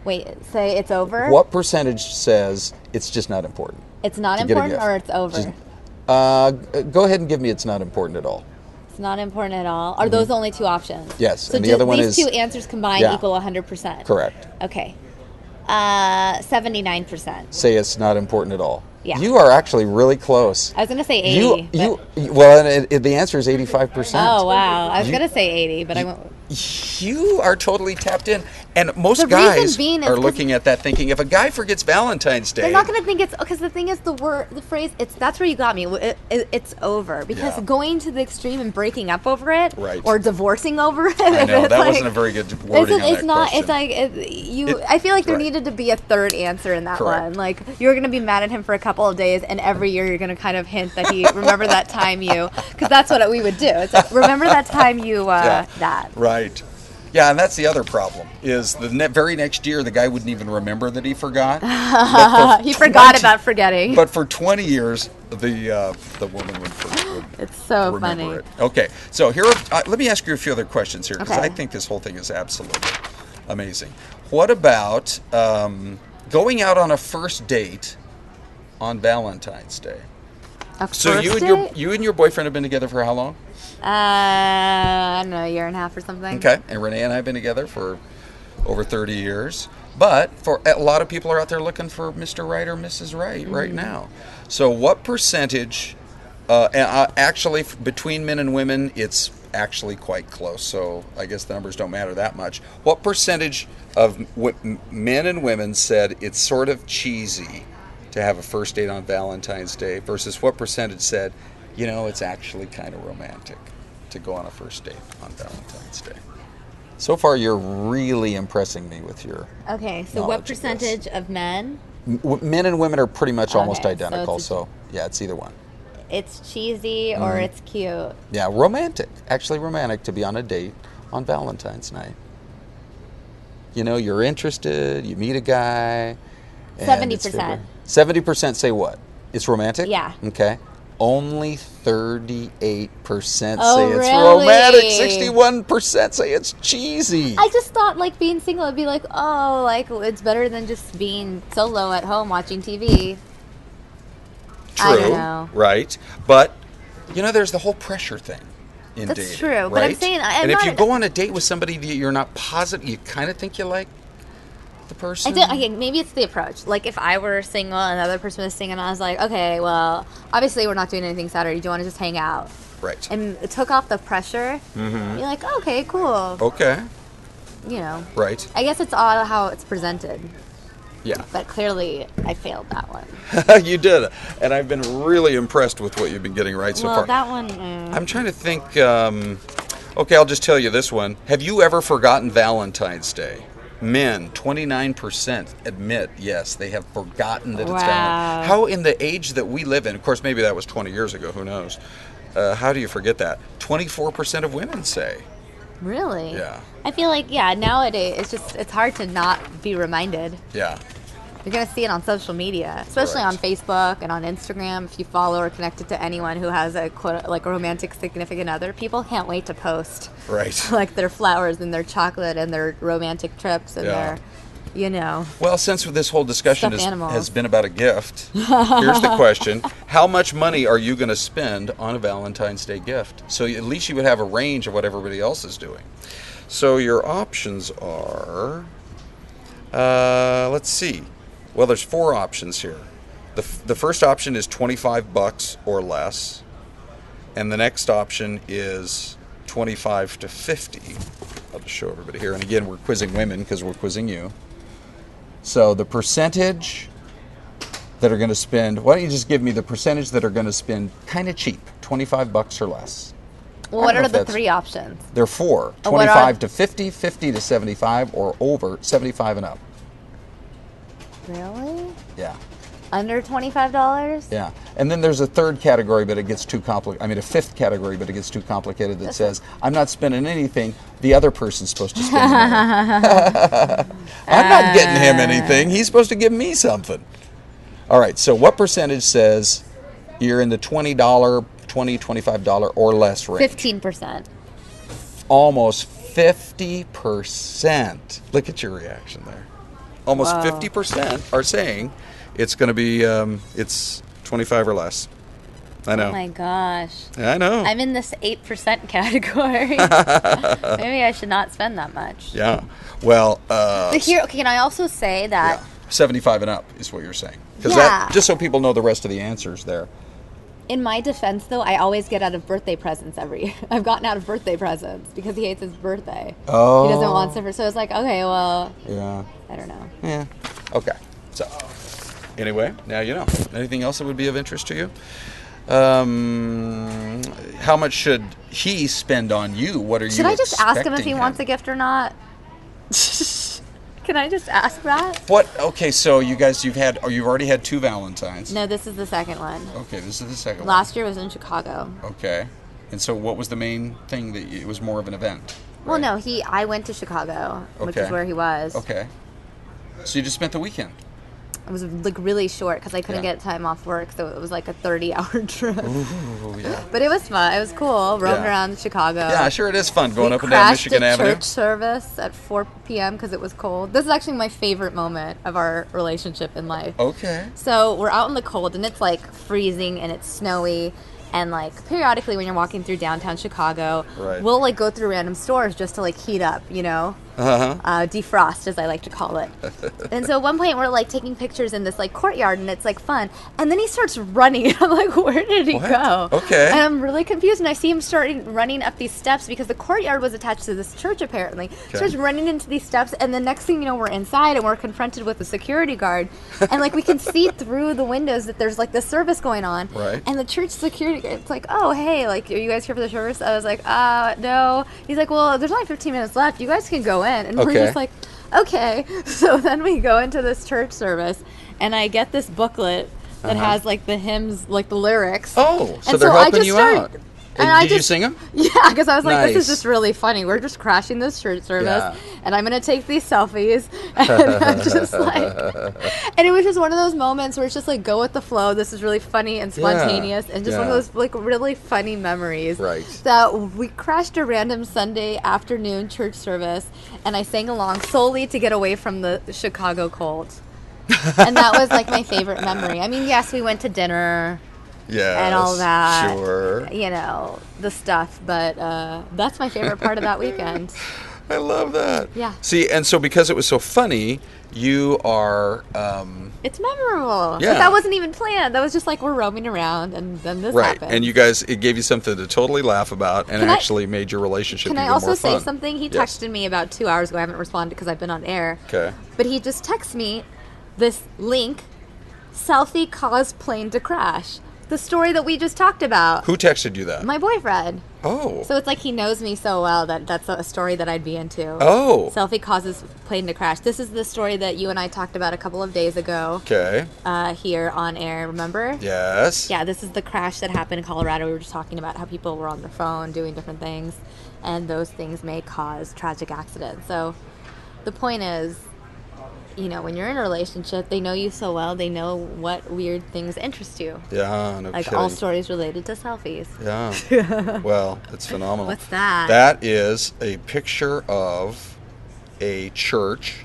Wait, say it's over? What percentage says it's just not important? It's not important or it's over? Just, go ahead and give me it's not important at all. It's not important at all. Are those only two options? Yes, So and the other one these is... two answers combined equal 100%? Correct. Okay. 79%. Say it's not important at all. Yeah. You are actually really close. I was going to say 80. Well, the answer is 85%. Oh, wow. I was going to say 80, but I went... You are totally tapped in. And most guys are looking at that thinking, if a guy forgets Valentine's Day... They're not going to think it's... Because the thing is, the phrase, that's where you got me. It's over. Because going to the extreme and breaking up over it, or divorcing over it... I know, that wasn't a very good wording on that question. It's like, I feel like there needed to be a third answer in that one. Like, you're going to be mad at him for a couple of days, and every year you're going to kind of hint that he... remember that time you... Because that's what we would do. It's like, remember that time you... that. Right. Yeah, and that's the other problem, is the very next year, the guy wouldn't even remember that he forgot. He forgot about forgetting. But for 20 years, the woman would it's so funny. It. Okay, so here, let me ask you a few other questions here, because I think this whole thing is absolutely amazing. What about going out on a first date on Valentine's Day? So you and your boyfriend have been together for how long? I don't know, a year and a half or something. Okay, and Renee and I have been together for over 30 years. But for a lot of people are out there looking for Mr. Right or Mrs. Right right now. So what percentage, actually between men and women, it's actually quite close. So I guess the numbers don't matter that much. What percentage of men and women said it's sort of cheesy to have a first date on Valentine's Day versus what percentage said, you know, it's actually kind of romantic to go on a first date on Valentine's Day? So far, you're really impressing me with your Okay, so what percentage of men? Men and women are pretty much almost identical, so yeah, it's either one. It's cheesy or it's cute. Yeah, romantic. Actually romantic to be on a date on Valentine's night. You know, you're interested, you meet a guy. 70%. 70% say what? It's romantic? Yeah. Okay. Only 38% say it's really? romantic. 61% say it's cheesy. I just thought, like, being single would be like, oh, like, it's better than just being solo at home watching TV. True. I don't know. Right. But, you know, there's the whole pressure thing in dating. That's true. Right? But I'm saying... if you go on a date with somebody that you're not positive, you kind of think you like the person. Okay, maybe it's the approach. Like, if I were single and the other person was single, and I was like, okay, well, obviously we're not doing anything Saturday. Do you want to just hang out? Right. And it took off the pressure. Mm-hmm. You're like, okay, cool. Okay. You know. Right. I guess it's all how it's presented. Yeah. But clearly, I failed that one. You did. And I've been really impressed with what you've been getting right so far. Well, that one... I'm trying to think... okay, I'll just tell you this one. Have you ever forgotten Valentine's Day? Men, 29% admit, yes, they have forgotten that it's Valentine's. How in the age that we live in, of course, maybe that was 20 years ago, who knows? How do you forget that? 24% of women say. Really? Yeah. I feel like, nowadays, it's hard to not be reminded. Yeah. You're going to see it on social media, especially Right. on Facebook and on Instagram. If you follow or connected to anyone who has a a romantic significant other, people can't wait to post Right. like their flowers and their chocolate and their romantic trips and their, Well, since this whole discussion Stuffed animals. has been about a gift, here's the question. How much money are you going to spend on a Valentine's Day gift? So at least you would have a range of what everybody else is doing. So your options are, let's see. Well, there's 4 options here. The first option is $25 or less. And the next option is $25 to $50. I'll just show everybody here. And again, we're quizzing women because we're quizzing you. So the percentage that are going to spend, why don't you just give me the percentage that are going to spend kind of cheap, $25 or less? Well, what are the 3 options? There are 4, Oh, what 25 are- to 50, 50 to 75, or over 75 and up. Really? Yeah. Under $25? Yeah, and then there's a third category, but it gets too complicated. I mean, a fifth category, but it gets too complicated. That says, "I'm not spending anything. The other person's supposed to spend money." I'm not getting him anything. He's supposed to give me something. All right. So, what percentage says you're in the $20, $25 or less range? 15%. Almost 50%. Look at your reaction there. Almost Wow. 50% are saying it's going to be it's 25 or less. I know. Oh my gosh. I know. I'm in this 8% category. Maybe I should not spend that much. Yeah. Well, But here, can I also say that 75 and up is what you're saying. Because Yeah. just so people know the rest of the answers there. in my defense, though, I always get out of birthday presents I've gotten out of birthday presents because he hates his birthday. Oh. He doesn't want stuff. So it's like, okay, well, Yeah. I don't know. Yeah. Okay. So, anyway, now you know. Anything else that would be of interest to you? How much should he spend on you? What are you Should I just ask him if he expecting wants a gift or not? Can I just ask that? What? Okay, so you guys, you've already had 2 Valentines. No, this is the second one. Okay, this is the second one. Last year was in Chicago. Okay. And so what was the main thing that it was more of an event? Well, no, I went to Chicago, which is Okay. where he was. Okay. So you just spent the weekend? It was like really short because I couldn't Yeah. get time off work, so it was like a 30-hour trip. Ooh, yeah. But it was fun. It was cool roaming Yeah. around Chicago. Yeah, sure it is fun going We up and down crashed Michigan a Avenue. church service at 4 p.m. because it was cold. This is actually my favorite moment of our relationship in life. Okay. So we're out in the cold and it's like freezing and it's snowy. And like periodically when you're walking through downtown Chicago, Right. we'll like go through random stores just to like heat up, you know? Defrost, as I like to call it. And so at one point we're like taking pictures in this like courtyard and it's like fun. And then he starts running. I'm like, where did he go? Okay. And I'm really confused. And I see him starting running up these steps because the courtyard was attached to this church apparently. Okay. Starts running into these steps. And the next thing you know, we're inside and we're confronted with a security guard. And like we can see through the windows that there's like this service going on. Right. And the church security guard's like, oh, hey, like, are you guys here for the service? I was like, no. He's like, well, there's only 15 minutes left. You guys can go in. And we're Okay. just like, okay. So then we go into this church service, and I get this booklet that has like the hymns, like the lyrics. Oh, so And they're I helping just you started- out. And And did you sing them? Yeah, because I was like, this Nice. is just really funny. We're just crashing this church service, Yeah. and I'm going to take these selfies. And I'm just like, and it was just one of those moments where it's just like, go with the flow. This is really funny and spontaneous, and just one of Yeah. those like really funny memories. Right. That we crashed a random Sunday afternoon church service, and I sang along solely to get away from the Chicago cold. And that was like my favorite memory. I mean, yes, we went to dinner. Yes, And all that. sure. You know, the stuff. But that's my favorite part of that weekend. I love that. Yeah. See, and so because it was so funny, you are It's memorable. Yeah. But that wasn't even planned. That was just like we're roaming around and then this right. happened. And you guys, it gave you something to totally laugh about, and Can I- actually made your relationship Can even I also more say fun. something? He Yes. texted me about 2 hours ago. I haven't responded because I've been on air. Okay. But he just texted me this link, selfie caused plane to crash. The story that we just talked about. Who texted you that? My boyfriend. Oh. So it's like he knows me so well that that's a story that I'd be into. Oh. Selfie causes plane to crash. This is the story that you and I talked about a couple of days ago. Okay. Here on air, remember? Yes. Yeah, this is the crash that happened in Colorado. We were just talking about how people were on their phone doing different things, and those things may cause tragic accidents. So the point is, when you're in a relationship, they know you so well, they know what weird things interest you. Yeah, no like kidding. all stories related to selfies. Yeah. Well, it's phenomenal. What's that? That is a picture of a church.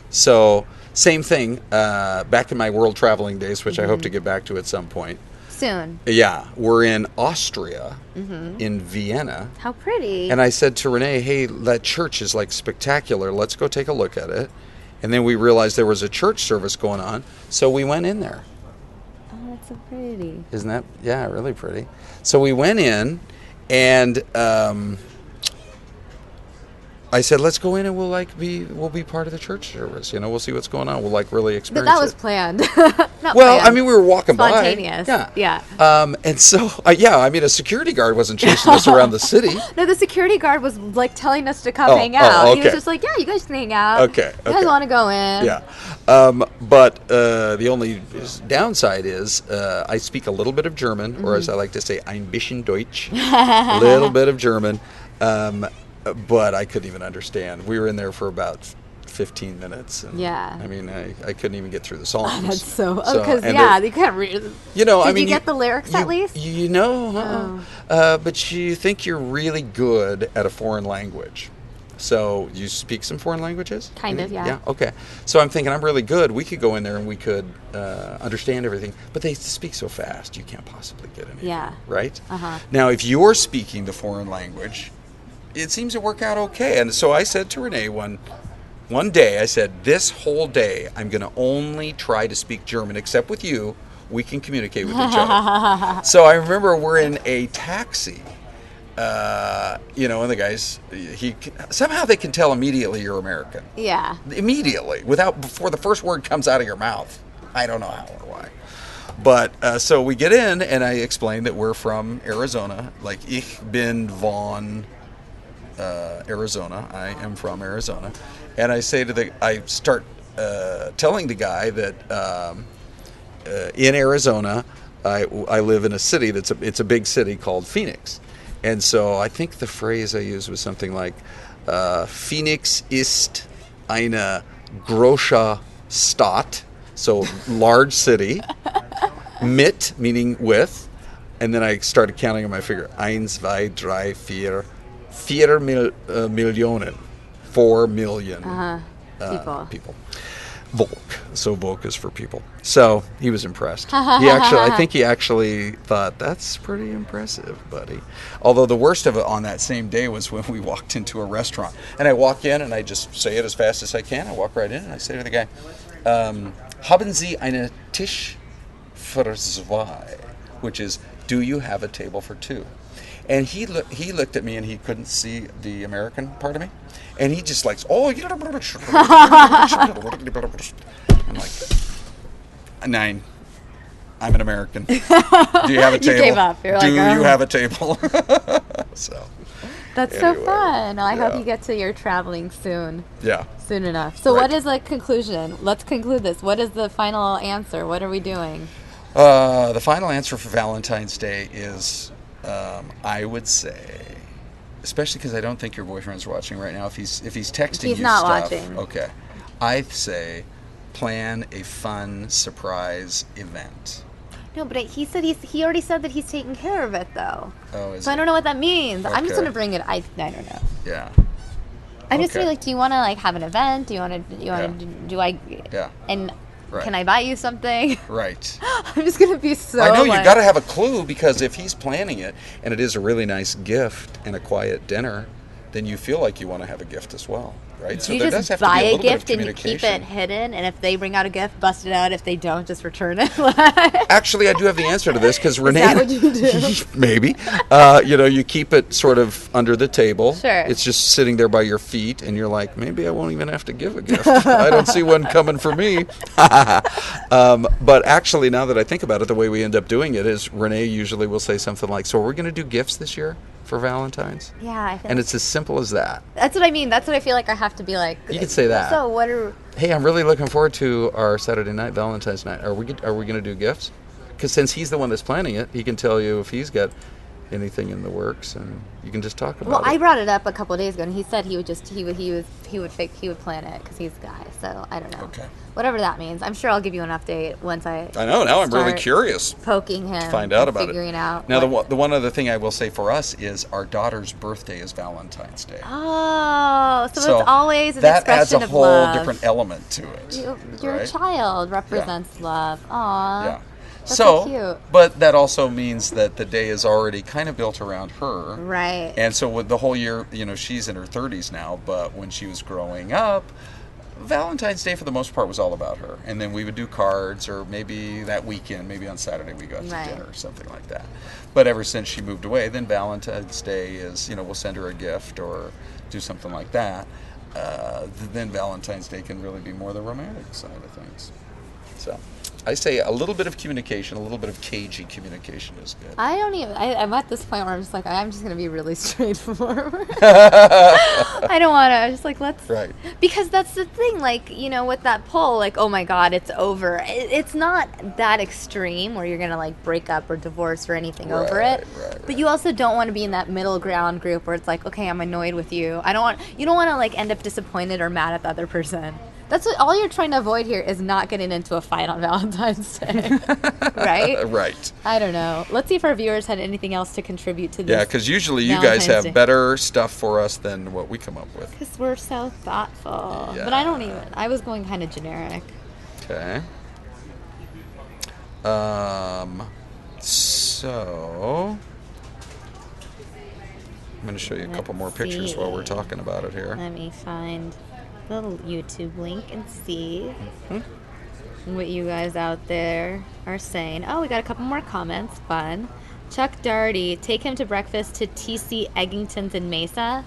So, same thing, back in my world traveling days, which I hope to get back to at some point. Soon. Yeah, we're in Austria, in Vienna. How pretty. And I said to Renee, hey, that church is like spectacular. Let's go take a look at it. And then we realized there was a church service going on, so we went in there. Oh, that's so pretty. Isn't that, yeah, really pretty. So we went in, and I said, let's go in and we'll be part of the church service. We'll see what's going on. We'll really experience it. But that was planned. Not well, planned. I mean, we were walking Spontaneous. by. Yeah. And so, a security guard wasn't chasing us around the city. No, the security guard was like telling us to come hang out. Okay. He was just like, yeah, you guys can hang out. Okay. You guys want to go in. Yeah. But the only downside is I speak a little bit of German, or as I like to say, ein bisschen Deutsch. A little bit of German. But I couldn't even understand. We were in there for about 15 minutes. And, yeah. I mean, I couldn't even get through the songs. Oh, that's because you can't read. Did you get the lyrics at least? But you think you're really good at a foreign language. So you speak some foreign languages? Kind of, yeah. Yeah, okay. So I'm thinking I'm really good. We could go in there and we could understand everything. But they speak so fast, you can't possibly get anything. Yeah. Right? Uh-huh. Now, if you're speaking the foreign language, it seems to work out okay. And so I said to Renee one day, I said, this whole day, I'm going to only try to speak German, except with you. We can communicate with each other. So I remember we're in a taxi, and the guys, somehow they can tell immediately you're American. Yeah. Immediately, before the first word comes out of your mouth. I don't know how or why. But so we get in, and I explain that we're from Arizona, like ich bin von Arizona. I am from Arizona. And I say I start telling the guy that in Arizona, I live in a city it's a big city called Phoenix. And so I think the phrase I used was something like, Phoenix ist eine große Stadt, so large city, mit, meaning with, and then I started counting on my finger, 1, 2, 3, 4, 4 Millionen, 4 million people. Volk. So Volk is for people. So he was impressed. I think he actually thought, that's pretty impressive, buddy. Although the worst of it on that same day was when we walked into a restaurant. And I walk in and I just say it as fast as I can. I walk right in and I say to the guy, haben Sie einen Tisch für zwei? Which is, do you have a table for two? And he looked at me and he couldn't see the American part of me. And he just likes, I'm like, 9. I'm an American. Do you have a table? You gave up. You're Do like, you have a table? So. That's anyway, so fun. I hope you get to your traveling soon. Yeah. Soon enough. So what is the conclusion? Let's conclude this. What is the final answer? What are we doing? The final answer for Valentine's Day is, I would say, especially because I don't think your boyfriend's watching right now. If he's texting he's you not stuff, watching. Okay, I'd say plan a fun surprise event. No, but he already said that he's taking care of it though. Oh, so I don't know what that means. I'm just Okay. gonna bring it. I don't know. Yeah. I'm just Okay. saying, like, do you want to have an event? Do you want to? Do I? Yeah. And Right. can I buy you something? Right. I'm just gonna be so. I know you got to have a clue, because if he's planning it and it is a really nice gift and a quiet dinner, then you feel like you want to have a gift as well, right? So You there just does have buy to be a a little bit of gift and keep communication. it hidden, and if they bring out a gift, bust it out. If they don't, just return it. Actually, I do have the answer to this, because Renee. Is that what you do? Maybe. You keep it sort of under the table. Sure. It's just sitting there by your feet, and you're like, maybe I won't even have to give a gift. I don't see one coming for me. But actually, now that I think about it, the way we end up doing it is Renee usually will say something like, so are we going to do gifts this year for Valentine's? Yeah, I think. And it's as simple as that. That's what I mean. That's what I feel like I have to be like. You could say that. So what are? Hey, I'm really looking forward to our Saturday night, Valentine's night. Are we going to do gifts? Because since he's the one that's planning it, he can tell you if he's got anything in the works, and you can just talk about Well, it. I brought it up a couple of days ago, and he said he would plan it because he's a guy. So I don't know. Okay. Whatever that means. I'm sure I'll give you an update once I know. Now I'm really start curious. Poking him To find out and about figuring it. out. Now, the one other thing I will say for us is our daughter's birthday is Valentine's Day. Oh, so it's always an that adds expression a of whole love. different element to it. Your right? child represents love. Aw. Yeah. That's so cute. But that also means that the day is already kind of built around her. Right. And so with the whole year, she's in her 30s now, but when she was growing up, Valentine's Day for the most part was all about her. And then we would do cards, or maybe that weekend, maybe on Saturday we go out to dinner or something like that. But ever since she moved away, then Valentine's Day is, we'll send her a gift or do something like that. Then Valentine's Day can really be more the romantic side of things. So I say a little bit of communication, a little bit of cagey communication is good. I'm at this point where I'm just like, I'm just going to be really straightforward. I don't want to. I'm just like, let's. Right. Because that's the thing, with that poll, oh my God, it's over. It's not that extreme where you're going to, break up or divorce or anything over it. Right. But you also don't want to be in that middle ground group where it's like, okay, I'm annoyed with you. You don't want to, end up disappointed or mad at the other person. That's what all you're trying to avoid here is not getting into a fight on Valentine's Day, right? Right. I don't know. Let's see if our viewers had anything else to contribute to this. Yeah, because usually you Valentine's guys have Day. better stuff for us than what we come up with. Because we're so thoughtful. Yeah. But I was going kind of generic. Okay. So I'm going to show you a couple more pictures while we're talking about it here. Let me find the YouTube link and see what you guys out there are saying. Oh, we got a couple more comments. Fun. Chuck Doherty, take him to breakfast to TC Eggington's in Mesa.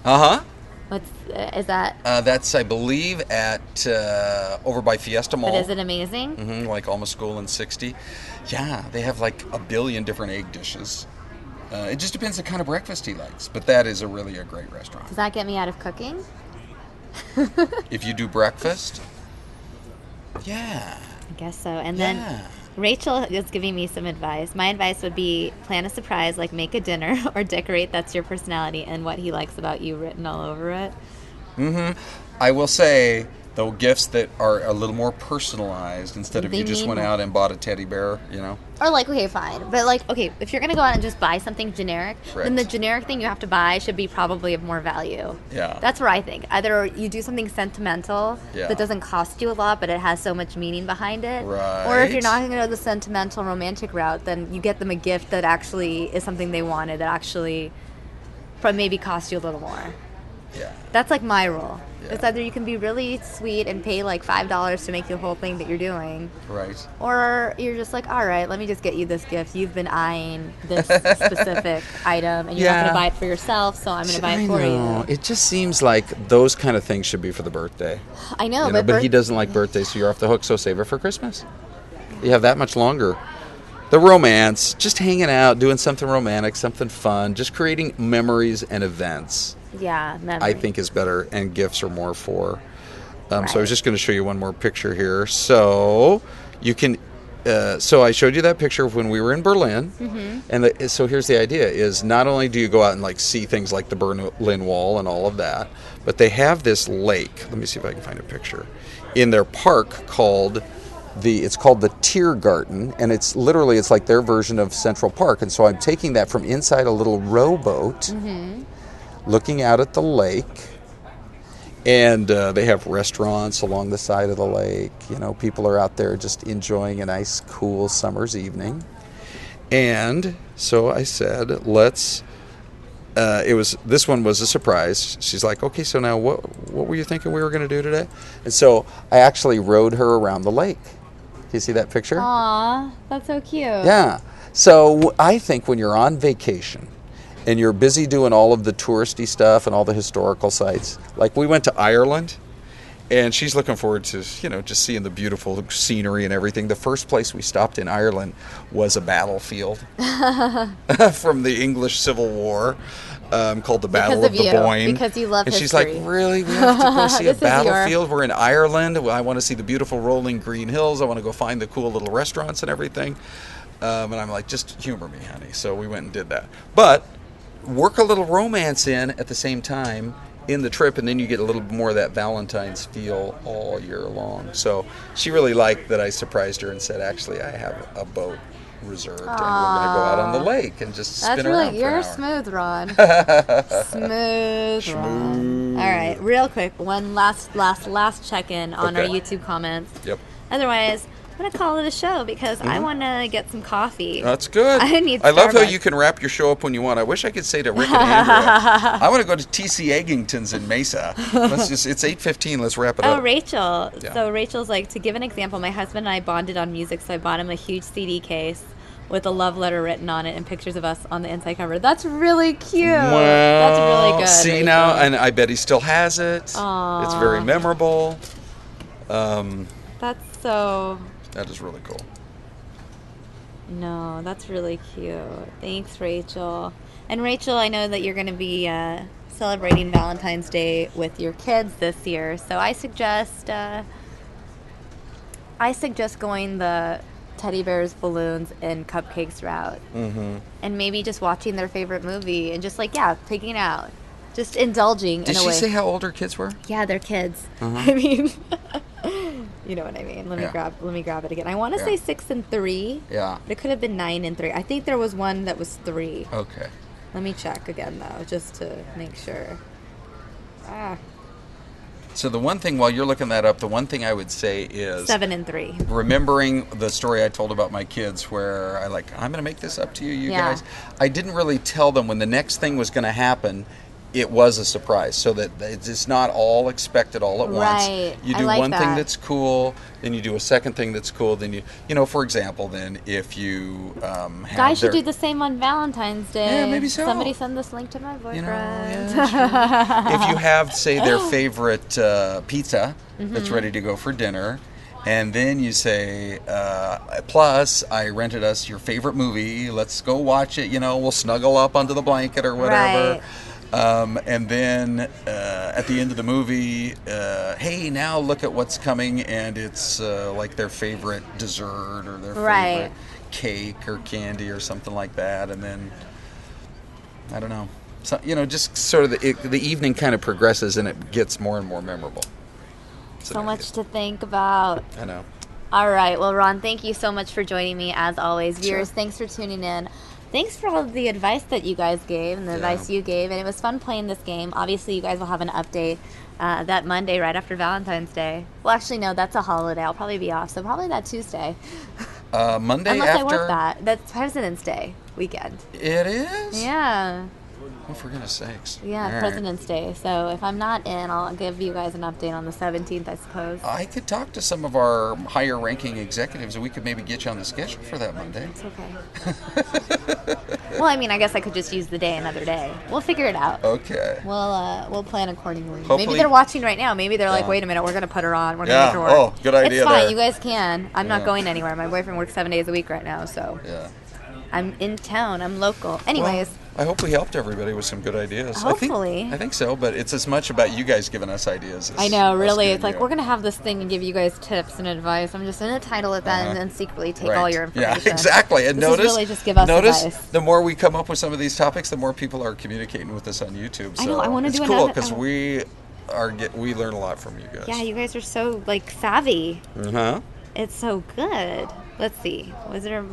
Is that? That's, I believe, at over by Fiesta Mall. But is it amazing? Mm-hmm, like Alma School in 60. Yeah, they have a billion different egg dishes. It just depends the kind of breakfast he likes, but that is really a great restaurant. Does that get me out of cooking? If you do breakfast, yeah. I guess so. And then Rachel is giving me some advice. My advice would be plan a surprise, like make a dinner or decorate That's Your Personality and What He Likes About You written all over it. Mm-hmm. I will say, though, gifts that are a little more personalized instead of you just went out and bought a teddy bear, Or okay, fine. But if you're going to go out and just buy something generic, then the generic thing you have to buy should be probably of more value. Yeah. That's where I think. Either you do something sentimental that doesn't cost you a lot, but it has so much meaning behind it. Right. Or if you're not going to go the sentimental romantic route, then you get them a gift that actually is something they wanted that actually maybe cost you a little more. Yeah. That's my rule. Yeah. It's either you can be really sweet and pay $5 to make the whole thing that you're doing. Right. Or you're just all right, let me just get you this gift. You've been eyeing this specific item and you're not going to buy it for yourself, so I'm going to buy it for you. It just seems like those kind of things should be for the birthday. I know, but he doesn't like birthdays, so you're off the hook, so save it for Christmas. You have that much longer. The romance, just hanging out, doing something romantic, something fun, just creating memories and events. Yeah, memories. I think is better, and gifts are more for. So I was just going to show you one more picture here. So you can. So I showed you that picture of when we were in Berlin, and so here's the idea: is not only do you go out and see things like the Berlin Wall and all of that, but they have this lake. Let me see if I can find a picture in their park called. It's called the Tiergarten, and it's like their version of Central Park. And so I'm taking that from inside a little rowboat, looking out at the lake, and they have restaurants along the side of the lake. People are out there just enjoying a nice, cool summer's evening. And so I said, let's. This one was a surprise. She's like, okay, so now what were you thinking we were going to do today? And so I actually rowed her around the lake. Do you see that picture? Aw, that's so cute. Yeah. So I think when you're on vacation and you're busy doing all of the touristy stuff and all the historical sites, like we went to Ireland, and she's looking forward to, just seeing the beautiful scenery and everything. The first place we stopped in Ireland was a battlefield from the English Civil War. Called the Battle of the Boyne. Because you love history. And she's like, really? We have to go see a battlefield? We're in Ireland. I want to see the beautiful rolling green hills. I want to go find the cool little restaurants and everything. And I'm like, just humor me, honey. So we went and did that. But work a little romance in at the same time in the trip, and then you get a little more of that Valentine's feel all year long. So she really liked that I surprised her and said, actually, I have a boat reserved, and we're going to go out on the lake and just spin around for an hour. You're smooth, Ron. Smooth Ron. All right, real quick, one last check-in on our YouTube comments. Yep. Otherwise, I'm going to call it a show because I want to get some coffee. That's good. I love how you can wrap your show up when you want. I wish I could say to Rick and Andrea, I want to go to TC Eggington's in Mesa. It's 8:15. Let's wrap it up. Oh, Rachel. Yeah. So Rachel's like, to give an example, my husband and I bonded on music, so I bought him a huge CD case with a love letter written on it and pictures of us on the inside cover. That's really cute. Well, that's really good. See Rachel. now, and I bet he still has it. Aww. It's very memorable. That's so... That is really cool. No, that's really cute. Thanks, Rachel. And Rachel, I know that you're going to be celebrating Valentine's Day with your kids this year, so I suggest going the teddy bears, balloons, and cupcakes route, and maybe just watching their favorite movie and just pigging out, just indulging. Did in a way. she say how old her kids were? Yeah, they're kids. I mean. You know what I mean. Let me grab it again. I want to say 6 and 3. Yeah. But it could have been 9 and 3. I think there was one that was 3. Okay. Let me check again though, just to make sure. So the one thing, while you're looking that up, the one thing I would say is 7 and 3. Remembering the story I told about my kids, where I'm going to make this up to you guys. I didn't really tell them when the next thing was going to happen. It was a surprise, so that it's not all expected all at once. Right. You do one thing that's cool, then you do a second thing that's cool, then for example, then if you have guys should do the same on Valentine's Day. Yeah, maybe so. Somebody send this link to my boyfriend. If you have, say, their favorite pizza that's ready to go for dinner, and then you say, plus, I rented us your favorite movie. Let's go watch it. We'll snuggle up under the blanket or whatever. Right. And then at the end of the movie, hey, now look at what's coming, and it's like their favorite dessert or their favorite cake or candy or something like that. And then, I don't know, so, just sort of the evening kind of progresses and it gets more and more memorable. So much to think about. I know. All right. Well, Ron, thank you so much for joining me as always. Viewers, thanks for tuning in. Thanks for all the advice that you guys gave and the advice you gave. And it was fun playing this game. Obviously, you guys will have an update that Monday right after Valentine's Day. Well, actually, no, that's a holiday. I'll probably be off. So probably that Tuesday. Monday Unless after... I work that. That's President's Day weekend. It is? Yeah. Oh, for goodness sakes. Yeah, all President's Day. So if I'm not in, I'll give you guys an update on the 17th, I suppose. I could talk to some of our higher-ranking executives, and we could maybe get you on the schedule for that Monday. It's okay. Well, I mean, I guess I could just use the day another day. We'll figure it out. Okay. We'll plan accordingly. Hopefully, maybe they're watching right now. Maybe they're like, wait a minute, we're going to put her on. We're going to make her work. Oh, good idea. It's fine. There. You guys can. I'm not going anywhere. My boyfriend works 7 days a week right now, so. Yeah. I'm in town. I'm local. Anyways. Well, I hope we helped everybody with some good ideas. Hopefully. I think so, but it's as much about you guys giving us ideas as I know, really. It's like, you. We're going to have this thing and give you guys tips and advice. I'm just going to title it that and then secretly take all your information. Yeah, exactly. And this notice, is really just give us advice. The more we come up with some of these topics, the more people are communicating with us on YouTube. So I know, I want to do it's cool because we learn a lot from you guys. Yeah, you guys are so, savvy. Uh-huh. It's so good. Let's see. Was there...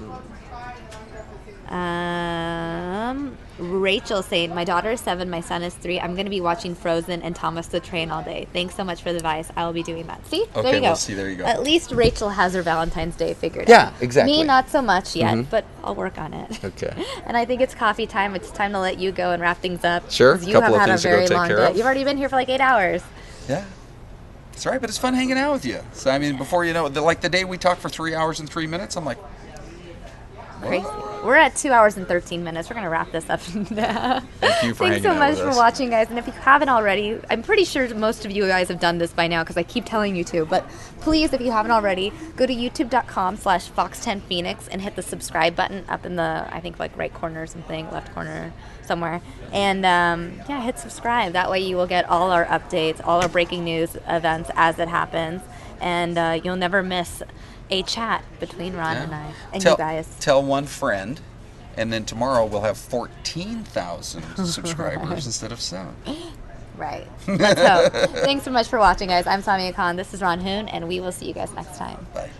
Rachel saying, my daughter is 7, my son is 3. I'm going to be watching Frozen and Thomas the Train all day. Thanks so much for the advice. I will be doing that. See? Okay, there you go. There you go. At least Rachel has her Valentine's Day figured out. Yeah, exactly. Me, not so much yet, but I'll work on it. Okay. And I think it's coffee time. It's time to let you go and wrap things up. Sure. Because you have had a very long day. You've already been here for 8 hours. Yeah. That's right, but it's fun hanging out with you. So, I mean, before you know it, the day we talked for 3 hours and 3 minutes, I'm like, crazy. we're at 2 hours and 13 minutes. We're going to wrap this up now. Thank you for Thanks hanging so out much with for us. watching, guys. And if you haven't already, I'm pretty sure most of you guys have done this by now because I keep telling you to. But please, if you haven't already, go to youtube.com/Fox10Phoenix and hit the subscribe button up in the, I think, like right corner or something, left corner somewhere. And yeah, hit subscribe. That way you will get all our updates, all our breaking news events as it happens. And you'll never miss a chat between Ron and I and you guys. Tell one friend, and then tomorrow we'll have 14,000 subscribers instead of 7. Right. Let's hope. Thanks so much for watching, guys. I'm Samia Khan. This is Ron Hoon, and we will see you guys next time. Bye.